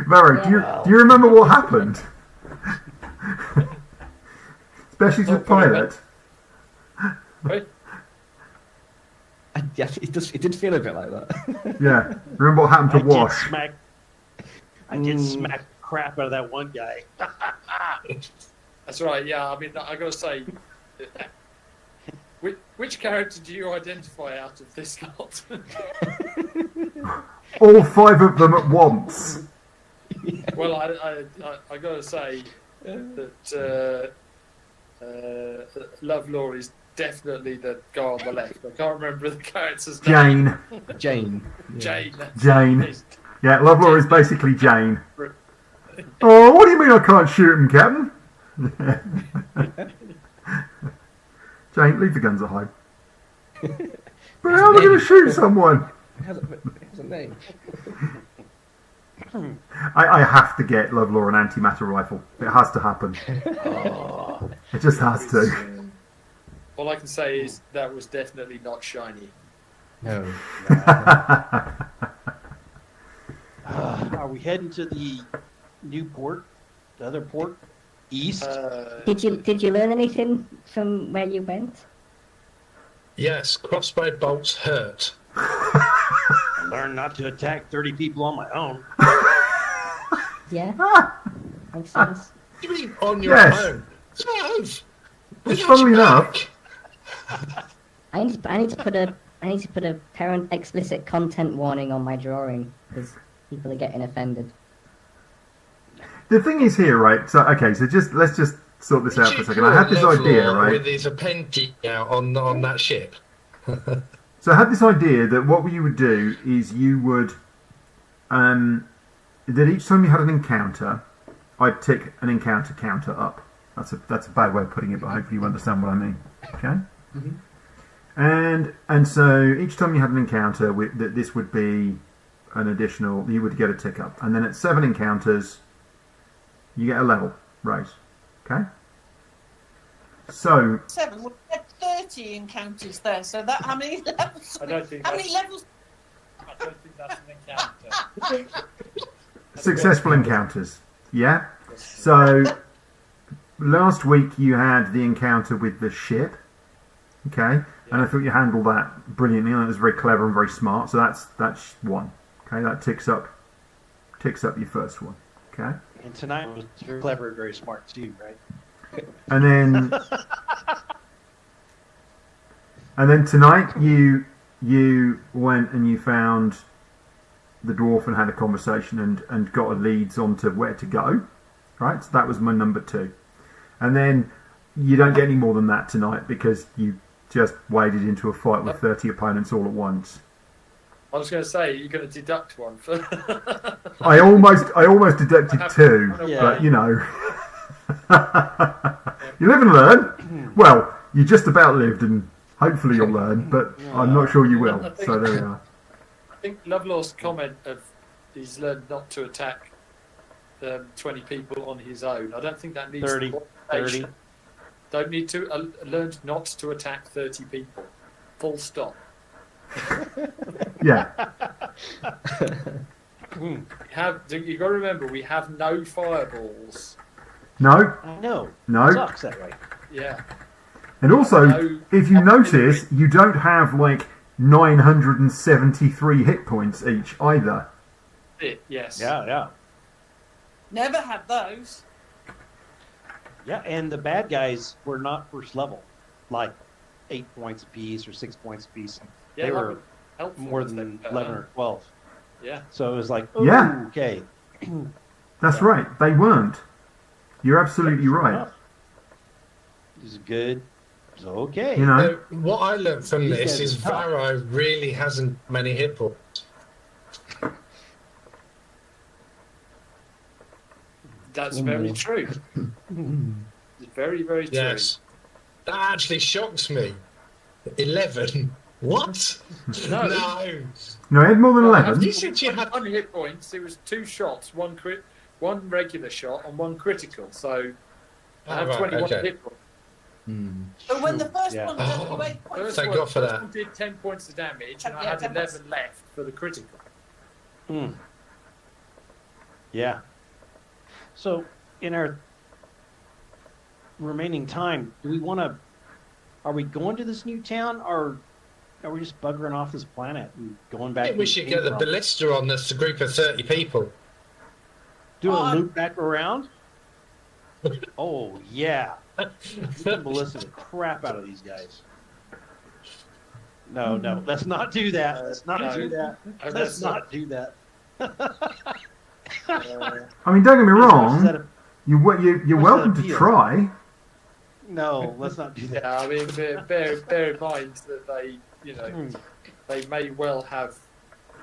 Varro, do you remember what happened? Especially to the pilot. Right? Yeah, it did feel a bit like that. Yeah. Remember what happened to Wash? I did smack the crap out of that one guy. That's right. Yeah, I mean, I got to say, which character do you identify out of this lot? All 5 of them at once. Well, I got to say that Lovelore is definitely the guy on the left. I can't remember the character's name. Jane. Jane. Yeah. Jane. Yeah, Lovelore is basically Jane. Oh, what do you mean I can't shoot him, Captain? Jane, leave the guns at home. But how am I going to shoot someone? It has What's the name? I have to get Lovelore an antimatter rifle. It has to happen. Oh, It just has to. All I can say is that was definitely not shiny. No. are we heading to the new port, the other port, east? Did you learn anything from where you went? Yes, crossbow bolts hurt. Learn not to attack 30 people on my own. Yeah, makes sense. What do you mean on your Yes. own? Yes. Which, funnily enough, I need to put a parent explicit content warning on my drawing because people are getting offended. the thing is here, right? So okay, so let's just sort this out for a second. I had this idea, right? With his appendage out on that ship. So I had this idea that what you would do is you would, that each time you had an encounter, I'd tick an encounter counter up. That's a bad way of putting it, but hopefully you understand what I mean. Okay. Mhm. And so each time you had an encounter, that this would be an additional. You would get a tick up, and then at 7 encounters, you get a level raise. Okay. So 7. We had 30 encounters there. So that how many levels? I don't think How many levels? I don't think that's an encounter. successful encounters. Yeah. So last week you had the encounter with the ship. Okay. And I thought you handled that brilliantly. And it was very clever and very smart. So that's 1. Okay. That ticks up your first one. Okay. And tonight was very clever and very smart too, right? And then tonight you went and you found the dwarf and had a conversation and got a leads onto where to go. Right? So that was my number 2. And then you don't get any more than that tonight because you just waded into a fight with 30 opponents all at once. I was going to say, you're going to deduct one for. I almost deducted 2, Yeah. but you know. You live and learn. Well, you just about lived, and hopefully you'll learn, but I'm not sure you will. So there we are. I think Lovelaw's comment of he's learned not to attack 20 people on his own. I don't think that needs 30. qualification. Don't need to learned not to attack 30 people. Full stop. Yeah. Hmm. You got to remember, we have no fireballs. No. I know. No. Sucks that way. Yeah. And also, No. if you notice, you don't have like 973 hit points each either. Yes. Yeah. Never had those. Yeah, and the bad guys were not first level, like 8 points apiece or 6 points apiece. Yeah, They that were would help more us than then. 11 or 12. Yeah. So it was like, oh, Yeah. okay. That's right. They weren't. You're absolutely right. This is good. It's okay. You know. What I learned from These this guys is are tough. Varro really hasn't many hit points. That's very true. It's very, very true. Yes. That actually shocks me. 11. What? No. No. No, I had more than You 11. said you had. 1 hit points. It was 2 shots, one regular shot, and 1 critical. So I have right, 21 okay. hit points. But when the first Yeah. one does Oh, 8 points, Thank God for first that. one did 10 points of damage, and I Yeah, had 10 points. 11 left for the critical. Hmm. Yeah. So, in our remaining time, do we want to? Are we going to this new town, or are we just buggering off this planet and going I back? think we to should get the Kingdom? ballista on this group of 30 people. Do a On. loop back around. Oh yeah, we can ballista the crap out of these guys. No, let's not do that. Let's not No. do that. And Let's that's not do that. I mean, don't get me As much as wrong. that- You're What's welcome that to appeal? try. No, let's not do that. Yeah, I mean, bear in mind that they, Hmm. they may well have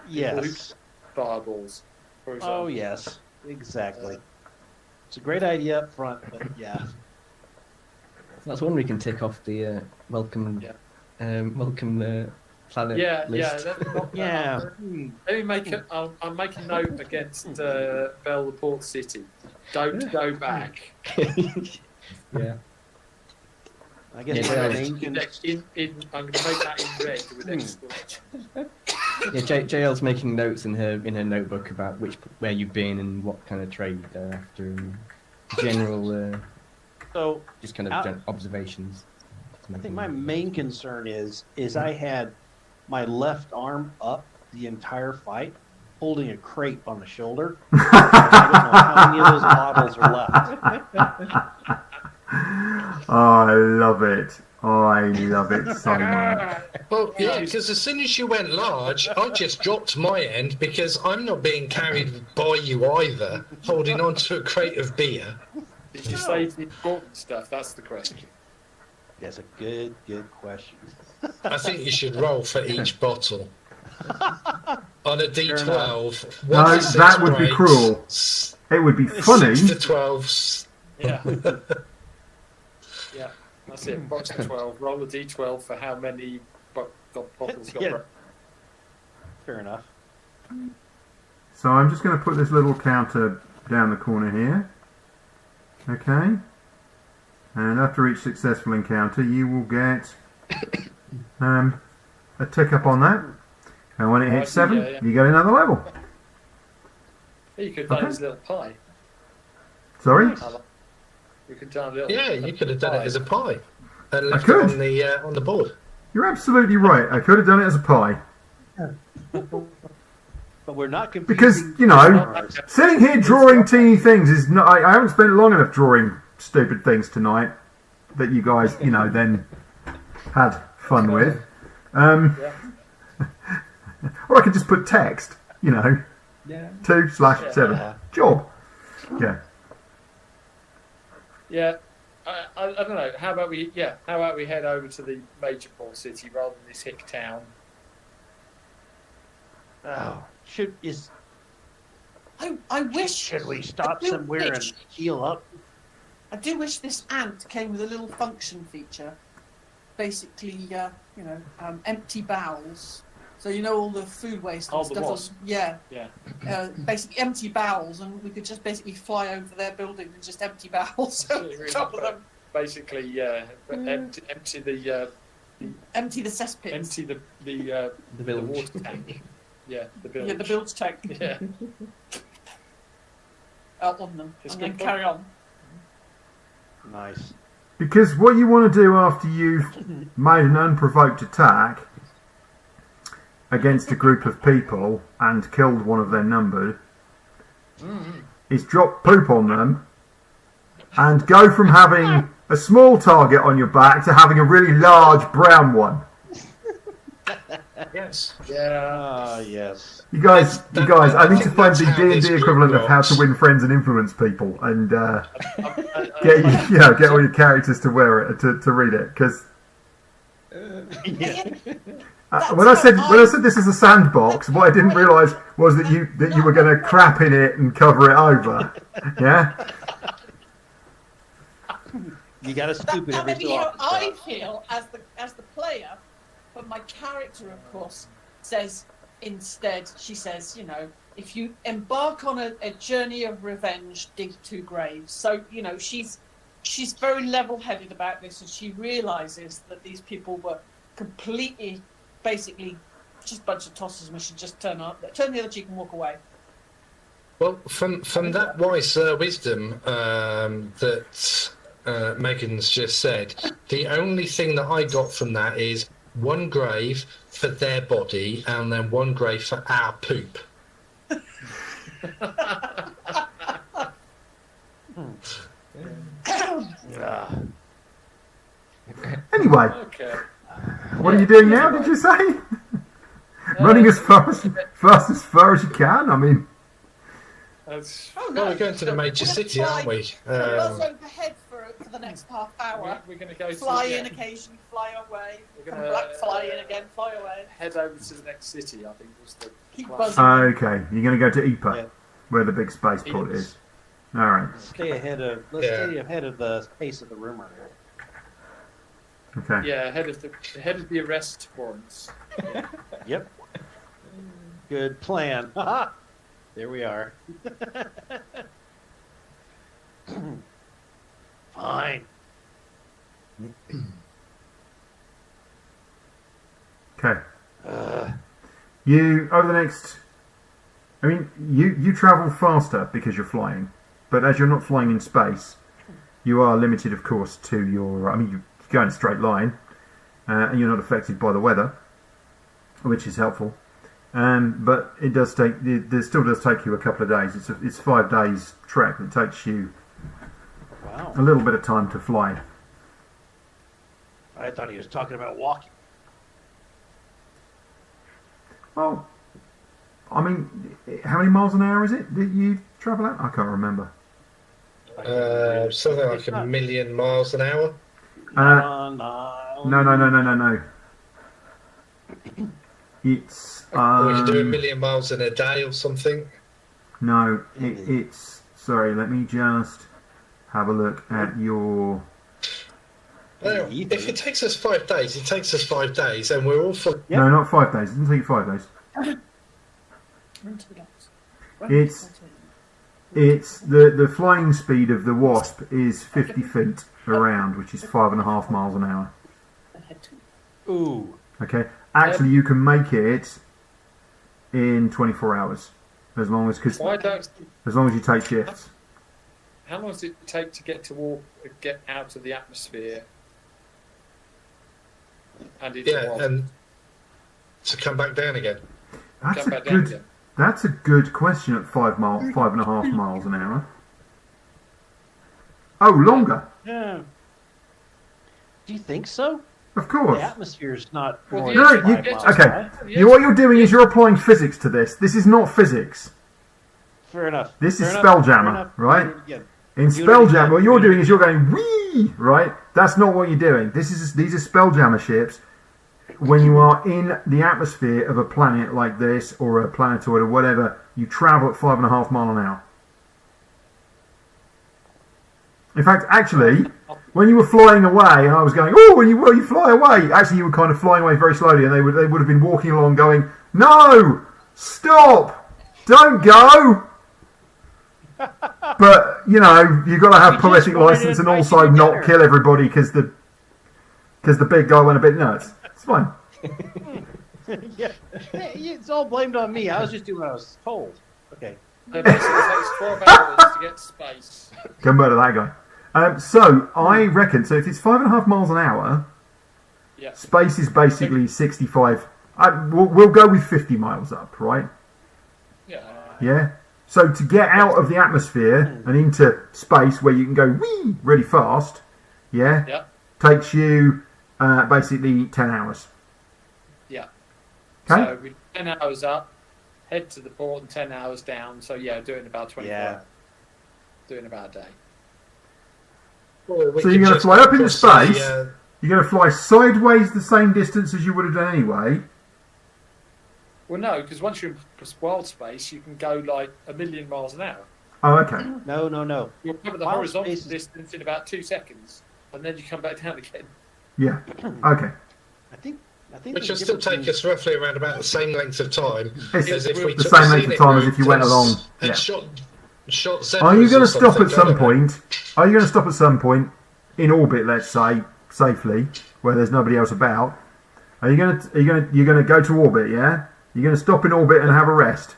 Yes. fireballs. For example. Oh yes, exactly. It's a great idea up front, but yeah. That's one we can tick off the welcome. Yeah. Welcome planet Yeah, list. Yeah. Let me make a. I'll make a note against Bell the Port City. Don't go back. Yeah. I guess Yeah, my yeah. main I'm going to make that in red with exclamation. Yeah, JL's making notes in her notebook about where you've been and what kind of trade they're after, and general so just kind of Out- observations. I think my main concern is I had my left arm up the entire fight, holding a crate on the shoulder. I don't know how many of those bottles are left. I love it. I love it so much. Well, yeah, because as soon as you went large, I just dropped my end because I'm not being carried by you either, holding on to a crate of beer. Did you save the important stuff? That's the question. That's a good question. I think you should roll for each bottle. On a D12. No, one to six that would be grapes, cruel. It would be funny. 6 to 12. Yeah. Yeah, that's it. Box to 12. Roll a D12 for how many bottles got Yeah. broken. Fair enough. So I'm just going to put this little counter down the corner here. Okay. And after each successful encounter, you will get a tick up on that. And when it hits 7, yeah. you get another level. You could have done Okay. his little pie. Sorry? You could have done a little. Yeah, you could have done it as a pie and left could. it on the board. You're absolutely right. I could have done it as a pie. But we're not confusing Because, you know, sitting here drawing teeny things is not... I haven't spent long enough drawing stupid things tonight that you guys, you know, then had fun with. Or I could just put text, you know, Yeah. 2/7. Yeah. Job. Yeah. Yeah, I don't know. How about we head over to the major port city rather than this hick town? Oh, I wish. should we stop I do somewhere wish- and heal up? I do wish this ant came with a little function feature. Basically, empty bowels. So you know all the food waste and Oh, the stuff. wasp. Yeah. Yeah. Basically empty bowels, and we could just basically fly over their building and just empty bowels Yeah, on really, top of them. Basically, yeah. Empty the Empty the cesspits. empty the The village. water tank. Yeah, the bilge. Yeah, the bilge tank Yeah. out on them, Just and then keep carry on. Nice. Because what you want to do after you've made an unprovoked attack against a group of people and killed one of their number is drop poop on them and go from having a small target on your back to having a really large brown one. Yes. Yeah. Ah, yes. You guys, I need to think find that's the how this D&D group equivalent of how to works. win friends and influence people, and Get get all your characters to wear it to read it. Because when I said this is a sandbox, what I didn't realise was that you were going to crap in it and cover it over. Yeah. You got to scoop it I every mean, so you know, often. I feel as the player, but my character, of course, says instead. She says, if you embark on a journey of revenge, dig 2 graves. So she's very level-headed about this, and she realizes that these people were completely, basically, just a bunch of tossers, and we should just turn the other cheek and walk away. Well, from that wise wisdom that Megan's just said, the only thing that I got from that is 1 grave for their body and then 1 grave for our poop. Ah. Anyway, Okay. what are you doing now? Did you say? Running as fast as you can. I mean, That's, Oh, Well, we're going to the major city, aren't we? We're also overhead for the next half hour. we're going to go Fly to in occasionally, fly away. We're Come gonna, back, fly in again, fly away. head over to the next city. I think was the Keep plan. buzzing. okay, you're going to go to Ypres, Yeah. where the big spaceport Yes. is. All right. Let's stay ahead of the pace of the rumor. Okay. Yeah, ahead of the arrest warrants. Yep. Good plan. There we are. Fine. Okay. You over the next. I mean, you travel faster because you're flying, but as you're not flying in space, you are limited, of course, to your. I mean, you go in a straight line, and you're not affected by the weather, which is helpful. But it does take. It still does take you a couple of days. It's 5 days trek. It takes you Wow. a little bit of time to fly. I thought he was talking about walking. Well, I mean, how many miles an hour is it that you travel at? I can't remember. Something like a million miles an hour. No. It's Or you do a million miles in a day or something. no. It's sorry. Let me just have a look at your. Well, if it takes us 5 days, it takes us 5 days, and we're all for. Yep. No, not 5 days. It doesn't take you 5 days. Run to the dogs. It's the flying speed of the Wasp is 50 feet around, which is 5.5 miles an hour. Ooh. Okay. Actually, you can make it in 24 hours, as long as you take shifts. How long does it take to get out of the atmosphere? And And to come back down again. That's a good question at 5.5 miles an hour. Oh, longer. Yeah. Do you think so? Of course. The atmosphere's not. Well, more no, than 5 miles okay. high. What you're doing is you're applying physics to this. This is not physics. Fair enough. This is Fair enough. Spelljammer, Fair enough. right? Yeah. In Do it again. Spelljammer, what you're doing is you're going wee, right? That's not what you're doing. These are Spelljammer ships. When you are in the atmosphere of a planet like this, or a planetoid, or whatever, you travel at 5.5 miles an hour. In fact, actually, when you were flying away, and I was going, oh, when you fly away, actually you were kind of flying away very slowly, and they would have been walking along, going, no, stop, don't go. But you know, you've got to have poetic license and also not kill everybody because the big guy went a bit nuts. It's fine. Yeah. It's all blamed on me. I was just doing what I was told. Okay. It takes 12 hours to get to space. Come back to that guy. So I reckon. So if it's 5.5 miles an hour, Yeah. space is basically 65. We'll go with 50 miles up, right? Yeah. Yeah. So to get out of the atmosphere and into space where you can go wee really fast, Yeah. takes you basically 10 hours. Yeah. Okay. So we 10 hours up, head to the port, and 10 hours down. So yeah, doing about 24 Yeah. hours. Doing about a day. So you're going to fly up into space. You're going to fly sideways the same distance as you would have done anyway. Well, no, because once you're in Wildspace, you can go like a million miles an hour. Oh, okay. No. You'll cover the Wildspace horizontal is- distance in about 2 seconds, and then you come back down again. Yeah. Okay. I think. Which will still take us roughly around about the same length of time It's as if we the took same the length of scenic time as route if you went and along. and Yeah. shot zebras. Are you going or to stop something, at some I don't know. point? Are you going to stop at some point in orbit, let's say, safely, where there's nobody else about? You're going to go to orbit? Yeah. You're going to stop in orbit and have a rest.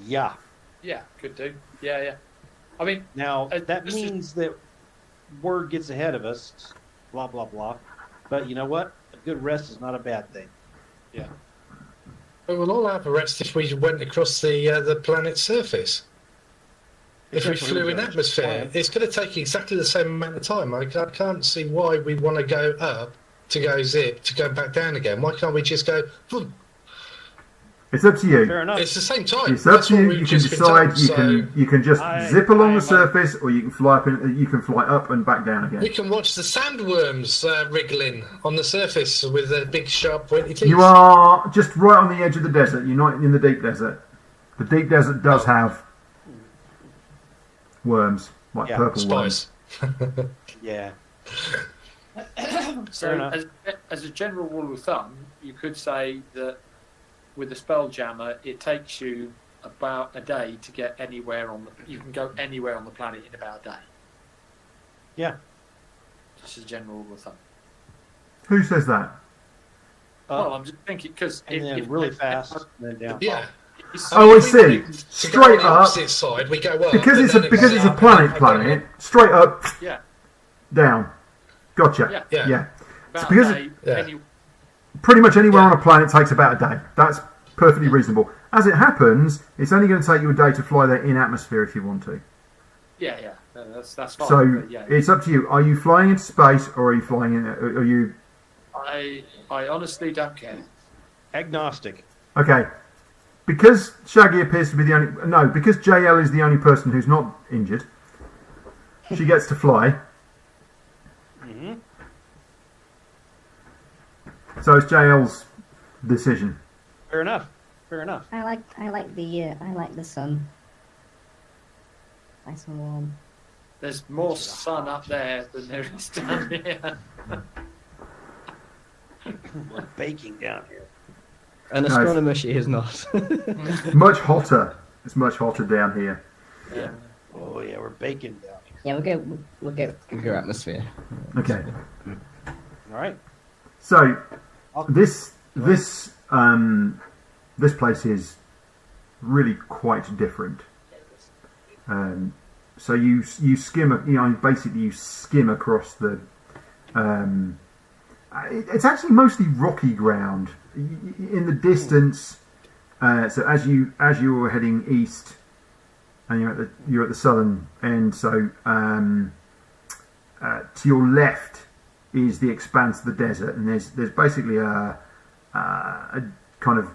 Yeah. Yeah, could do. Yeah. I mean, Now that this is- means that word gets ahead of us. Blah blah blah. But you know what? A good rest is not a bad thing. yeah. We will all have a rest if we went across the planet's surface. If we Except for flew in Joe's atmosphere, plan. it's going to take exactly the same amount of time. I can't see why we want to go up to go zip to go back down again. Why can't we just go? "Vroom"? It's up to you. Fair enough. It's the same time. It's up That's to what you. we've You can just been decide. told, You can just I- zip along the I'm surface, or you can fly up. You can fly up and back down again. We can watch the sandworms wriggling on the surface with their big, sharp, pointy teeth. You are just right on the edge of the desert. You're not in the deep desert. The deep desert does have worms, like Yeah, purple worms. spice. Yeah. Fair So, enough. as a general rule of thumb, you could say that with the Spelljammer, it takes you about a day to get anywhere on the. You can go anywhere on the planet in about a day. Yeah. Just as a general rule of thumb. Who says that? Well, I'm just thinking because and then really fast, and then down. Yeah. Oh, I If we see. wanted to go Straight on the up, opposite side, we go up. because and it's a then because it's a down, planet. Straight up, Yeah, down. Gotcha. Yeah. Yeah. Yeah. about because a day. Yeah. Pretty much anywhere Yeah. on a planet takes about a day. That's perfectly reasonable. As it happens, it's only going to take you a day to fly there in atmosphere if you want to. Yeah. That's fine. So but yeah, it's up to you. Are you flying into space or are you flying in? Are you I honestly don't care. Agnostic. okay? Because Shaggy appears to be the only because JL is the only person who's not injured. She gets to fly. Mm-hmm. So it's JL's decision. Fair enough. Fair enough. I like the sun. Nice and warm. There's more sun up there than there is down here. We're baking down here. An Nice. astronomer she is not. Much hotter. It's much hotter down here. Yeah. Oh yeah, we're baking down here. Yeah, we'll go. Your atmosphere. Okay. All right. So I'll- this place is really quite different. So you skim, basically you skim across the. It's actually mostly rocky ground. In the distance, so as you're heading east, and you're at the southern end. So to your left is the expanse of the desert, and there's basically a kind of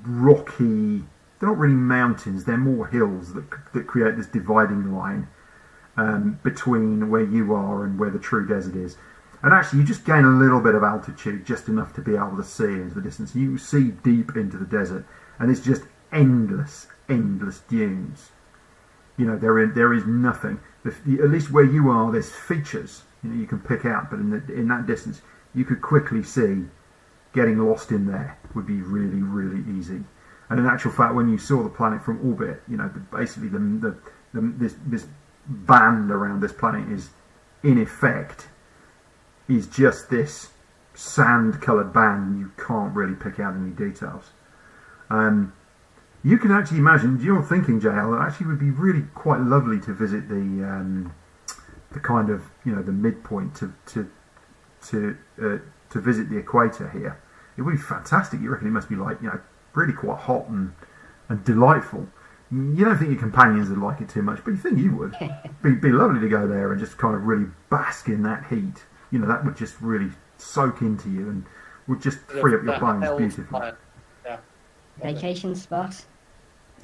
rocky. They're not really mountains; they're more hills that create this dividing line between where you are and where the true desert is. And actually, you just gain a little bit of altitude, just enough to be able to see into the distance. You see deep into the desert, and it's just endless dunes. There is nothing. At least where you are, there's features you can pick out, but in that distance, you could quickly see getting lost in there would be really, really easy. And in actual fact, when you saw the planet from orbit, basically this band around this planet is, in effect, is just this sand-coloured band. You can't really pick out any details. You can actually imagine, you're thinking, JL, that actually would be really quite lovely to visit the kind of, the midpoint to visit the equator here. It would be fantastic. You reckon it must be like, really quite hot and delightful. You don't think your companions would like it too much, but you think you would. Be lovely to go there and just kind of really bask in that heat. That would just really soak into you and would just free up your bones beautifully. Yeah. Vacation spot.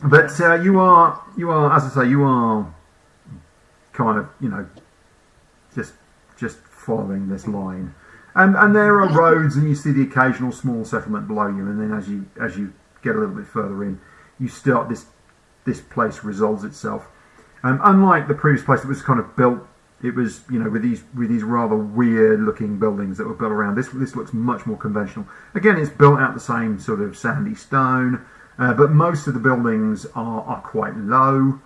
But you are, as I say, you are kind of, just following this line, and there are roads, and you see the occasional small settlement below you, and then as you get a little bit further in, you start this place resolves itself. Unlike the previous place that was kind of built, it was with these rather weird looking buildings that were built around. This looks much more conventional. Again, it's built out the same sort of sandy stone. But most of the buildings are quite low.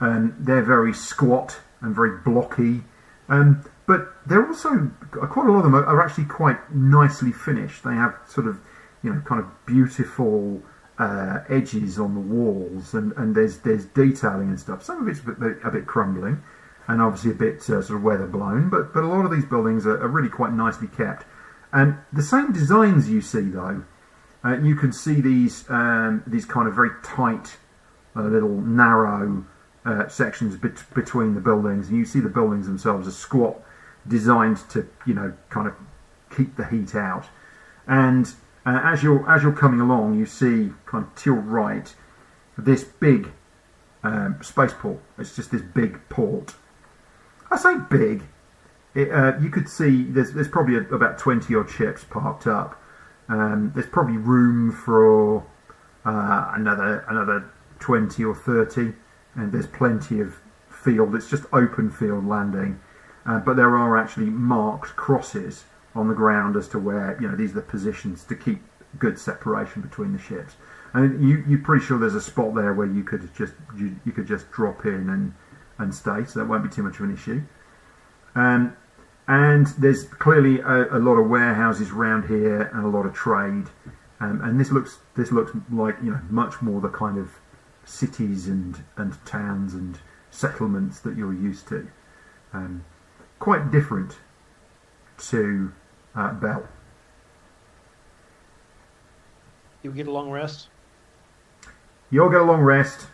They're very squat and very blocky. But they're also, quite a lot of them are actually quite nicely finished. They have sort of, kind of beautiful edges on the walls, and there's detailing and stuff. Some of it's a bit crumbling, and obviously a bit sort of weather blown. But a lot of these buildings are really quite nicely kept. And the same designs you see though. You can see these kind of very tight, little narrow sections between the buildings, and you see the buildings themselves are squat, designed to kind of keep the heat out. And as you're coming along, you see kind of to your right this big spaceport. It's just this big port. I say big. You could see there's probably about 20 odd ships parked up. There's probably room for another 20 or 30, and there's plenty of field. It's just open field landing, but there are actually marked crosses on the ground as to where, these are the positions to keep good separation between the ships. And you're pretty sure there's a spot there where you could just drop in and stay, so that won't be too much of an issue. And there's clearly a lot of warehouses around here and a lot of trade. And this looks like much more the kind of cities and towns and settlements that you're used to. Quite different to Bell. You get a long rest. You'll get a long rest,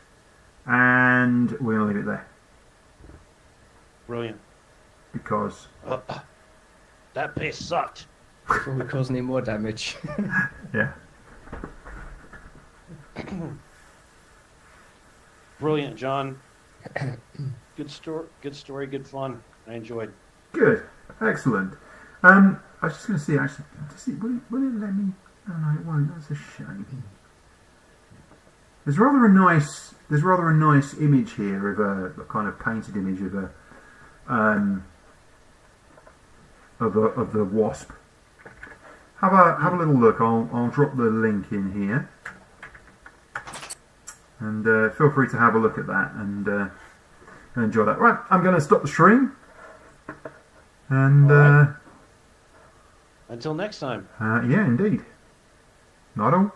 and we're going to leave it there Brilliant. because That pace sucked. Before we cause any more damage. yeah. Brilliant, John. Good story, good fun. I enjoyed. Good, excellent. I was just going to see actually. Will it let me? Oh no, it won't. That's a shame. There's rather a nice image here of a kind of painted image of the wasp. Have a little look. I'll drop the link in here, and feel free to have a look at that and enjoy that. Right, I'm going to stop the stream, and Until next time. yeah, indeed. Not all.